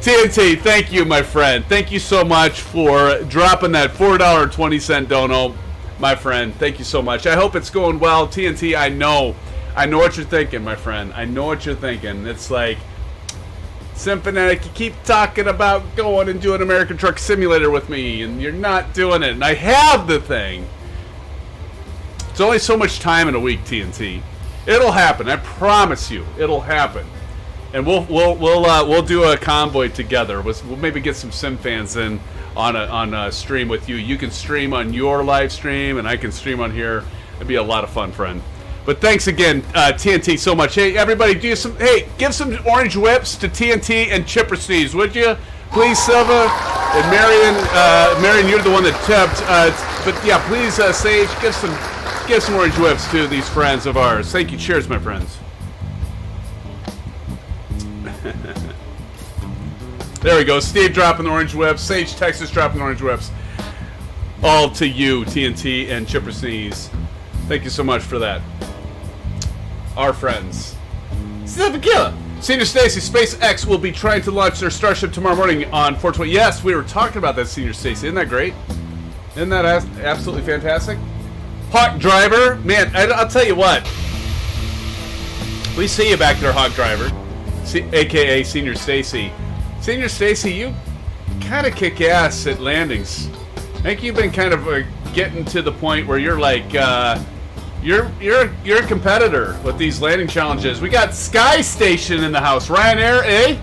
TNT, thank you, my friend. Thank you so much for dropping that $4.20 dono, my friend. Thank you so much. I hope it's going well. TNT, I know what you're thinking, my friend. I know what you're thinking. It's like, Symphonic, you keep talking about going and doing American Truck Simulator with me, and you're not doing it. And I have the thing. It's only so much time in a week, TNT. It'll happen. I promise you, it'll happen. And we'll do a convoy together. We'll maybe get some SimFans in on a stream with you. You can stream on your live stream, and I can stream on here. It'd be a lot of fun, friend. But thanks again, TNT, so much. Hey, everybody, give some orange whips to TNT and Chipper Sneeze, would you? Please, Silva and Marion. Marion, you're the one that tipped. But yeah, please, Sage, give some orange whips to these friends of ours. Thank you. Cheers, my friends. There we go. Steve dropping the orange whips. Sage, Texas dropping the orange whips. All to you, TNT and Chipper Sneeze. Thank you so much for that. Our friends. Senior Stacy, SpaceX will be trying to launch their Starship tomorrow morning on 420. Yes, we were talking about that, Senior Stacy. Isn't that great? Isn't that absolutely fantastic? Hawk Driver, man, I'll tell you what. We see you back there, Hog Driver, aka Senior Stacy. Senior Stacy, you kind of kick ass at landings. I think you've been kind of getting to the point where you're like, you're a competitor with these landing challenges. We got Sky Station in the house. Ryanair, eh?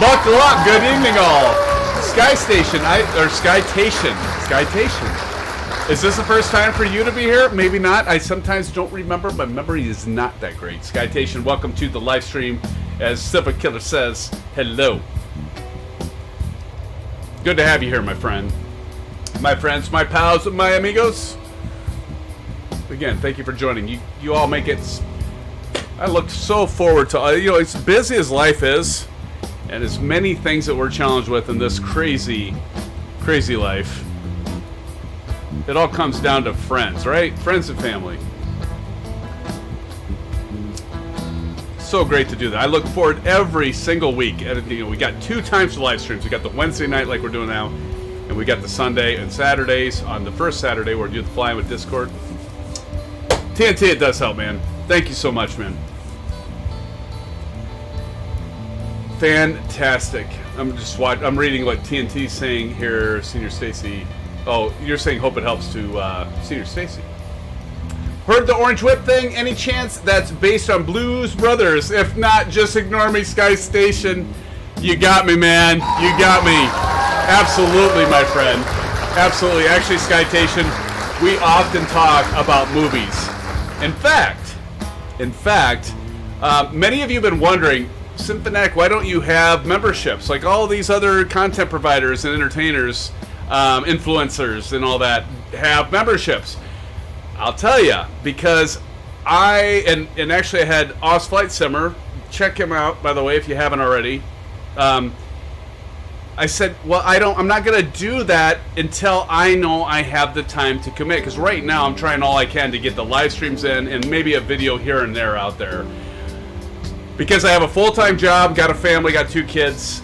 Buckle up. Good evening, all. Sky Station, or Skytation. Skytation. Is this the first time for you to be here? Maybe not. I sometimes don't remember. My memory is not that great. Skytation, welcome to the live stream. As Silver Killer says, hello. Good to have you here, my friend. My friends, my pals, my amigos. Again, thank you for joining. You all make it. I look so forward to, as busy as life is, and as many things that we're challenged with in this crazy, crazy life. It all comes down to friends, right? Friends and family. So great to do that. I look forward every single week. We got 2 times the live streams. We got the Wednesday night like we're doing now, and we got the Sunday and Saturdays. On the first Saturday, we're doing the Flying with Discord. TNT, it does help, man. Thank you so much, man. Fantastic. I'm reading what TNT's saying here, Senior Stacy. Oh, you're saying hope it helps to Senior Stacy. Heard the Orange Whip thing? Any chance that's based on Blues Brothers? If not, just ignore me, Sky Station. You got me, man. You got me. Absolutely, my friend. Absolutely. Actually, Sky Station, we often talk about movies. In fact, many of you have been wondering, SimFans, why don't you have memberships like all these other content providers and entertainers, influencers and all that have memberships? I'll tell you, because and actually I had Oz Flight Simmer, check him out, by the way, if you haven't already. I said, well, I'm not going to do that until I know I have the time to commit. Because right now I'm trying all I can to get the live streams in and maybe a video here and there out there. Because I have a full-time job, got a family, got 2 kids.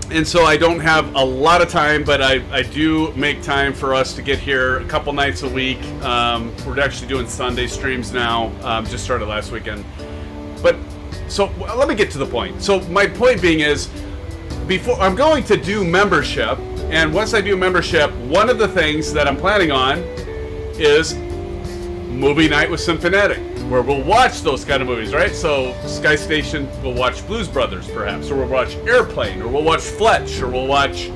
And so I don't have a lot of time, but I do make time for us to get here a couple nights a week. We're actually doing Sunday streams now. Just started last weekend. But, so let me get to the point. So my point being is, before I'm going to do membership, and once I do membership, one of the things that I'm planning on is movie night with SimFans, where we'll watch those kind of movies, right? So Sky Station will watch Blues Brothers, perhaps, or we'll watch Airplane, or we'll watch Fletch, or we'll watch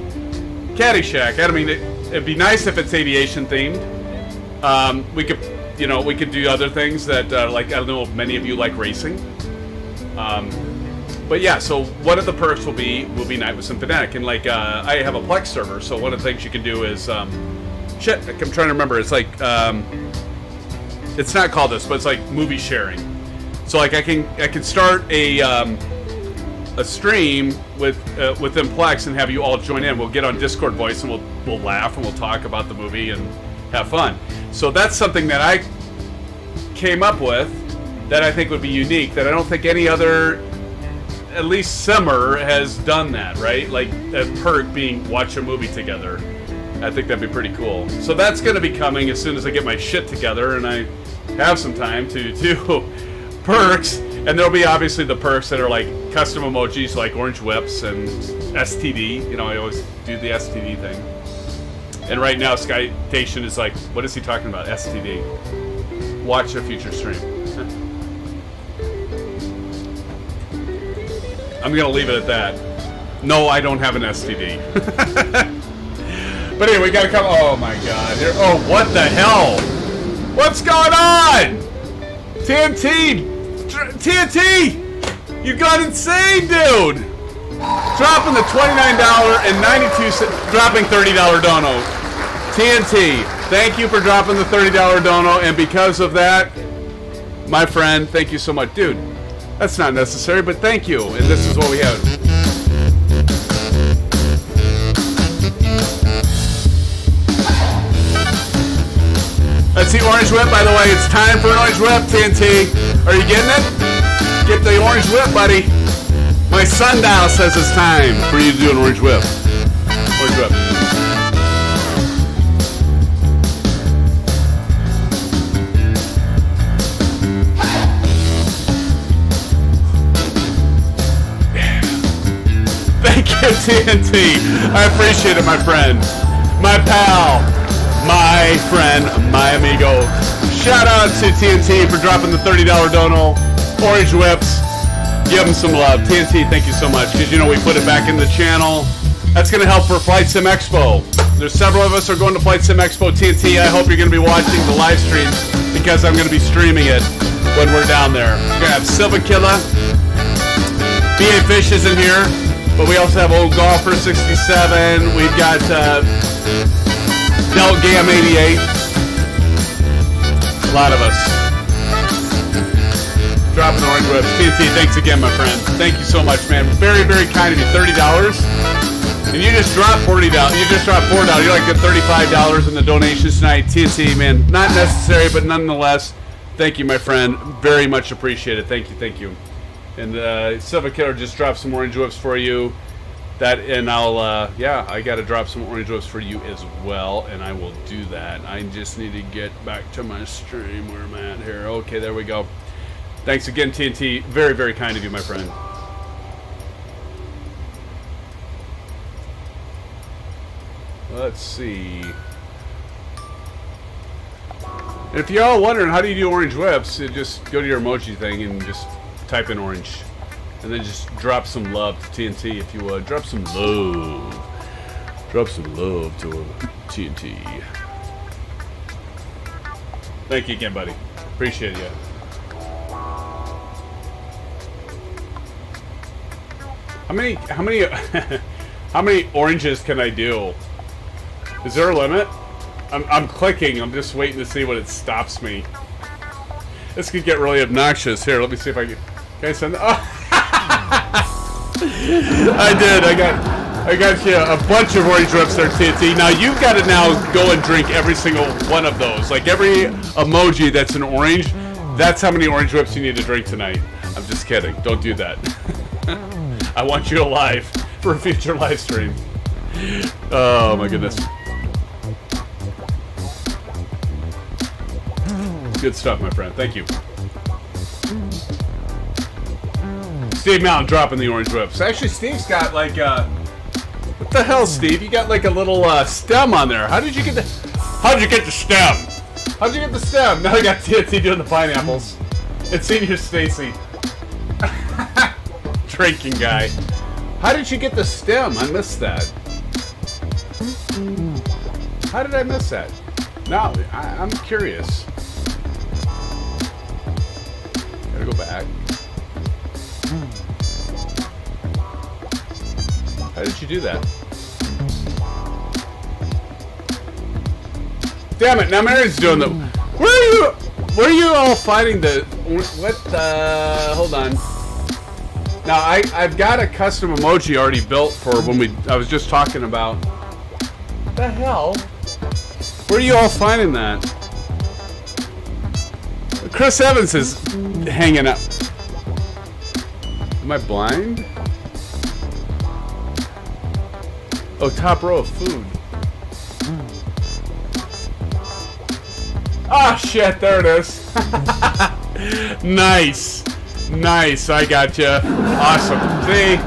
Caddyshack. I mean, it'd be nice if it's aviation themed. We could do other things that, like, I don't know if many of you like racing. But yeah, so one of the perks will be night with SimFans, and like I have a Plex server, so one of the things you can do is I'm trying to remember. It's like it's not called this, but it's like movie sharing. So like I can start a stream within Plex and have you all join in. We'll get on Discord voice and we'll laugh and we'll talk about the movie and have fun. So that's something that I came up with that I think would be unique, that I don't think any other, at least Simmer, has done that, right? Like a perk being watch a movie together. I think that'd be pretty cool. So that's going to be coming as soon as I get my shit together and I have some time to do perks. And there'll be obviously the perks that are like custom emojis like orange whips and STD. I always do the STD thing. And right now Sky Station is like, what is he talking about? STD. Watch a future stream. I'm going to leave it at that. No, I don't have an STD. But anyway, we got to come. Oh my God. Oh, what the hell? What's going on? TNT! You got insane, dude! Dropping the $29.92, dropping $30 dono. TNT, thank you for dropping the $30 dono, and because of that, my friend, thank you so much. Dude, that's not necessary, but thank you, and this is what we have. That's the orange whip, by the way. It's time for an orange whip, TNT. Are you getting it? Get the orange whip, buddy. My sundial says it's time for you to do an orange whip. Orange whip. TNT. I appreciate it, my friend. My pal. My friend. My amigo. Shout out to TNT for dropping the $30 dono. Orange Whips. Give them some love. TNT, thank you so much. Because, you know, we put it back in the channel. That's going to help for Flight Sim Expo. There's several of us who are going to Flight Sim Expo. TNT, I hope you're going to be watching the live stream because I'm going to be streaming it when we're down there. We're going to have Silva Killa. BA Fish isn't here, but we also have Old Golfer 67. We've got Del Gam 88. A lot of us. Dropping orange whips. TNT, thanks again, my friend. Thank you so much, man. Very, very kind of you. $30. And you just dropped $40. You just dropped $4. You're like at $35 in the donations tonight. TNT, man. Not necessary, but nonetheless, thank you, my friend. Very much appreciated. Thank you, thank you. And Silva Killer just dropped some orange whips for you. And I'll, yeah, I got to drop some orange whips for you as well, and I will do that. I just need to get back to my stream where I'm at here. Okay, there we go. Thanks again, TNT. Very, very kind of you, my friend. Let's see. And if you're all wondering how do you do orange whips, just go to your emoji thing and just type in orange. And then just drop some love to TNT if you would. Drop some love. Drop some love to TNT. Thank you again, buddy. Appreciate you. How many how many oranges can I do? Is there a limit? I'm clicking. I'm just waiting to see what it stops me. This could get really obnoxious. Here, let me see if I can I send that? Oh. I did. I got you a bunch of orange whips there, TNT. Now you've got to now go and drink every single one of those. Like every emoji that's an orange, that's how many orange whips you need to drink tonight. I'm just kidding. Don't do that. I want you alive for a future live stream. Oh my goodness. Good stuff, my friend. Thank you. Steve Mountain dropping the orange whips. Actually, Steve's got like what the hell, Steve? You got like a little stem on there. How did you get the stem? How'd you get the stem? Now I got TNT doing the pineapples. It's Senior Stacy. Drinking guy. How did you get the stem? I missed that. How did I miss that? Now, I'm curious. Gotta go back. How did you do that? Damn it! Now Mary's doing the. Where are you all finding the? What the? Hold on. Now I've got a custom emoji already built for when I was just talking about. What the hell? Where are you all finding that? Chris Evans is hanging up. Am I blind? Oh, top row of food. Ah, shit, there it is. Nice. Nice, I got you. Awesome. See?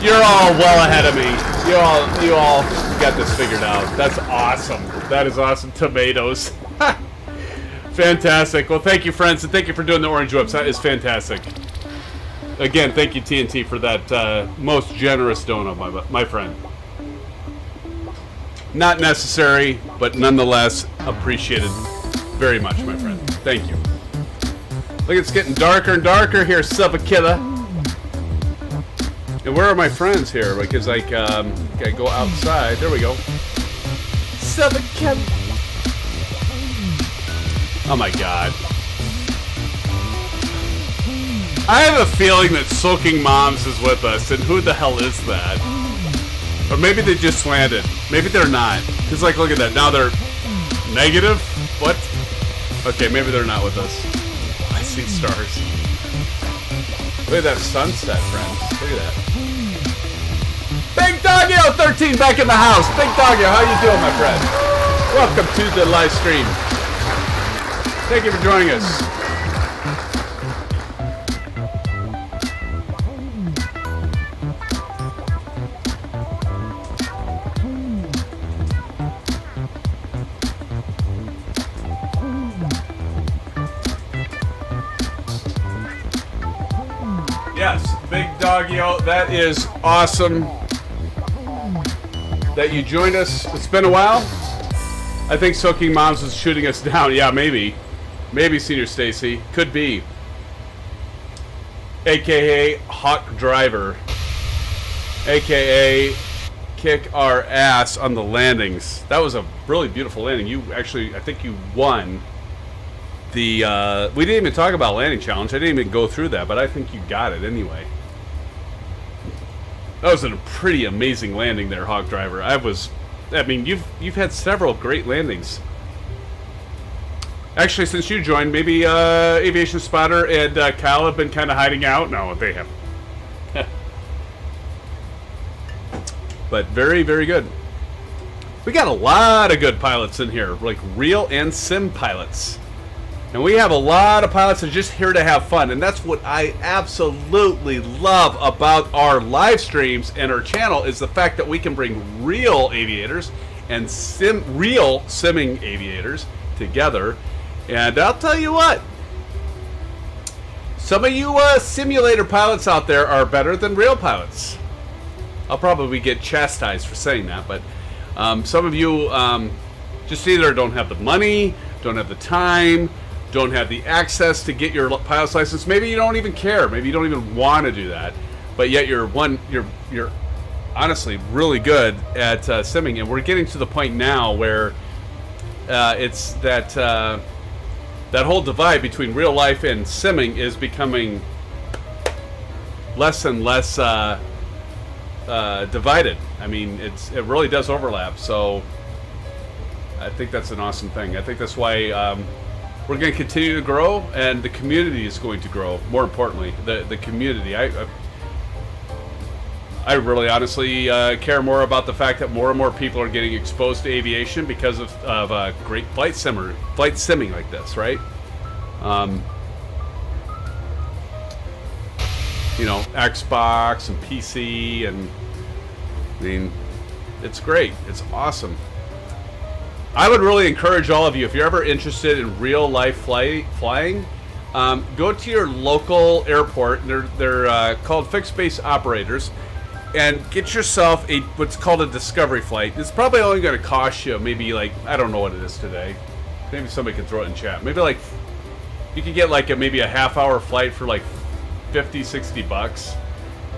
You're all well ahead of me. You all got this figured out. That's awesome. That is awesome. Tomatoes. Fantastic. Well, thank you, friends, and thank you for doing the orange whips. That is fantastic. Again, thank you, TNT, for that most generous dono, my friend. Not necessary, but nonetheless appreciated very much, my friend. Thank you. Look, it's getting darker and darker here, Subakilla. And where are my friends here? Because like, gotta go outside. There we go. Subakilla. Oh my god. I have a feeling that Soaking Moms is with us, and who the hell is that? Or maybe they just landed. Maybe they're not. Because, like, look at that. Now they're negative? What? Okay, maybe they're not with us. I see stars. Look at that sunset, friends. Look at that. Big Doggio 13 back in the house. Big Doggio, how you doing, my friend? Welcome to the live stream. Thank you for joining us. Big Doggio, that is awesome that you joined us. It's been a while. I think Soaking Moms is shooting us down. Yeah, maybe. Maybe, Senior Stacy. Could be. AKA Hawk Driver. AKA kick our ass on the landings. That was a really beautiful landing. You actually, I think you won the, we didn't even talk about landing challenge. I didn't even go through that, but I think you got it anyway. That was a pretty amazing landing there, Hawk Driver. I mean, you've had several great landings. Actually, since you joined, maybe Aviation Spotter and Kyle have been kind of hiding out. No, they haven't. But very, very good. We got a lot of good pilots in here, like real and sim pilots. And we have a lot of pilots that are just here to have fun. And that's what I absolutely love about our live streams and our channel, is the fact that we can bring real aviators and real simming aviators together. And I'll tell you what, some of you simulator pilots out there are better than real pilots. I'll probably get chastised for saying that, but some of you just either don't have the money, don't have the time, don't have the access to get your pilot's license. Maybe you don't even care. Maybe you don't even want to do that. But yet you're honestly really good at simming, and we're getting to the point now where it's that that whole divide between real life and simming is becoming less and less divided. I mean, it really does overlap. So I think that's an awesome thing. I think that's why we're going to continue to grow, and the community is going to grow. More importantly, the community. I really honestly care more about the fact that more and more people are getting exposed to aviation because of great flight simming like this, right? You know, Xbox and PC, and I mean, it's great. It's awesome. I would really encourage all of you, if you're ever interested in real life flying, go to your local airport. They're called fixed base operators, and get yourself what's called a discovery flight. It's probably only going to cost you maybe, like, I don't know what it is today. Maybe somebody can throw it in chat. Maybe like you could get like maybe a half-hour flight for like $50-$60.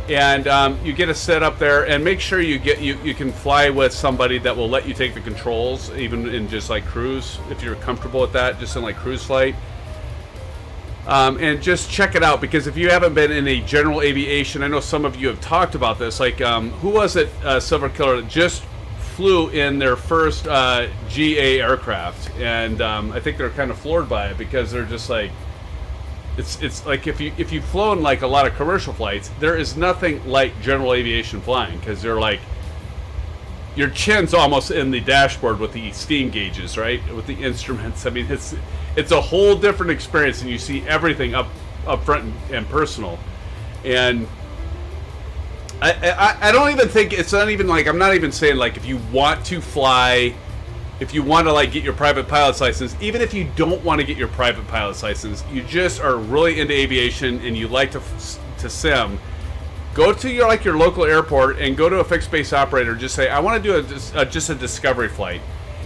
And you get to sit up there and make sure you can fly with somebody that will let you take the controls, even in just like cruise, if you're comfortable with that, just in like cruise flight. And just check it out, because if you haven't been in a general aviation, I know some of you have talked about this, like who was it, Silver Killer, that just flew in their first GA aircraft, and I think they're kind of floored by it, because they're just like, it's like if you've flown like a lot of commercial flights, there is nothing like general aviation flying, because they're like, your chin's almost in the dashboard with the steam gauges, right, with the instruments. I mean, it's a whole different experience, and you see everything up front and personal. And I don't even think, it's not even like, I'm not even saying like if you want to fly, if you want to like get your private pilot's license, even if you don't want to get your private pilot's license, you just are really into aviation and you like to sim, go to your local airport and go to a fixed base operator. Just say, I want to do just a discovery flight.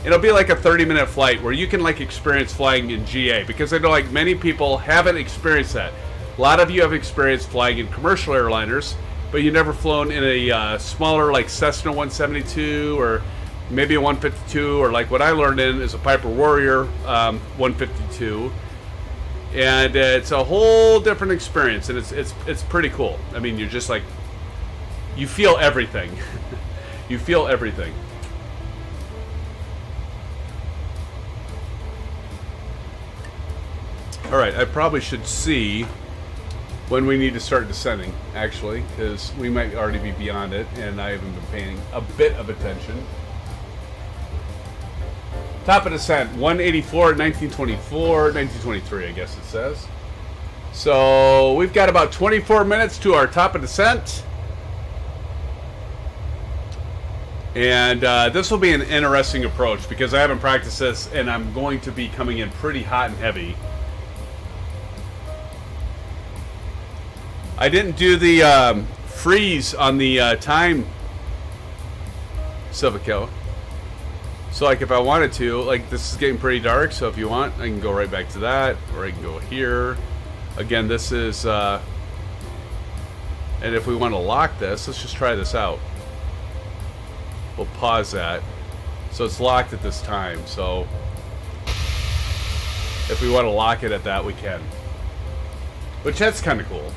It'll be like a 30-minute flight where you can like experience flying in GA, because I know like many people haven't experienced that. A lot of you have experienced flying in commercial airliners, but you never flown in a smaller like Cessna 172 or maybe a 152, or like what I learned in is a Piper Warrior 152. And it's a whole different experience, and it's pretty cool. I mean, you're just like, you feel everything. You feel everything. All right, I probably should see when we need to start descending, actually, because we might already be beyond it, and I haven't been paying a bit of attention. Top of descent, 184 at 1924, 1923, I guess it says. So we've got about 24 minutes to our top of descent. And this will be an interesting approach, because I haven't practiced this, and I'm going to be coming in pretty hot and heavy. I didn't do the freeze on the time, Silvakill. So like if I wanted to, like this is getting pretty dark, so if you want, I can go right back to that, or I can go here. Again, this is, and if we want to lock this, let's just try this out. We'll pause that. So it's locked at this time, so if we want to lock it at that, we can. Which that's kind of cool.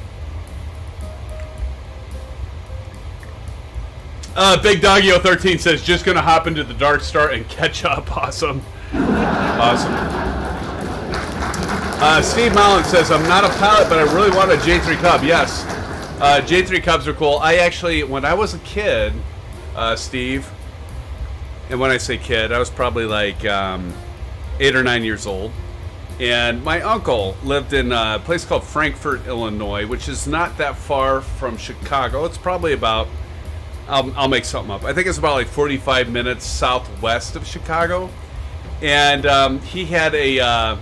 Big Doggy 013 says, just gonna hop into the Dark Star and catch up. Awesome. Awesome. Steve Mullen says, I'm not a pilot, but I really want a J3 Cub. Yes. J3 Cubs are cool. I actually, when I was a kid, Steve, and when I say kid, I was probably like 8 or 9 years old. And my uncle lived in a place called Frankfort, Illinois, which is not that far from Chicago. It's probably about, I'll make something up. I think it's about like 45 minutes southwest of Chicago. And he had a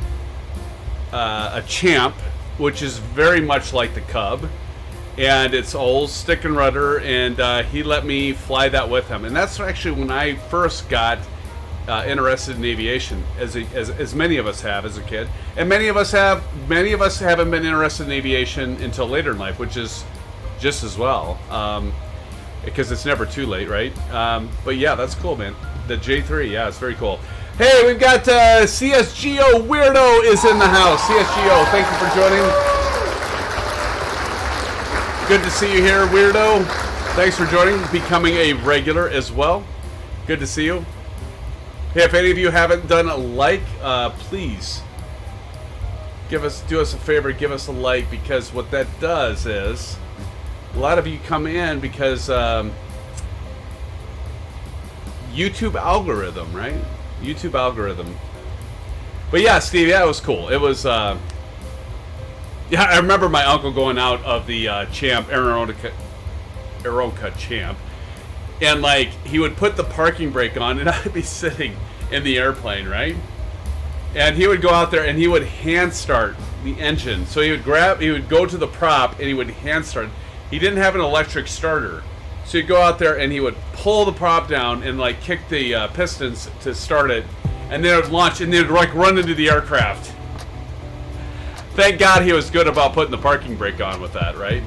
Champ, which is very much like the Cub. And it's old stick and rudder, and he let me fly that with him. And that's actually when I first got interested in aviation, as many of us have as a kid. And many of us haven't been interested in aviation until later in life, which is just as well. Because it's never too late, right? But yeah, that's cool, man. The J3, yeah, it's very cool. Hey, we've got CSGO Weirdo is in the house. CSGO, thank you for joining. Good to see you here, Weirdo. Thanks for joining, becoming a regular as well. Good to see you. Hey, if any of you haven't done a like, please do us a favor, give us a like, because what that does is a lot of you come in because YouTube algorithm, right? YouTube algorithm. But yeah, Steve, yeah, it was cool. It was, yeah, I remember my uncle going out of the Champ, Aeronautica Champ, and like he would put the parking brake on, and I'd be sitting in the airplane, right? And he would go out there and he would hand start the engine. So he would go to the prop and he would hand start. He didn't have an electric starter. So he'd go out there and he would pull the prop down and like kick the pistons to start it, and then it would launch and they would like run into the aircraft. Thank God he was good about putting the parking brake on with that, right?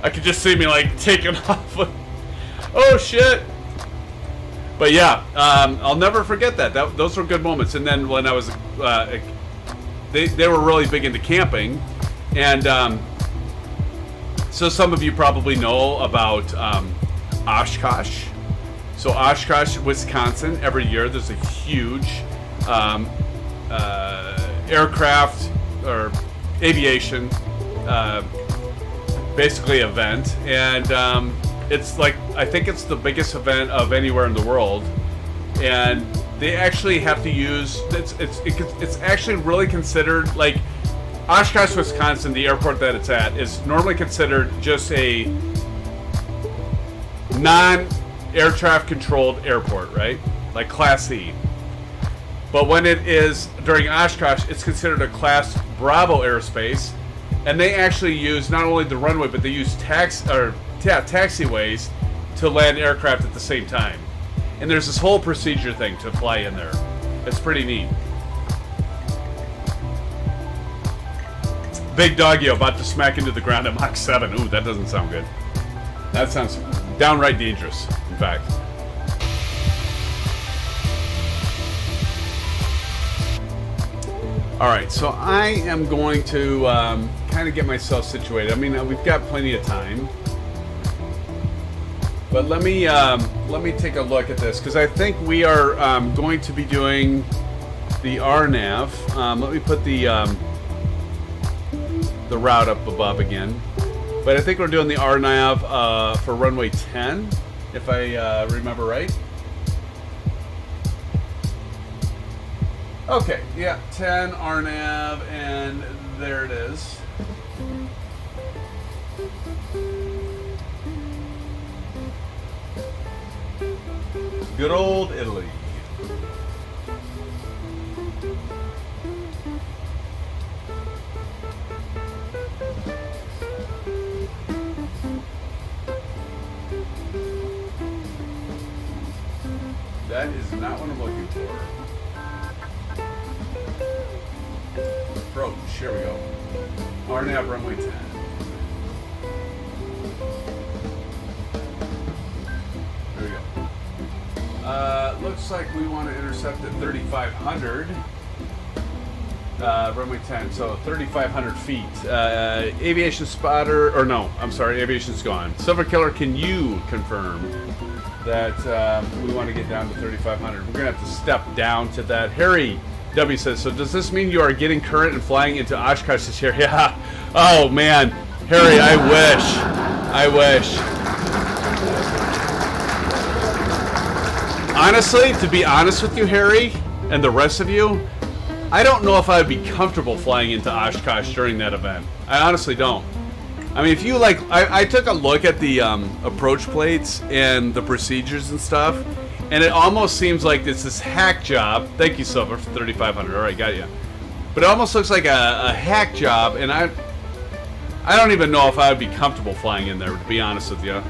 I could just see me like taking off with, oh shit. But yeah, I'll never forget that. Those were good moments. And then when I was, they were really big into camping, and so some of you probably know about Oshkosh. So Oshkosh, Wisconsin, every year there's a huge aircraft or aviation basically event, and it's like, I think it's the biggest event of anywhere in the world, and they actually have to use, it's actually really considered, like Oshkosh, Wisconsin, the airport that it's at, is normally considered just a non-air traffic controlled airport, right? Like Class C. But when it is during Oshkosh, it's considered a Class Bravo airspace, and they actually use not only the runway, but they use taxiways to land aircraft at the same time. And there's this whole procedure thing to fly in there. It's pretty neat. Big Doggy about to smack into the ground at Mach 7. Ooh, that doesn't sound good. That sounds downright dangerous, in fact. Alright, so I am going to kind of get myself situated. I mean, we've got plenty of time. But let me take a look at this, because I think we are going to be doing the RNAV. Let me put the route up above again. But I think we're doing the RNAV for runway 10, if I remember right. Okay, yeah, 10 RNAV, and there it is. Good old Italy. not what I'm looking for. Approach. Here we go. RNAV runway 10. There we go. Looks like we want to intercept at 3,500. Runway 10, so 3,500 feet. Aviation spotter, or no, I'm sorry, aviation's gone. Silver Killer, can you confirm that we want to get down to 3,500? We're going to have to step down to that. Harry W says, so does this mean you are getting current and flying into Oshkosh this year? Yeah. Oh, man. Harry, I wish. I wish. Honestly, to be honest with you, Harry, and the rest of you, I don't know if I'd be comfortable flying into Oshkosh during that event. I honestly don't. I mean, if you like, I took a look at the approach plates and the procedures and stuff, and it almost seems like it's this hack job. Thank you, Silver, for 3,500. All right, got you. But it almost looks like a hack job, and I don't even know if I would be comfortable flying in there, to be honest with you.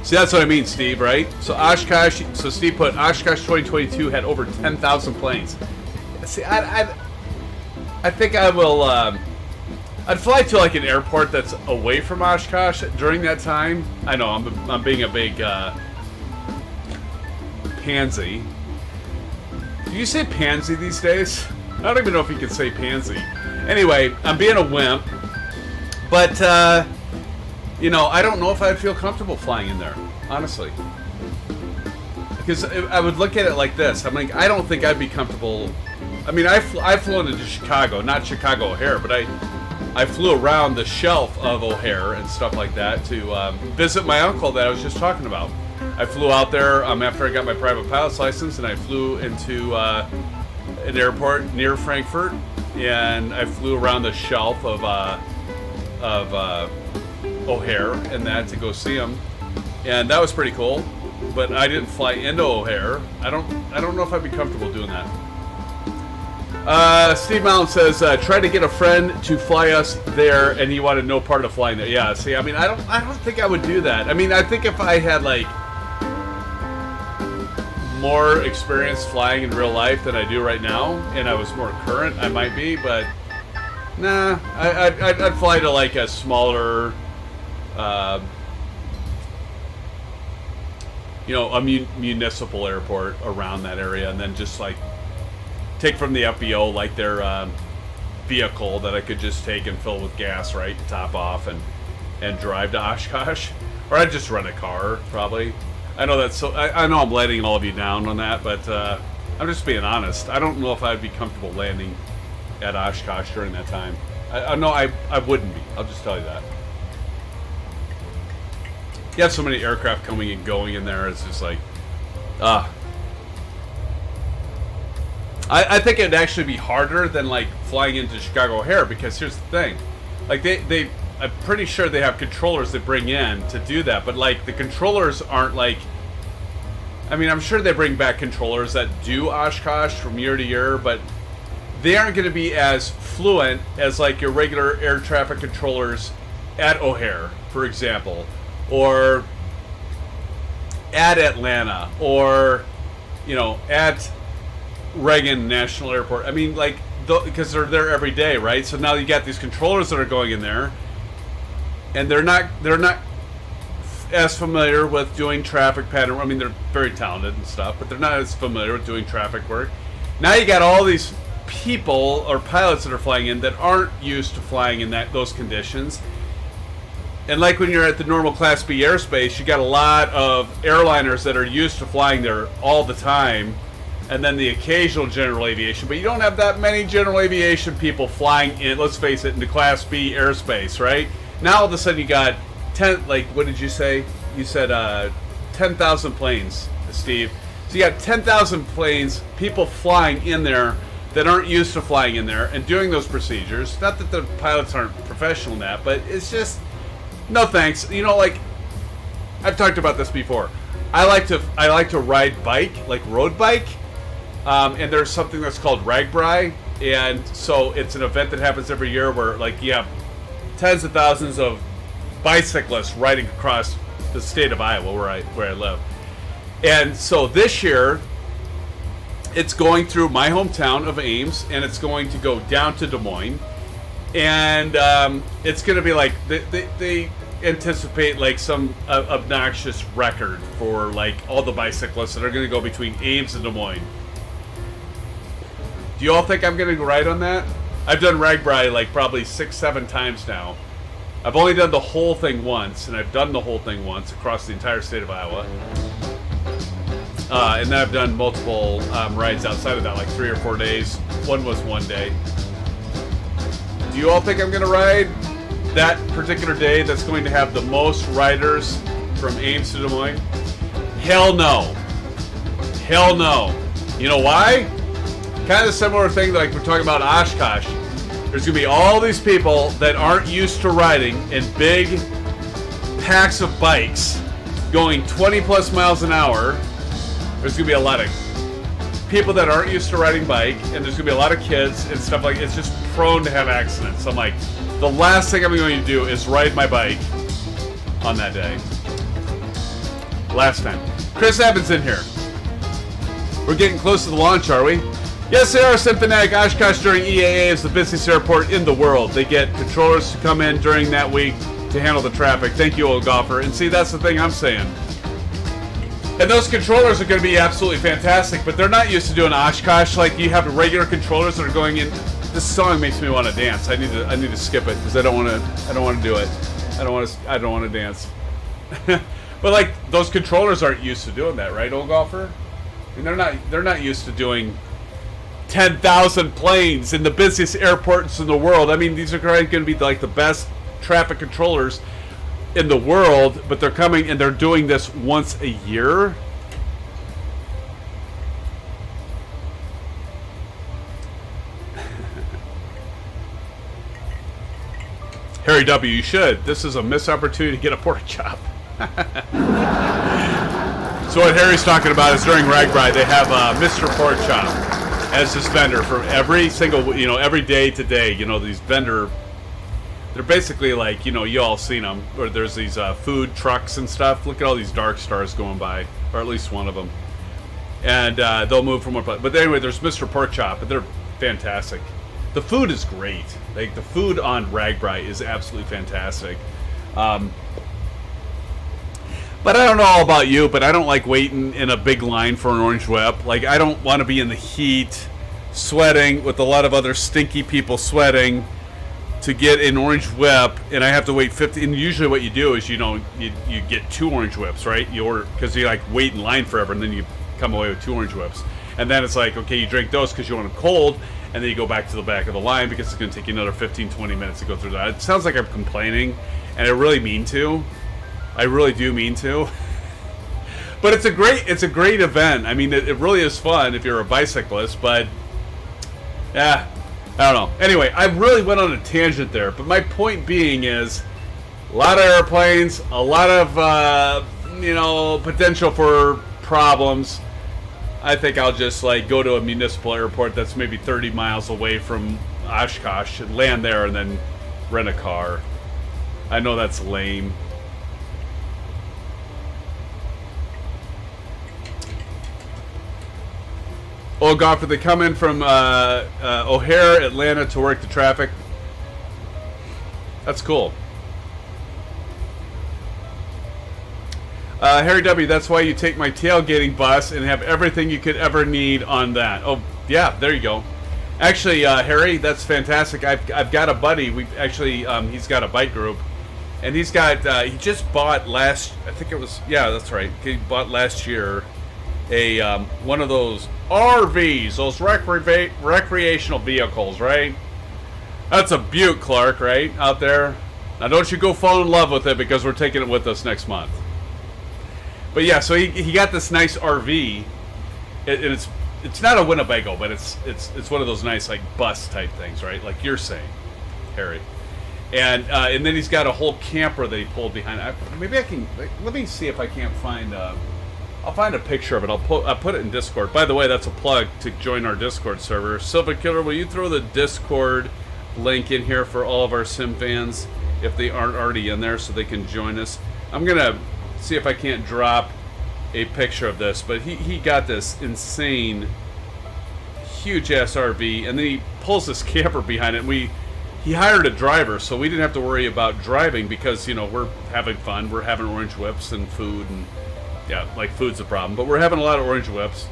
See, that's what I mean, Steve, right? So Oshkosh, so Steve put Oshkosh 2022 had over 10,000 planes. See, I think I will, I'd fly to like an airport that's away from Oshkosh during that time. I know, I'm being a big, pansy. Do you say pansy these days? I don't even know if you can say pansy. Anyway, I'm being a wimp, but, you know, I don't know if I'd feel comfortable flying in there, honestly. Because I would look at it like this. I'm like, I don't think I'd be comfortable. I mean, I've flown into Chicago, not Chicago O'Hare, but I flew around the shelf of O'Hare and stuff like that to visit my uncle that I was just talking about. I flew out there after I got my private pilot's license, and I flew into an airport near Frankfurt, and I flew around the shelf of O'Hare and that to go see him, and that was pretty cool. But I didn't fly into O'Hare. I don't know if I'd be comfortable doing that. Steve Mallon says, try to get a friend to fly us there, and he wanted no part of flying there. Yeah, see, I mean, I don't think I would do that. I mean, I think if I had like more experience flying in real life than I do right now, and I was more current, I might be, but nah, I'd fly to like a smaller, you know, a municipal airport around that area, and then just like take from the FBO like their vehicle that I could just take and fill with gas, right, top off, and drive to Oshkosh. Or I'd just rent a car, probably. I know that's so. I know I'm letting all of you down on that, but I'm just being honest. I don't know if I'd be comfortable landing at Oshkosh during that time. I know I wouldn't be. I'll just tell you that. You have so many aircraft coming and going in there. It's just like, I think it'd actually be harder than like flying into Chicago O'Hare, because here's the thing, like I'm pretty sure they have controllers they bring in to do that, but like the controllers aren't like, I mean, I'm sure they bring back controllers that do Oshkosh from year to year, but they aren't going to be as fluent as like your regular air traffic controllers at O'Hare, for example, or at Atlanta, or, you know, at Reagan National Airport. I mean, like, because they're there every day, right? So now you got these controllers that are going in there, and they're not as familiar with doing traffic pattern. I mean, they're very talented and stuff, but they're not as familiar with doing traffic work. Now you got all these people or pilots that are flying in that aren't used to flying in those conditions. And like when you're at the normal Class B airspace, you got a lot of airliners that are used to flying there all the time, and then the occasional general aviation, but you don't have that many general aviation people flying in, let's face it, into Class B airspace, right? Now all of a sudden you got 10, like, what did you say? You said 10,000 planes, Steve. So you got 10,000 planes, people flying in there that aren't used to flying in there and doing those procedures. Not that the pilots aren't professional in that, but it's just, no thanks. You know, like, I've talked about this before. I like to ride bike, like road bike. And there's something that's called RAGBRAI, and so it's an event that happens every year where, like, you have tens of thousands of bicyclists riding across the state of Iowa where I live. And so this year, it's going through my hometown of Ames, and it's going to go down to Des Moines, and it's going to be like they anticipate like some obnoxious record for like all the bicyclists that are going to go between Ames and Des Moines. Do you all think I'm going to ride on that? I've done RAGBRAI like probably 6-7 times now. I've only done the whole thing once, and I've done the whole thing once across the entire state of Iowa. And then I've done multiple rides outside of that, like 3 or 4 days. One was 1 day. Do you all think I'm going to ride that particular day that's going to have the most riders from Ames to Des Moines? Hell no. Hell no. You know why? Kind of a similar thing like we're talking about Oshkosh. There's going to be all these people that aren't used to riding in big packs of bikes going 20 plus miles an hour. There's going to be a lot of people that aren't used to riding bike, and there's going to be a lot of kids and stuff like it's just prone to have accidents. So I'm like, the last thing I'm going to do is ride my bike on that day. Last time. Chris Evans in here. We're getting close to the launch, are we? Yes, they are. SimFanatic. Oshkosh during EAA is the busiest airport in the world. They get controllers to come in during that week to handle the traffic. Thank you, old golfer. And see, that's the thing I'm saying. And those controllers are going to be absolutely fantastic, but they're not used to doing Oshkosh. Like you have regular controllers that are going in. This song makes me want to dance. I need to skip it because I don't want to do it. I don't want to dance. But like those controllers aren't used to doing that, right, old golfer? I mean, they're not used to doing 10,000 planes in the busiest airports in the world. I mean, these are going to be like the best traffic controllers in the world, but they're coming and they're doing this once a year. Harry W, you should. This is a missed opportunity to get a pork chop. So what Harry's talking about is during RAGBRAI, they have Mr. Pork Chop as this vendor for every single, every day to day. These vendor, they're basically like, you all seen them, where there's these food trucks and stuff. Look at all these dark stars going by, or at least one of them. And they'll move from one place. But anyway, there's Mr. Pork Chop, and they're fantastic. The food is great. Like, the food on RAGBRAI is absolutely fantastic. But I don't know all about you, but I don't like waiting in a big line for an orange whip. Like, I don't want to be in the heat, sweating, with a lot of other stinky people sweating to get an orange whip, and I have to wait 50. And usually what you do is, you get 2 orange whips, right? You order, because you like wait in line forever, and then you come away with 2 orange whips. And then it's like, okay, you drink those because you want them cold, and then you go back to the back of the line because it's going to take you another 15-20 minutes to go through that. It sounds like I'm complaining, and I really mean to. I really do mean to. But it's a great event. I mean, it really is fun if you're a bicyclist, but yeah, I don't know. Anyway, I really went on a tangent there, but my point being is a lot of airplanes, a lot of potential for problems. I think I'll just like go to a municipal airport that's maybe 30 miles away from Oshkosh and land there and then rent a car. I know that's lame. Oh, golfer, they come in from O'Hare, Atlanta to work the traffic. That's cool. Harry W, that's why you take my tailgating bus and have everything you could ever need on that. Oh, yeah, there you go. Actually, Harry, that's fantastic. I've got a buddy. We actually, he's got a bike group, and he's got. He just bought last. I think it was. Yeah, that's right. He bought last year a one of those RVs, those recreational vehicles, right? That's a beaut, Clark, right out there. Now, don't you go fall in love with it because we're taking it with us next month. But yeah, so he got this nice RV, and it's not a Winnebago, but it's one of those nice like bus type things, right? Like you're saying, Harry. And then he's got a whole camper that he pulled behind. Maybe I can. Let me see if I can't find. I'll find a picture of it. I'll put it in Discord. By the way, that's a plug to join our Discord server. Silva Killer, will you throw the Discord link in here for all of our Sim fans if they aren't already in there, so they can join us? I'm gonna see if I can't drop a picture of this, but he got this insane huge ass RV, and then he pulls this camper behind it, and he hired a driver, so we didn't have to worry about driving because, you know, we're having fun. We're having orange whips and food, and yeah, like food's a problem, but we're having a lot of orange whips,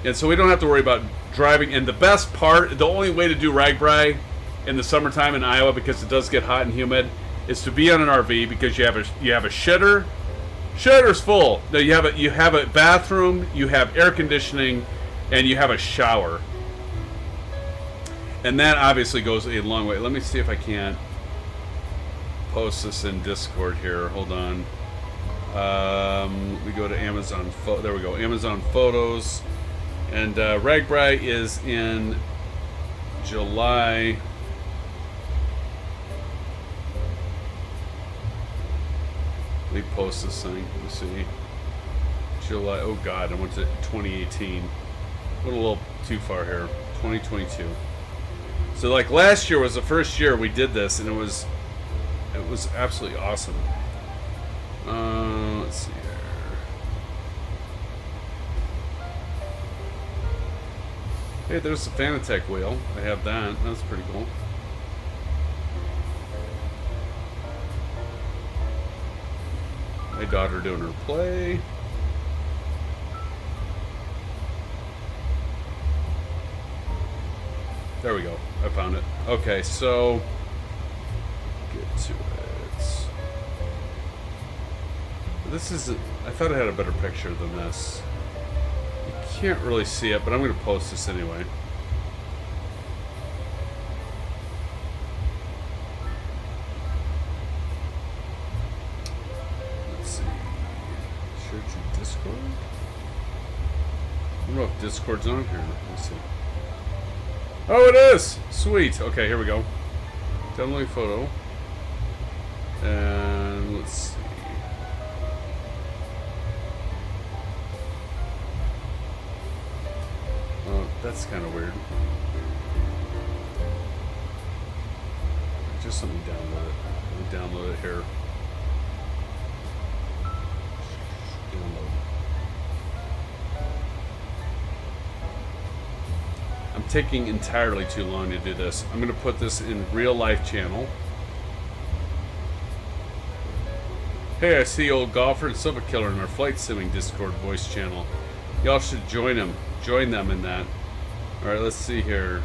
and so we don't have to worry about driving. And the best part, the only way to do RAGBRAI in the summertime in Iowa, because it does get hot and humid, is to be on an RV, because you have a shitter. Shitter's full. Now you have a bathroom, you have air conditioning, and you have a shower. And that obviously goes a long way. Let me see if I can't post this in Discord here. Hold on. We go to Amazon. There we go. Amazon Photos. And RAGBRAI is in July. Let me post this thing. Let me see. July. Oh God, I went to 2018. Went a little too far here. 2022. So like last year was the first year we did this, and it was absolutely awesome. Let's see here. Hey, there's the Fanatec wheel. I have that. That's pretty cool. My daughter doing her play. There we go. I found it. Okay, so get to it. This is. I thought I had a better picture than this. You can't really see it, but I'm going to post this anyway. Let's see. Share to Discord. I don't know if Discord's on here. Let's see. Oh, it is! Sweet. Okay, here we go. Download photo. And let's see. Oh, that's kind of weird. Just let me download it. Let me download it here. Download. I'm taking entirely too long to do this. I'm going to put this in real life channel. Hey, I see old golfer and Silva Killer in our flight simming Discord voice channel. Y'all should join them in that. Alright, let's see here.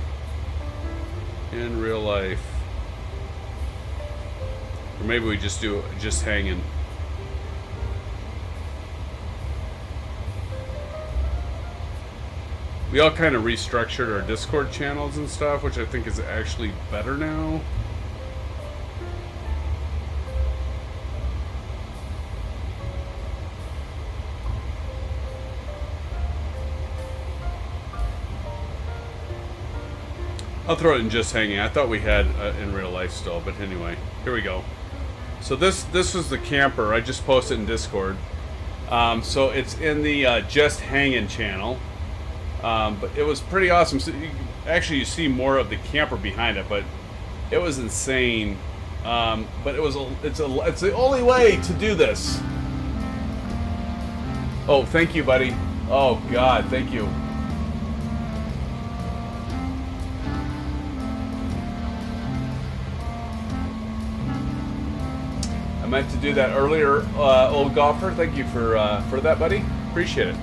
In real life. Or maybe we just do just hanging. We all kind of restructured our Discord channels and stuff, which I think is actually better now. I'll throw it in just hanging. I thought we had in real life still, but anyway, here we go. So this was the camper. I just posted in Discord. So it's in the just hanging channel. But it was pretty awesome. So you see more of the camper behind it, but it was insane. But it's the only way to do this. Oh, thank you, buddy. Oh God, thank you. I meant to do that earlier, old golfer. Thank you for that, buddy. Appreciate it.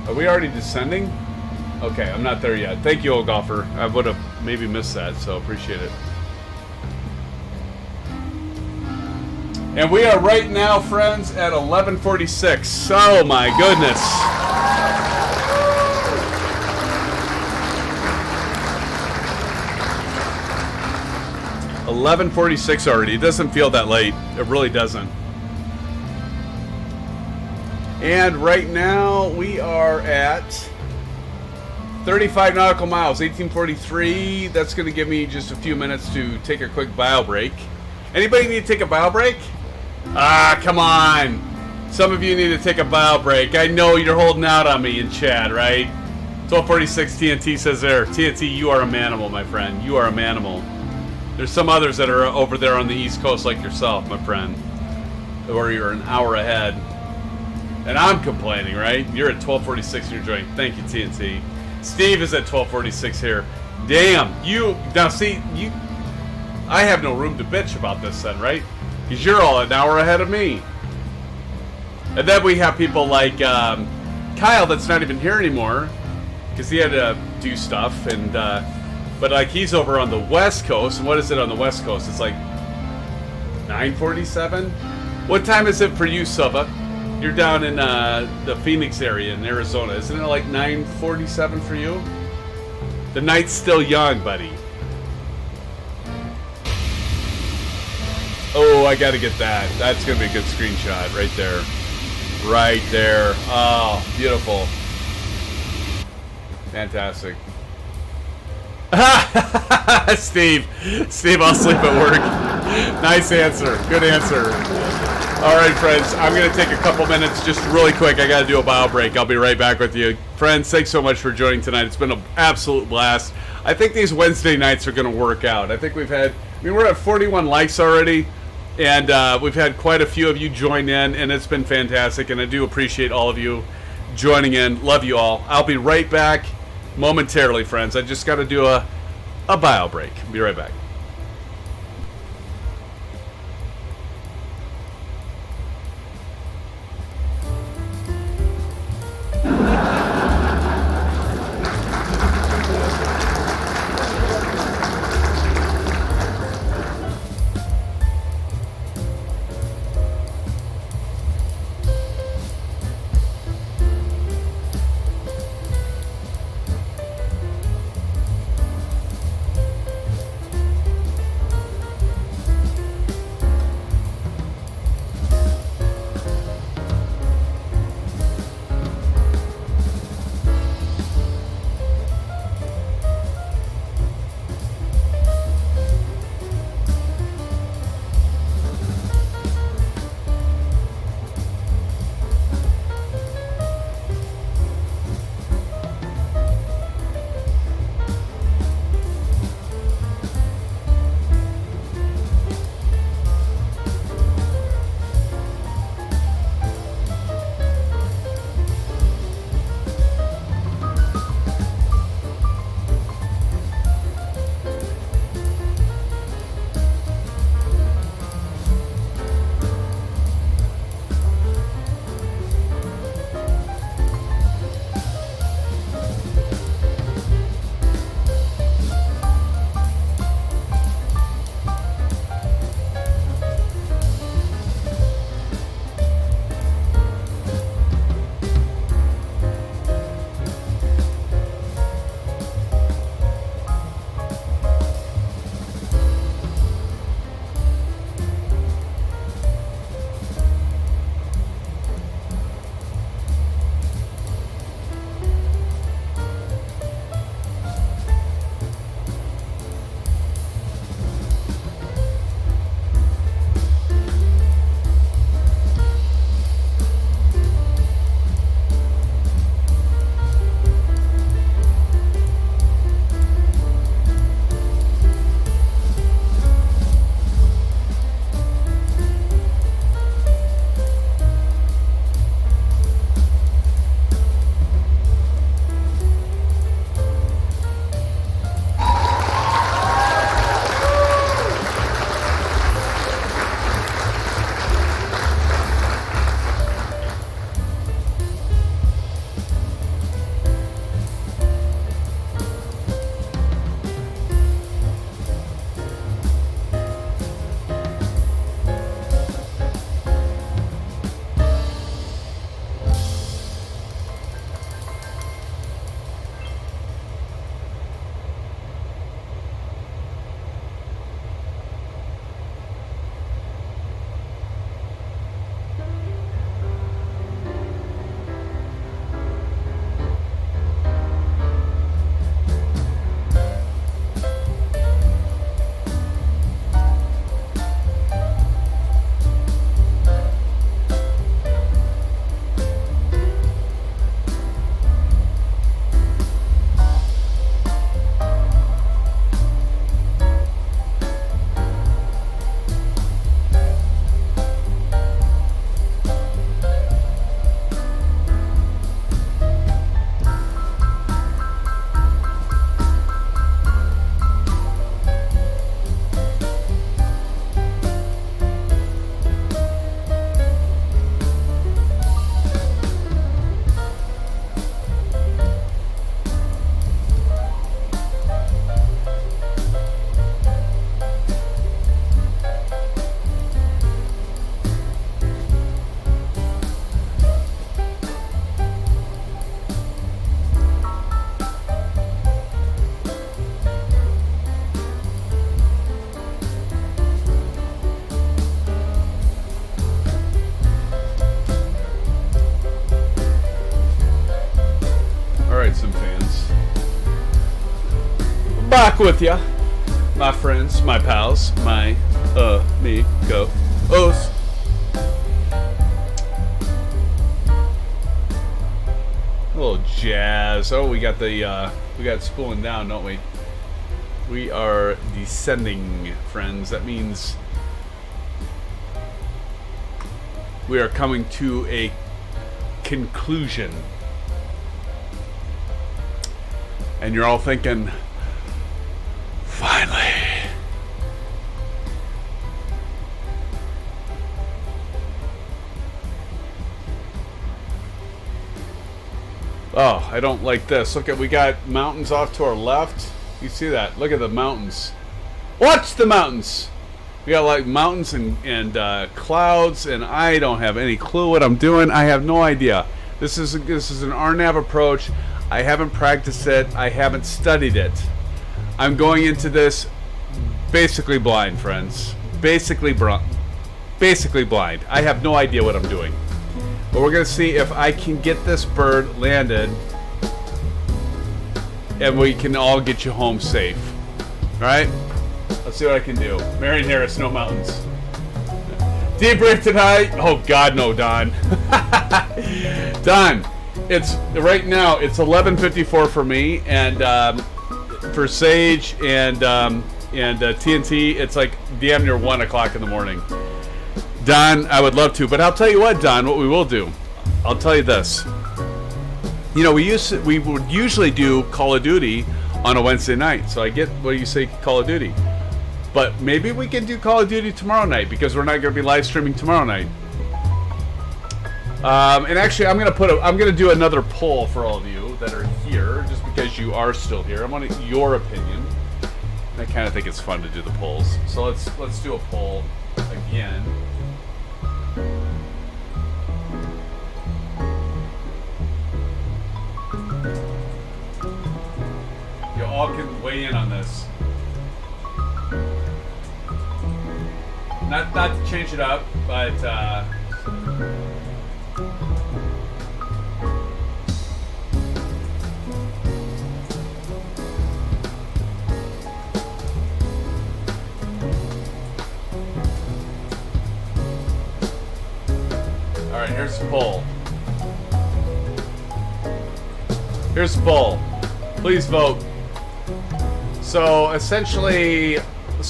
Are we already descending? Okay, I'm not there yet. Thank you, old golfer. I would have maybe missed that, so appreciate it. And we are right now, friends, at 11:46. Oh my goodness. 11:46 already. It doesn't feel that late. It really doesn't. And right now we are at 35 nautical miles, 1843. That's going to give me just a few minutes to take a quick bio break. Anybody need to take a bio break? Ah, come on. Some of you need to take a bio break. I know you're holding out on me in chat, right? 1246 TNT says there. TNT, you are a manimal, my friend. You are a manimal. There's some others that are over there on the East Coast like yourself, my friend. Or you're an hour ahead. And I'm complaining, right? You're at 12:46 and you're joining. Thank you, TNT. Steve is at 12:46 here. Damn, you... Now, see, you... I have no room to bitch about this then, right? Because you're all an hour ahead of me. And then we have people like Kyle that's not even here anymore. Because he had to do stuff. And but like he's over on the West Coast. And what is it on the West Coast? It's like 9:47? What time is it for you, Silva? You're down in the Phoenix area in Arizona. Isn't it like 9:47 for you? The night's still young, buddy. Oh, I gotta get that. That's gonna be a good screenshot right there. Right there. Oh, beautiful. Fantastic. Steve, I'll sleep at work. Nice answer. Good answer. All right, friends, I'm going to take a couple minutes just really quick. I got to do a bio break. I'll be right back with you. Friends, thanks so much for joining tonight. It's been an absolute blast. I think these Wednesday nights are going to work out. I think we've had, we're at 41 likes already, and we've had quite a few of you join in, and it's been fantastic, and I do appreciate all of you joining in. Love you all. I'll be right back momentarily, friends. I just got to do a bio break. Be right back. back with ya, my friends, my pals, my amigos. A little jazz. Oh, we got the we got spooling down, don't we? We are descending, friends. That means we are coming to a conclusion. And you're all thinking, finally. Oh, I don't like this. Look at, we got mountains off to our left. You see that? Look at the mountains. Watch the mountains. We got like mountains and clouds, and I don't have any clue what I'm doing. I have no idea. This is an RNAV approach. I haven't practiced it. I haven't studied it. I'm going into this basically blind, friends. Basically blind. I have no idea what I'm doing. But we're going to see if I can get this bird landed and we can all get you home safe. Alright? Let's see what I can do. Marion Harris, no mountains. Deep breath tonight. Oh God, no, Don. Don, it's right now. It's 11:54 for me, and for Sage and TNT, it's like damn near 1 o'clock in the morning. Don, I would love to, but I'll tell you what, Don. What we will do, I'll tell you this. You know, we would usually do Call of Duty on a Wednesday night. So I get what you say, Call of Duty. But maybe we can do Call of Duty tomorrow night because we're not going to be live streaming tomorrow night. And actually, I'm going to do another poll for all of you that are here, just because you are still here. I want your opinion. I kind of think it's fun to do the polls. So let's do a poll again. You all can weigh in on this. Not to change it up, but all right, here's the poll. Here's the poll. Please vote. So essentially,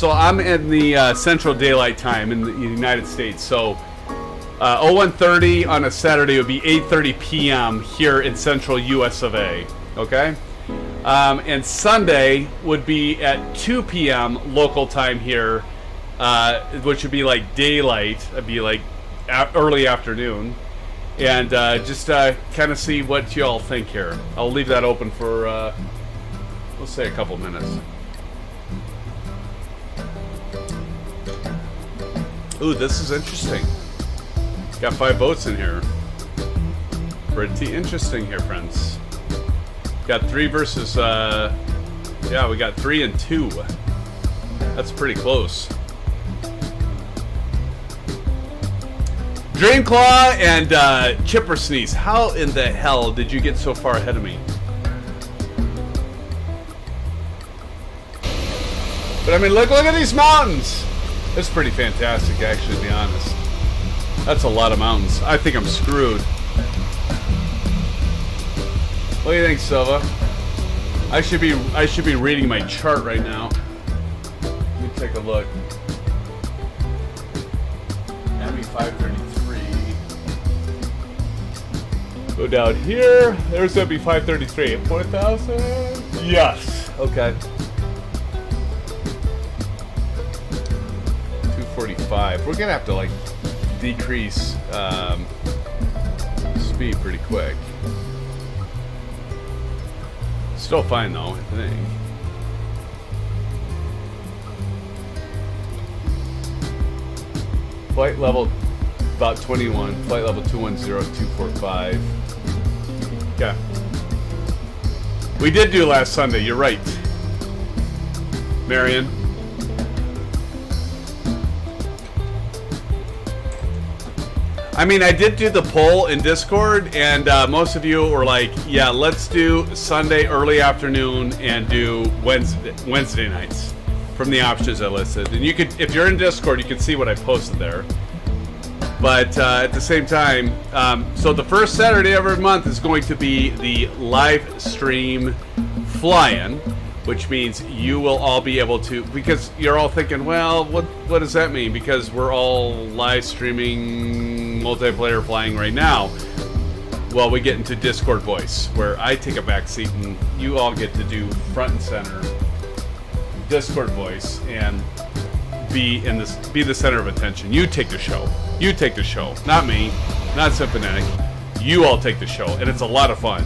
I'm in the Central Daylight Time in the United States. So 01:30 on a Saturday would be 8:30 p.m. here in Central US of A. Okay, and Sunday would be at 2 p.m. local time here, which would be like daylight. It'd be like early afternoon, and just kind of see what y'all think here. I'll leave that open for let's say a couple minutes. Ooh, this is interesting. Got 5 votes in here. Pretty interesting here, friends. Got 3 versus, yeah, we got 3 and 2. That's pretty close. Dreamclaw and Chipper Sneeze. How in the hell did you get so far ahead of me? But I mean, look at these mountains. It's pretty fantastic, actually, to be honest. That's a lot of mountains. I think I'm screwed. What do you think, Silva? I should be reading my chart right now. Let me take a look. ME 533. Go down here. There's ME 533. 4,000. Yes. Okay. 245. We're gonna have to like decrease speed pretty quick. Still fine though, I think. Flight level about 21. Flight level 210245. Yeah. We did do last Sunday. You're right, Marion. I mean, I did do the poll in Discord, and most of you were like, yeah, let's do Sunday early afternoon and do Wednesday nights from the options I listed. And you could, if you're in Discord, you can see what I posted there. But at the same time, so the first Saturday of every month is going to be the live stream fly-in, which means you will all be able to, because you're all thinking, well, what does that mean? Because we're all live streaming multiplayer flying right now. Well, we get into Discord voice, where I take a back seat and you all get to do front and center Discord voice and be the center of attention. You take the show. You take the show. Not me, not Symphonetic. You all take the show, and it's a lot of fun.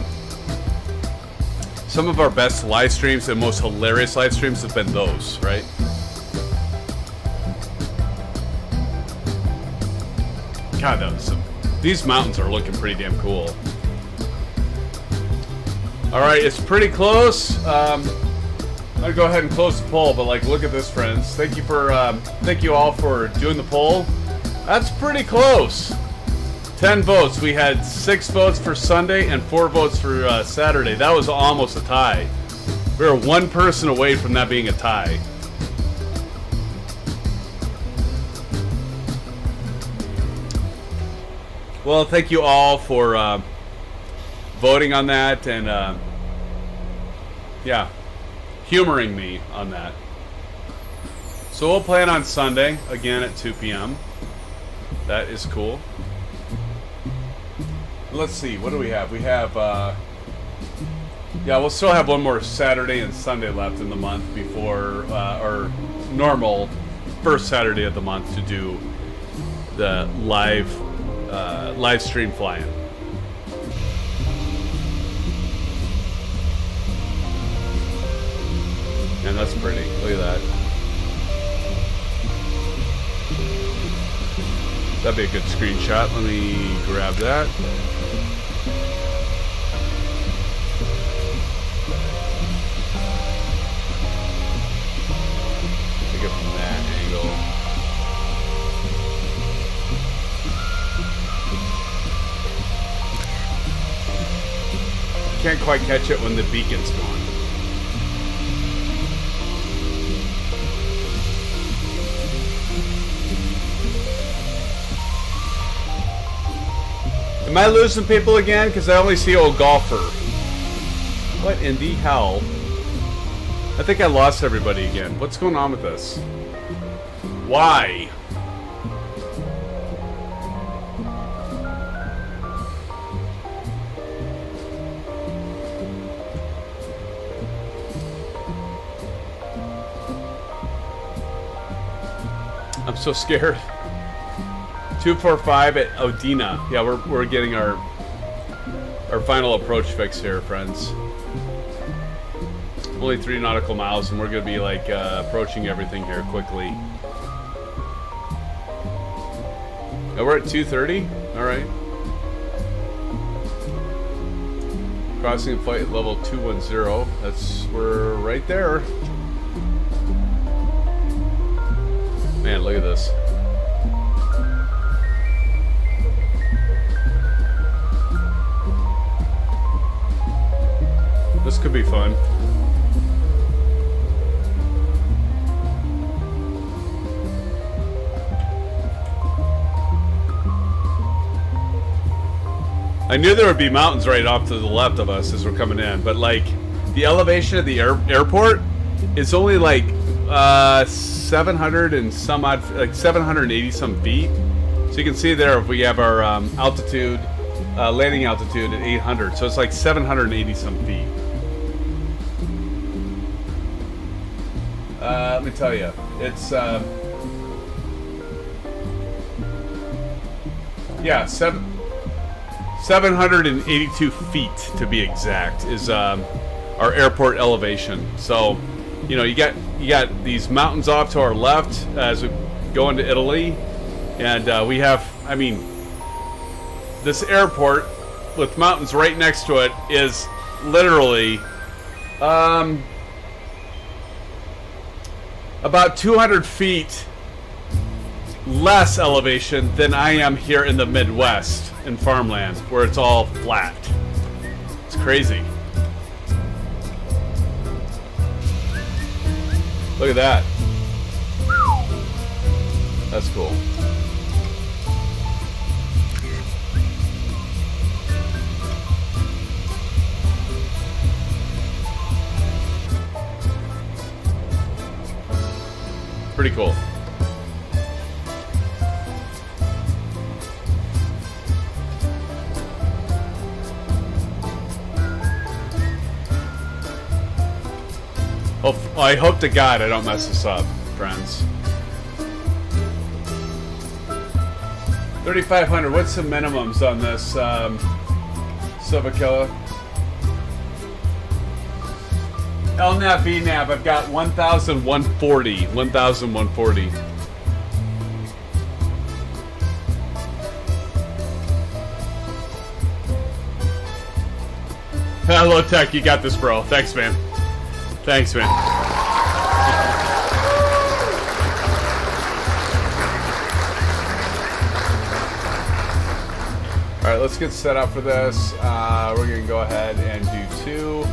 Some of our best live streams and most hilarious live streams have been those, right? God, these mountains are looking pretty damn cool. All right, it's pretty close. I'm gonna go ahead and close the poll, but like, look at this, friends. Thank you all for doing the poll. That's pretty close. 10 votes. We had 6 votes for Sunday and 4 votes for Saturday. That was almost a tie. We were one person away from that being a tie. Well, thank you all for voting on that and yeah, humoring me on that. So we'll plan on Sunday again at 2 p.m. That is cool. Let's see, what do we have? We have, yeah, we'll still have one more Saturday and Sunday left in the month before our normal first Saturday of the month to do the live stream fly-in. And that's pretty. Look at that. That'd be a good screenshot. Let me grab that. Take it from that angle. Can't quite catch it when the beacon's going. Am I losing people again? Because I only see old golfer. What in the hell? I think I lost everybody again. What's going on with this? Why? I'm so scared. 245 at ODINA. Yeah, we're getting our final approach fix here, friends. Only 3 nautical miles, and we're gonna be like approaching everything here quickly. And we're at 230. All right. Crossing flight level 210. We're right there. Man, look at this. This could be fun. I knew there would be mountains right off to the left of us as we're coming in, but like the elevation of the airport is only like 700 and some odd, like 780 some feet. So you can see there if we have our altitude, landing altitude at 800, so it's like 780 some feet. Let me tell you, it's yeah, 782 feet to be exact is our airport elevation. So, you know, you got these mountains off to our left as we go into Italy, and we have, I mean, this airport with mountains right next to it is literally about 200 feet less elevation than I am here in the Midwest in farmland, where it's all flat. It's crazy. Look at that. That's cool. Pretty cool. I hope to God I don't mess this up, friends. 3,500. What's the minimums on this, Silvakilla? LNAV, VNAV, I've got 1,140. 1,140. Hello, Tech. You got this, bro. Thanks, man. Thanks, man. All right, let's get set up for this. We're going to go ahead and do 2.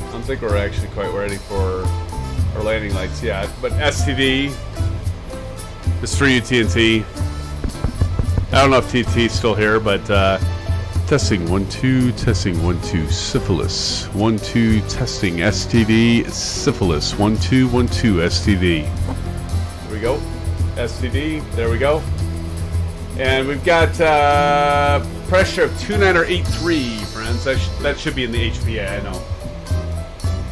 I don't think we're actually quite ready for our landing lights yet, but STD is for UT&T. I don't know if TT's still here, but testing 1 2, testing 1 2, syphilis 1 2, testing STD, syphilis 1 2 1 2, STD. There we go, STD. There we go, and we've got pressure of 29083, friends. That should be in the HPA.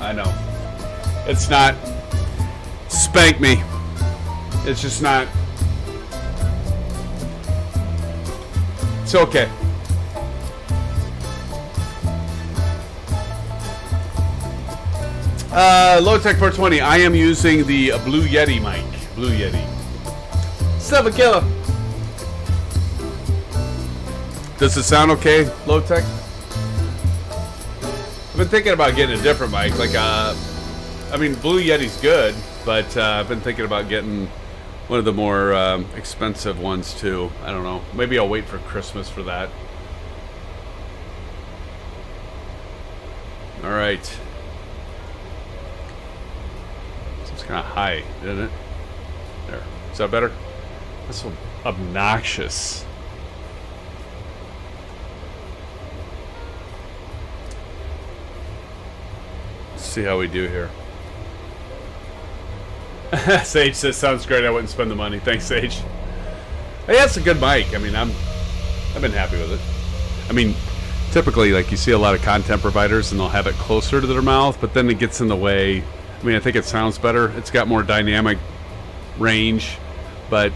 I know. It's not. Spank me. It's just not. It's okay. Lowtech 420. I am using the Blue Yeti mic. Blue Yeti. 7 killer. Does it sound okay, Lowtech? I've been thinking about getting a different mic. Like, I mean, Blue Yeti's good, but I've been thinking about getting one of the more expensive ones too. I don't know. Maybe I'll wait for Christmas for that. All right. It's kind of high, isn't it? There. Is that better? That's so obnoxious. Let's see how we do here. Sage says, sounds great. I wouldn't spend the money. Thanks, Sage. Hey, that's a good mic. I mean, I've been happy with it. I mean, typically, like, you see a lot of content providers and they'll have it closer to their mouth, but then it gets in the way. I mean, I think it sounds better. It's got more dynamic range, but,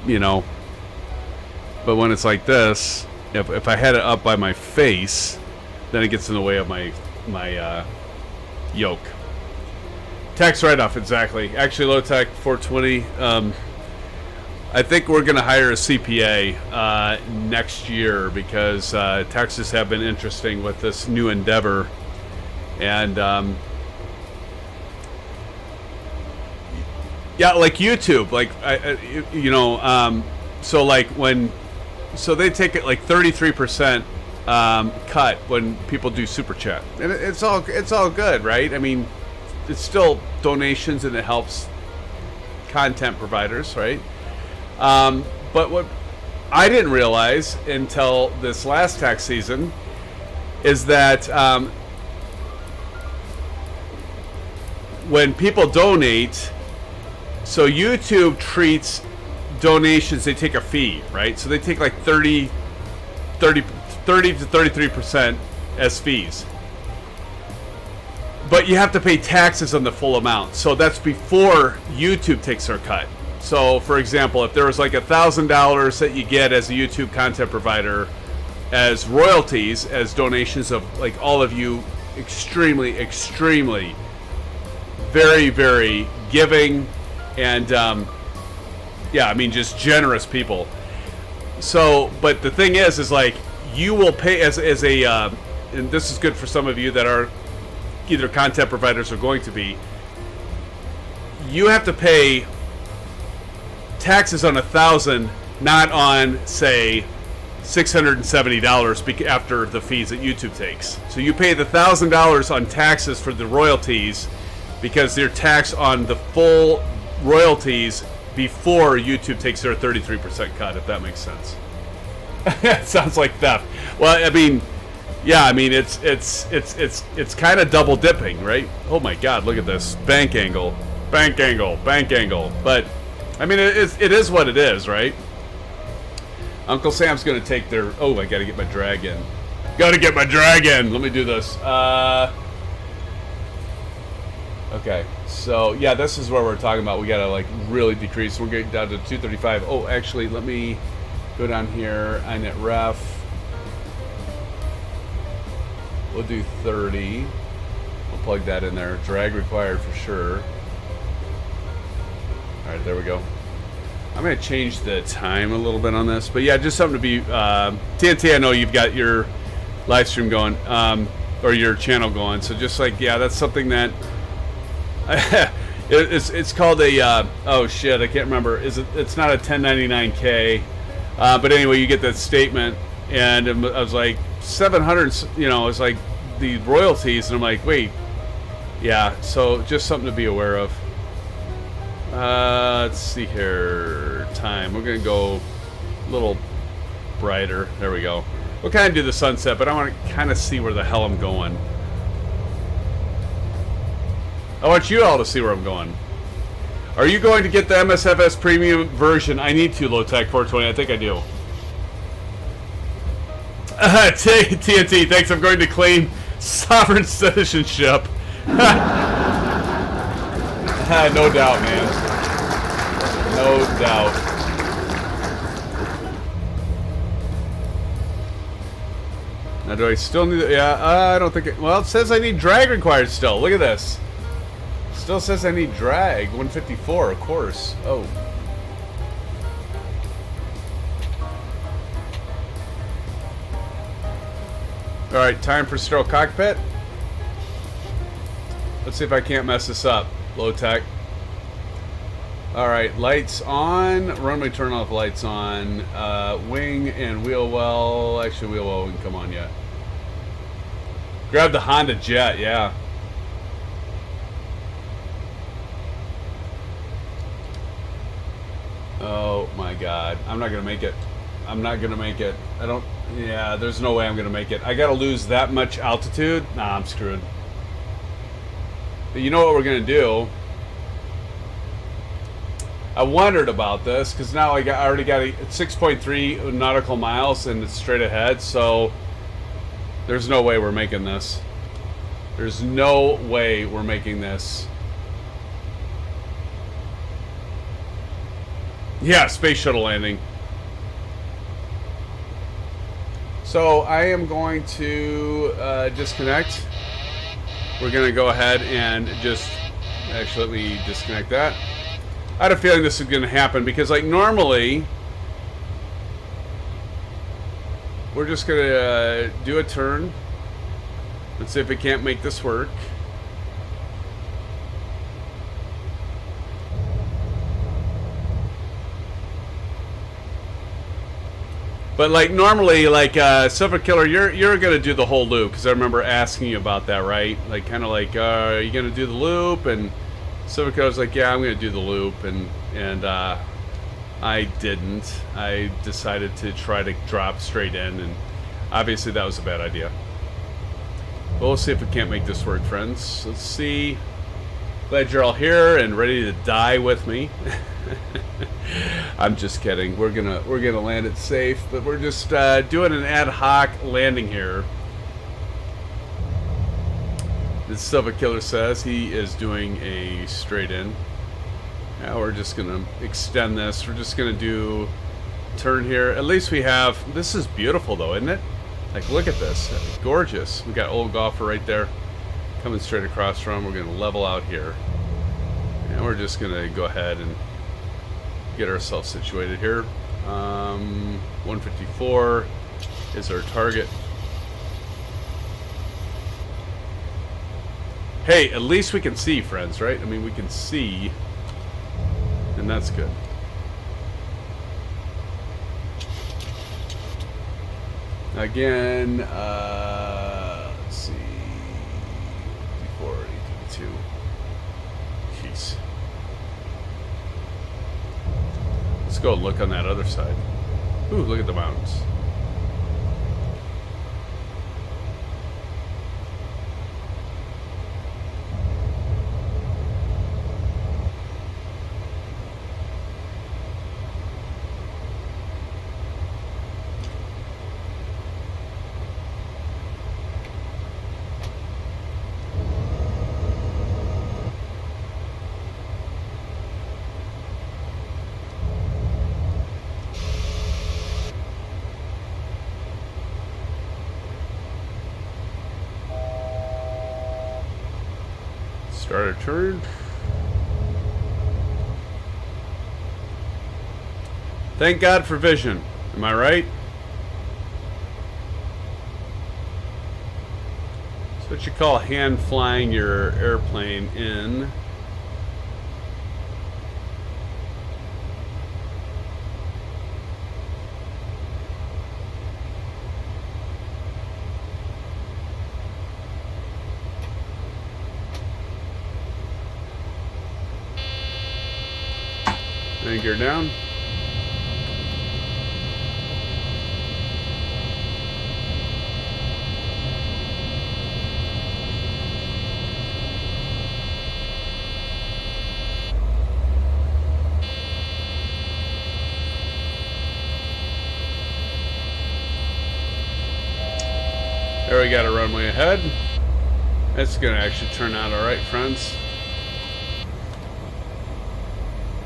you know, but when it's like this, if I had it up by my face, then it gets in the way of my yoke. Tax write-off, exactly. Actually, Low-Tech 420. I think we're going to hire a CPA next year because taxes have been interesting with this new endeavor. And, yeah, like YouTube. Like, so like so they take it like 33% cut when people do Super Chat. And it's all good, right? I mean, it's still donations and it helps content providers, right? But what I didn't realize until this last tax season is that when people donate, so YouTube treats donations, they take a fee, right? So they take like 30 to 33% as fees. But you have to pay taxes on the full amount. So that's before YouTube takes their cut. So, for example, if there was like $1,000 that you get as a YouTube content provider as royalties, as donations of like all of you extremely, very, very giving and, yeah, I mean, just generous people. So, but the thing is like you will pay as a, and this is good for some of you that are either content providers or going to be, you have to pay taxes on 1,000, not on, say, $670 after the fees that YouTube takes. So you pay the $1,000 on taxes for the royalties because they're taxed on the full royalties before YouTube takes their 33% cut, if that makes sense. It sounds like theft. Well, I mean, yeah, I mean it's kind of double dipping, right? Oh my God, look at this bank angle, bank angle, bank angle. But I mean, it is what it is, right? Uncle Sam's gonna take their. Oh, I gotta get my drag in. Gotta get my drag in. Let me do this. Okay, so yeah, this is where we're talking about. We gotta like really decrease. We're getting down to 235. Oh, actually, let me go down here. iNet ref. We'll do 30. We'll plug that in there. Drag required for sure. All right, there we go. I'm going to change the time a little bit on this, but yeah, just something to be TNT. I know you've got your live stream going, or your channel going, so just like, yeah, that's something that it's called a oh shit, I can't remember. It's not a 1099K, but anyway, you get that statement, and I was like 700, you know, it's like the royalties, and I'm like, wait, yeah, so just something to be aware of. Let's see here. Time. We're going to go a little brighter. There we go. We'll kind of do the sunset, but I want to kind of see where the hell I'm going. I want you all to see where I'm going. Are you going to get the MSFS premium version? I need to, Low-Tech 420. I think I do. TNT, thanks. I'm going to claim sovereign citizenship. No doubt, man. No doubt. Now, do I still need... Yeah, I don't think... Well, it says I need drag required still. Look at this. Still says I need drag. 154, of course. Oh. Alright, time for sterile cockpit. Let's see if I can't mess this up. Low tech. Alright, lights on. Runway turn off, lights on. Wing and wheel well. Actually, wheel well wouldn't come on yet. Grab the Honda Jet, yeah. Oh my God. I'm not going to make it. I'm not going to make it. I don't... Yeah, there's no way I'm going to make it. I got to lose that much altitude? Nah, I'm screwed. But you know what we're going to do? I wondered about this because now I already got 6.3 nautical miles and it's straight ahead, so there's no way we're making this. There's no way we're making this. Yeah, space shuttle landing. So I am going to disconnect. We're going to go ahead and just... Actually, let me disconnect that. I had a feeling this was going to happen because, like, normally we're just going to do a turn. Let's see if we can't make this work. But like normally, like Silver Killer, you're gonna do the whole loop because I remember asking you about that, right? Like kind of like, are you gonna do the loop? And Silver Killer's like, yeah, I'm gonna do the loop, and I didn't. I decided to try to drop straight in, and obviously that was a bad idea. But we'll see if we can't make this work, friends. Let's see. Glad you're all here and ready to die with me. I'm just kidding. We're gonna land it safe, but we're just doing an ad hoc landing here. The Silver Killer says he is doing a straight in. Now we're just gonna extend this. We're just gonna do turn here. At least we have. This is beautiful though, isn't it? Like look at this, gorgeous. We got Old Golfer right there, coming straight across from. We're gonna level out here, and we're just gonna go ahead and get ourselves situated here. 154 is our target. Hey, at least we can see, friends, right? I mean, we can see. and that's good. Again, let's see, 54, 82. Jeez. Let's go look on that other side. Ooh, look at the mountains. Start a turn. Thank God for vision. Am I right? That's what you call hand flying your airplane in. Anchor down. There we got a runway ahead. That's gonna actually turn out alright, friends.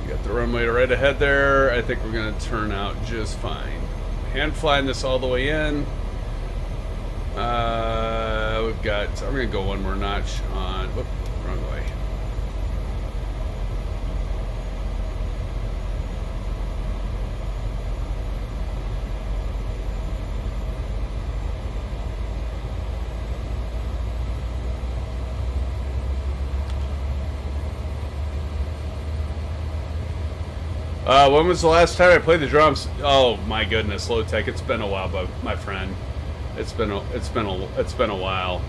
Got the runway right ahead there. I think we're going to turn out just fine. Hand flying this all the way in. We've got, I'm going to go one more notch on, whoop, runway. When was the last time I played the drums? Oh my goodness, Low Tech. It's been a while, but my friend, it's been a while.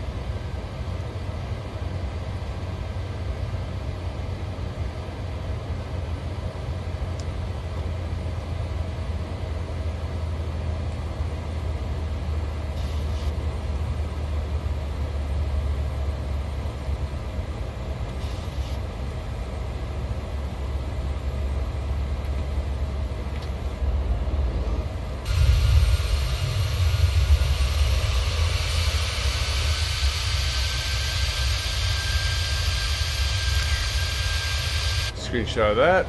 Screenshot of that.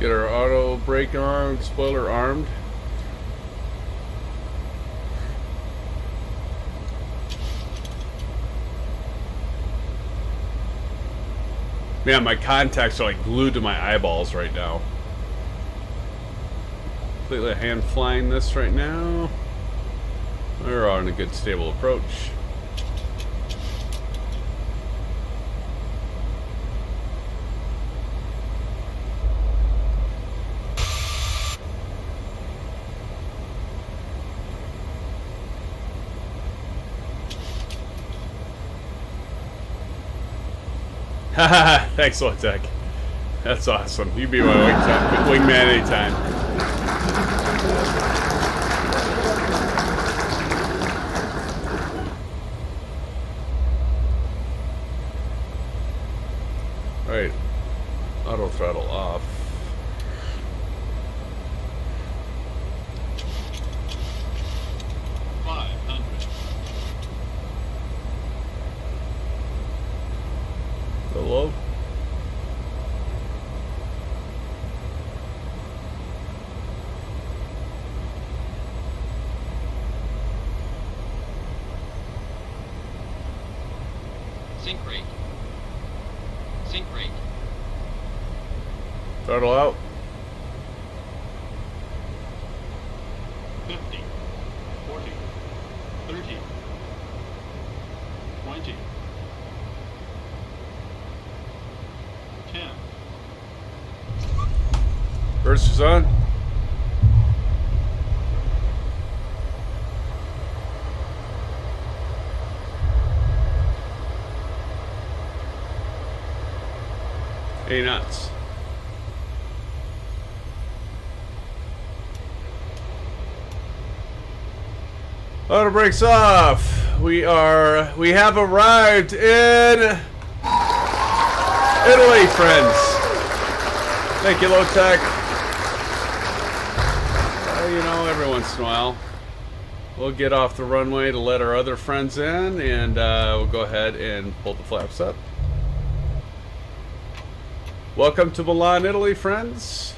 Get our auto brake on, spoiler armed. Man, my contacts are like glued to my eyeballs right now. Completely hand flying this right now. We're on a good stable approach. Haha, thanks, Low Tech. That's awesome. You be my wingman anytime. Alright. Auto throttle off. Hello? Sync rate. Sync rate. Throttle out. 50, 40, 30, 20, 10. Burst is on. Hey, nuts. Auto brakes off. We have arrived in Italy, friends. Thank you, Low Tech. You know, every once in a while, we'll get off the runway to let our other friends in, and we'll go ahead and pull the flaps up. Welcome to Milan, Italy, friends.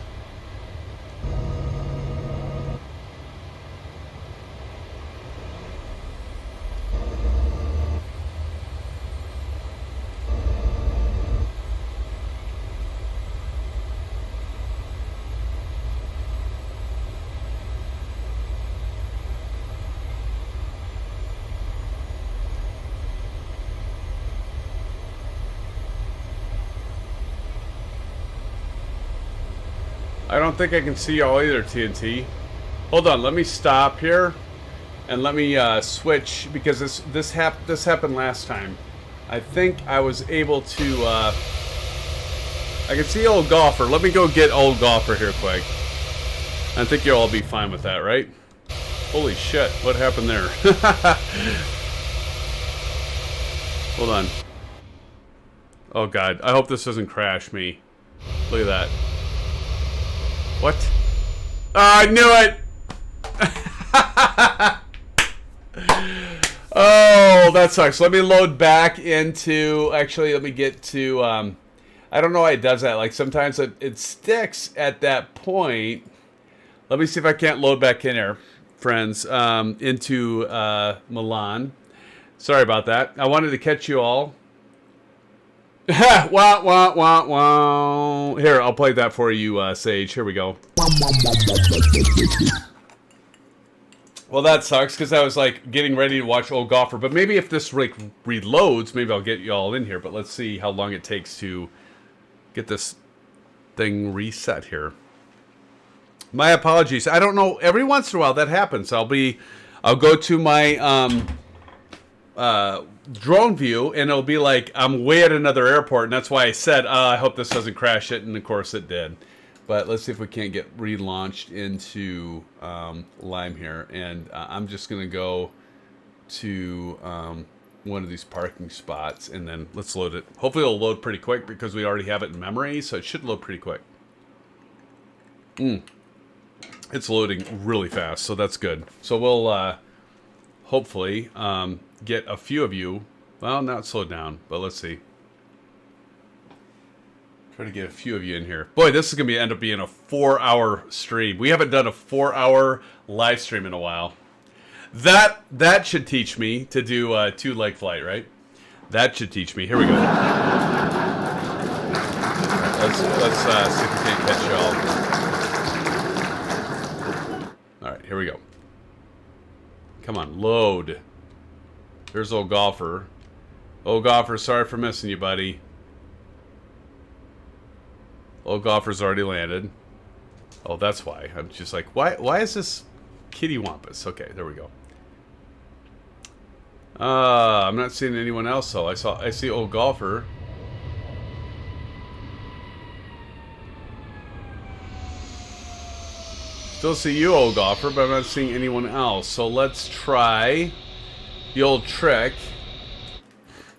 I don't think I can see y'all either, TNT. Hold on, let me stop here, and let me switch, because this happened last time. I think I was able to. I can see old golfer. Let me go get old golfer here quick. I think you'll all be fine with that, right? Holy shit! What happened there? Hold on. Oh god! I hope this doesn't crash me. Look at that. What? Oh, I knew it! Oh, that sucks. Let me load back into... Actually, let me get to... I don't know why it does that. Like, sometimes it sticks at that point. Let me see if I can't load back in here, friends, into Milan. Sorry about that. I wanted to catch you all. Wah, wah, wah, wah. Here, I'll play that for you, Sage. Here we go. Well, that sucks, because I was, like, getting ready to watch Old Golfer. But maybe if this, like, reloads, maybe I'll get you all in here. But let's see how long it takes to get this thing reset here. My apologies. I don't know. Every once in a while, that happens. I'll go to my, drone view, and it'll be like I'm way at another airport, and that's why I said I hope this doesn't crash it, and of course it did. But let's see if we can't get relaunched into Lime here, and I'm just gonna go to one of these parking spots, and then let's load it. Hopefully it'll load pretty quick, because we already have it in memory, so it should load pretty quick. It's loading really fast, so that's good. So we'll hopefully get a few of you. Well, now it's slowed down, but let's see. Try to get a few of you in here. Boy, this is gonna end up being a 4-hour stream. We haven't done a 4-hour live stream in a while. That should teach me to do a 2-leg flight, right? That should teach me. Here we go. Let's see if we can't catch y'all. All right, here we go. Come on, load. There's Old Golfer. Old Golfer, sorry for missing you, buddy. Old Golfer's already landed. Oh, that's why. I'm just like, why is this kitty wampus? Okay, there we go. I'm not seeing anyone else, though. I see Old Golfer. Still see you, Old Golfer, but I'm not seeing anyone else. So let's try the old trick.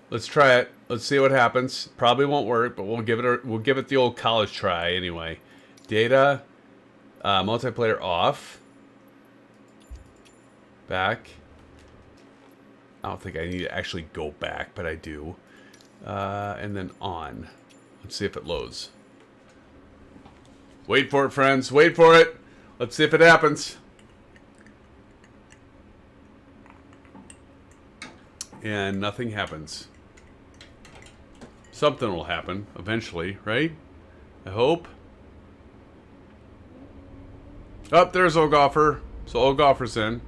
Let's try it Let's see what happens. Probably won't work, but we'll give it the old college try anyway. Data, multiplayer off. Back. I don't think I need to actually go back, but I do. And then on. Let's see if it loads. Wait for it, friends. Wait for it. Let's see if it happens. And nothing happens. Something will happen eventually, right? I hope. Oh, there's Old Golfer. So Old Golfer's in.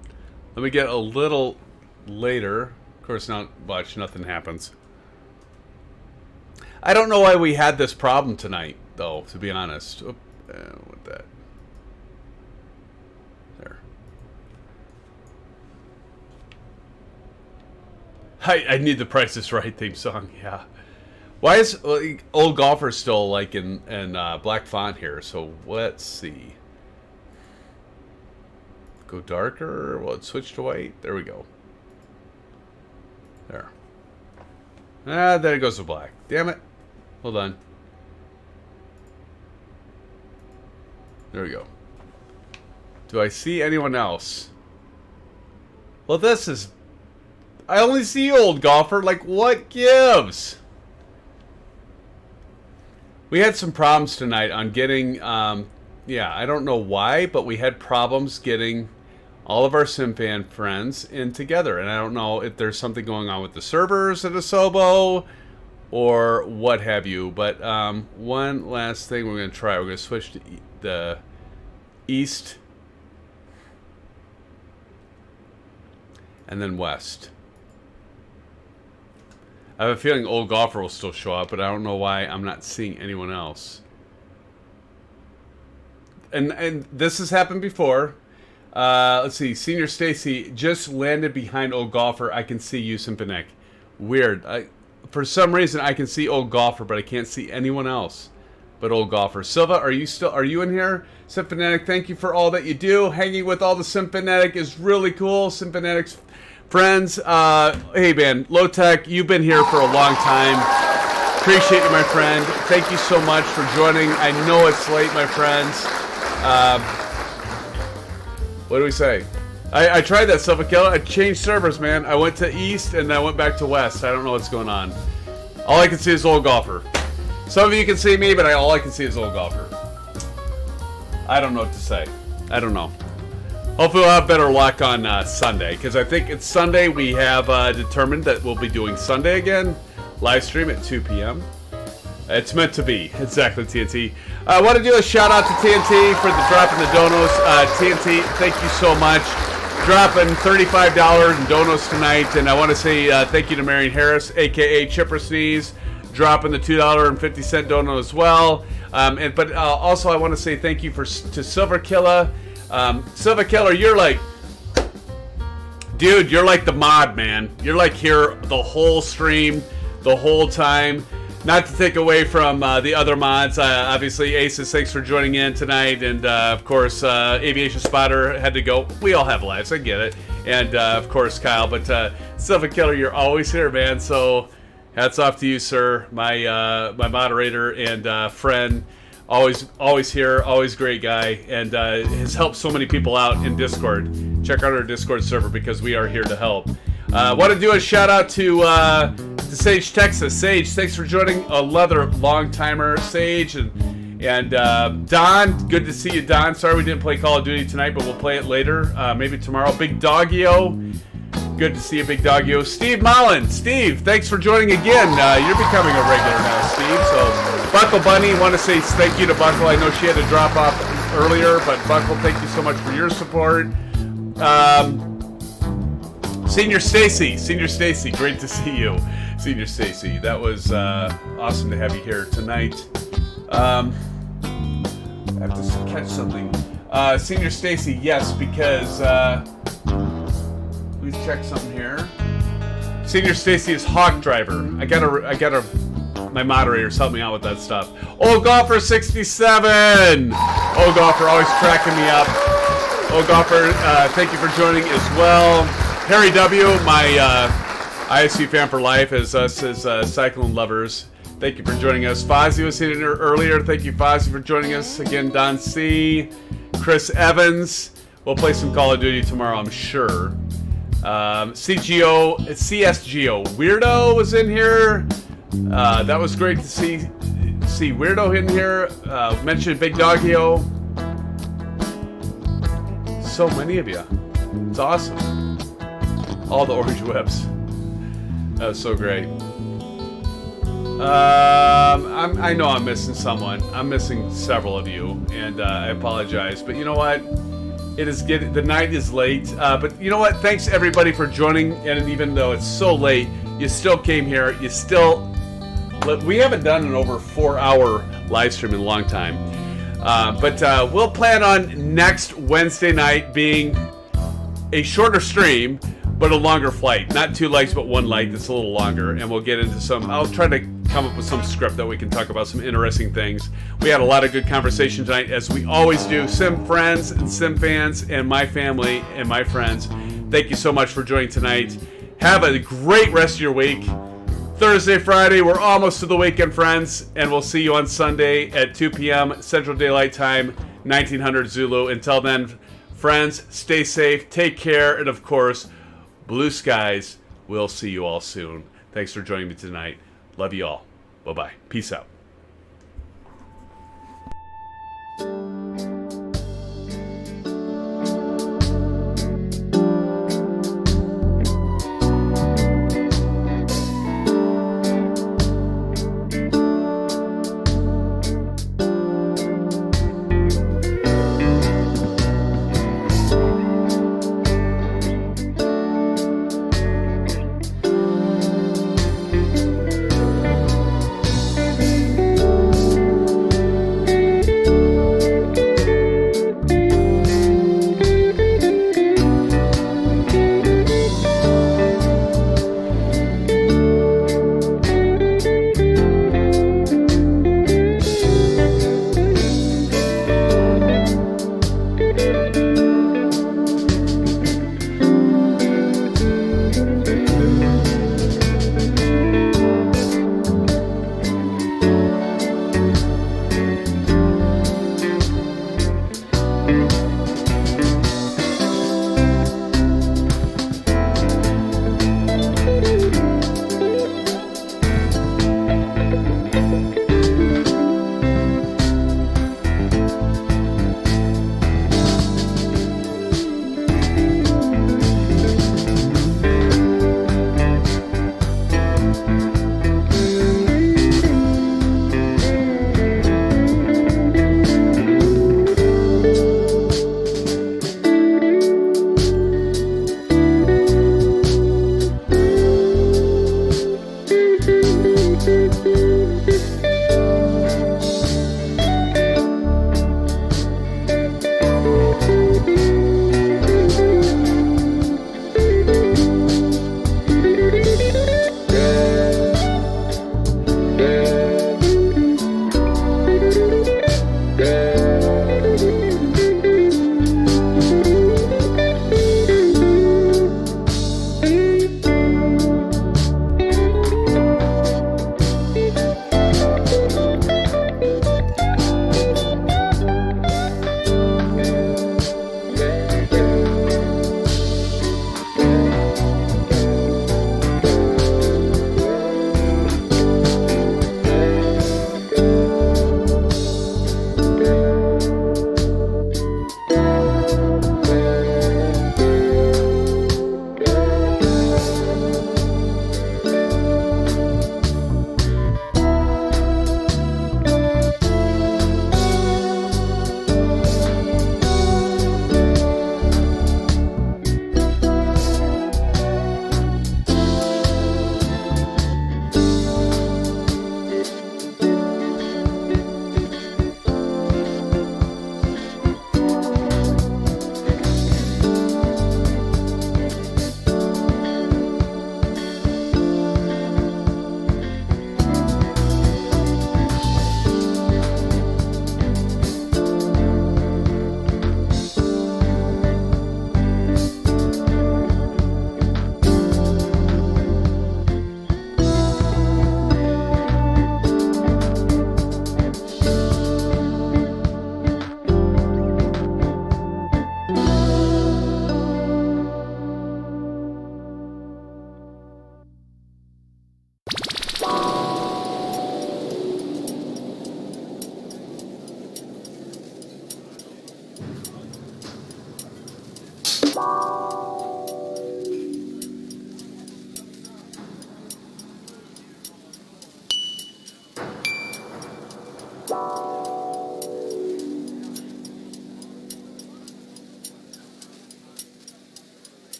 Let me get a little later. Of course, now watch, nothing happens. I don't know why we had this problem tonight, though, to be honest. Oop, what that? There. I need the Price is Right theme song, yeah. Why is Old Golfer still like in black font here? So let's see. Go darker. Well, it switched to white. There we go. There. Ah, then it goes to black. Damn it. Hold on. There we go. Do I see anyone else? Well, this is... I only see Old Golfer. Like, what gives? We had some problems tonight on getting... yeah, I don't know why, but we had problems getting all of our SimFan friends in together. And I don't know if there's something going on with the servers at Asobo or what have you. But one last thing we're going to try. We're going to switch to the east and then west. I have a feeling Old Golfer will still show up, but I don't know why I'm not seeing anyone else. And this has happened before. Let's see. Senior Stacy just landed behind Old Golfer. I can see you, SimFanatic. Weird. For some reason, I can see Old Golfer, but I can't see anyone else but Old Golfer. Silva, are you in here? SimFanatic, thank you for all that you do. Hanging with all the SimFanatic is really cool. SimFanatic's friends. Hey, man. Low Tech, you've been here for a long time. Appreciate you, my friend. Thank you so much for joining. I know it's late, my friends. What do we say? I tried that, Silva Killer. I changed servers, man. I went to East and I went back to West. I don't know what's going on. All I can see is Old Golfer. Some of you can see me, but all I can see is Old Golfer. I don't know what to say. I don't know. Hopefully we'll have better luck on Sunday, because I think it's Sunday. We have determined that we'll be doing Sunday again. Live stream at 2 p.m. It's meant to be. Exactly, TNT. I want to do a shout out to TNT for the drop in the donos. TNT, thank you so much. Dropping $35 in donos tonight. And I want to say thank you to Marion Harris, a.k.a. Chipper Sneeze, dropping the $2.50 dono as well. But also I want to say thank you to Silver Killa. Silver Killer, you're like... Dude, you're like the mod, man. You're like here the whole stream, the whole time. Not to take away from the other mods. Obviously, ASUS, thanks for joining in tonight. And, of course, Aviation Spotter had to go. We all have lives. I get it. And, of course, Kyle. But, Silver Killer, you're always here, man. So, hats off to you, sir. My moderator and friend. Always here. Always great guy. And has helped so many people out in Discord. Check out our Discord server because we are here to help. Want to do a shout out to Sage, Texas. Sage, thanks for joining. Another long timer, Sage, and Don. Good to see you, Don. Sorry we didn't play Call of Duty tonight, but we'll play it later, maybe tomorrow. Big Doggio. Good to see you, Big Doggio. Steve Mullen. Steve, thanks for joining again. You're becoming a regular now, Steve. So Buckle Bunny, want to say thank you to Buckle. I know she had to drop off earlier, but Buckle, thank you so much for your support. Senior Stacy, great to see you. Senior Stacy, that was awesome to have you here tonight. I have to catch something. Senior Stacy, yes, because let me check something here. Senior Stacy is Hawk Driver. I gotta. My moderators help me out with that stuff. Old Golfer 67. Old Golfer always tracking me up. Old Golfer, thank you for joining as well. Harry W, ISU fan for life as us as cyclone lovers. Thank you for joining us. Fozzie was in here earlier. Thank you, Fozzie, for joining us. Again, Don C. Chris Evans. We'll play some Call of Duty tomorrow, I'm sure. CSGO Weirdo was in here. That was great to see Weirdo in here. Mentioned Big Doggio. So many of you. It's awesome. All the orange whips. That was so great. I know I'm missing someone. I'm missing several of you, and I apologize. But you know what? The night is late. But you know what? Thanks everybody for joining. And even though it's so late, you still came here. We haven't done an over 4-hour live stream in a long time. But we'll plan on next Wednesday night being a shorter stream, but a longer flight. Not 2 legs, but 1 leg that's a little longer. And we'll get into I'll try to come up with some script that we can talk about some interesting things. We had a lot of good conversation tonight, as we always do. Sim friends and Sim fans and my family and my friends, thank you so much for joining tonight. Have a great rest of your week. Thursday, Friday, we're almost to the weekend, friends, and we'll see you on Sunday at 2 p.m. Central Daylight Time, 1900 Zulu. Until then, friends, stay safe, take care, and of course, blue skies. We'll see you all soon. Thanks for joining me tonight. Love you all. Bye-bye. Peace out.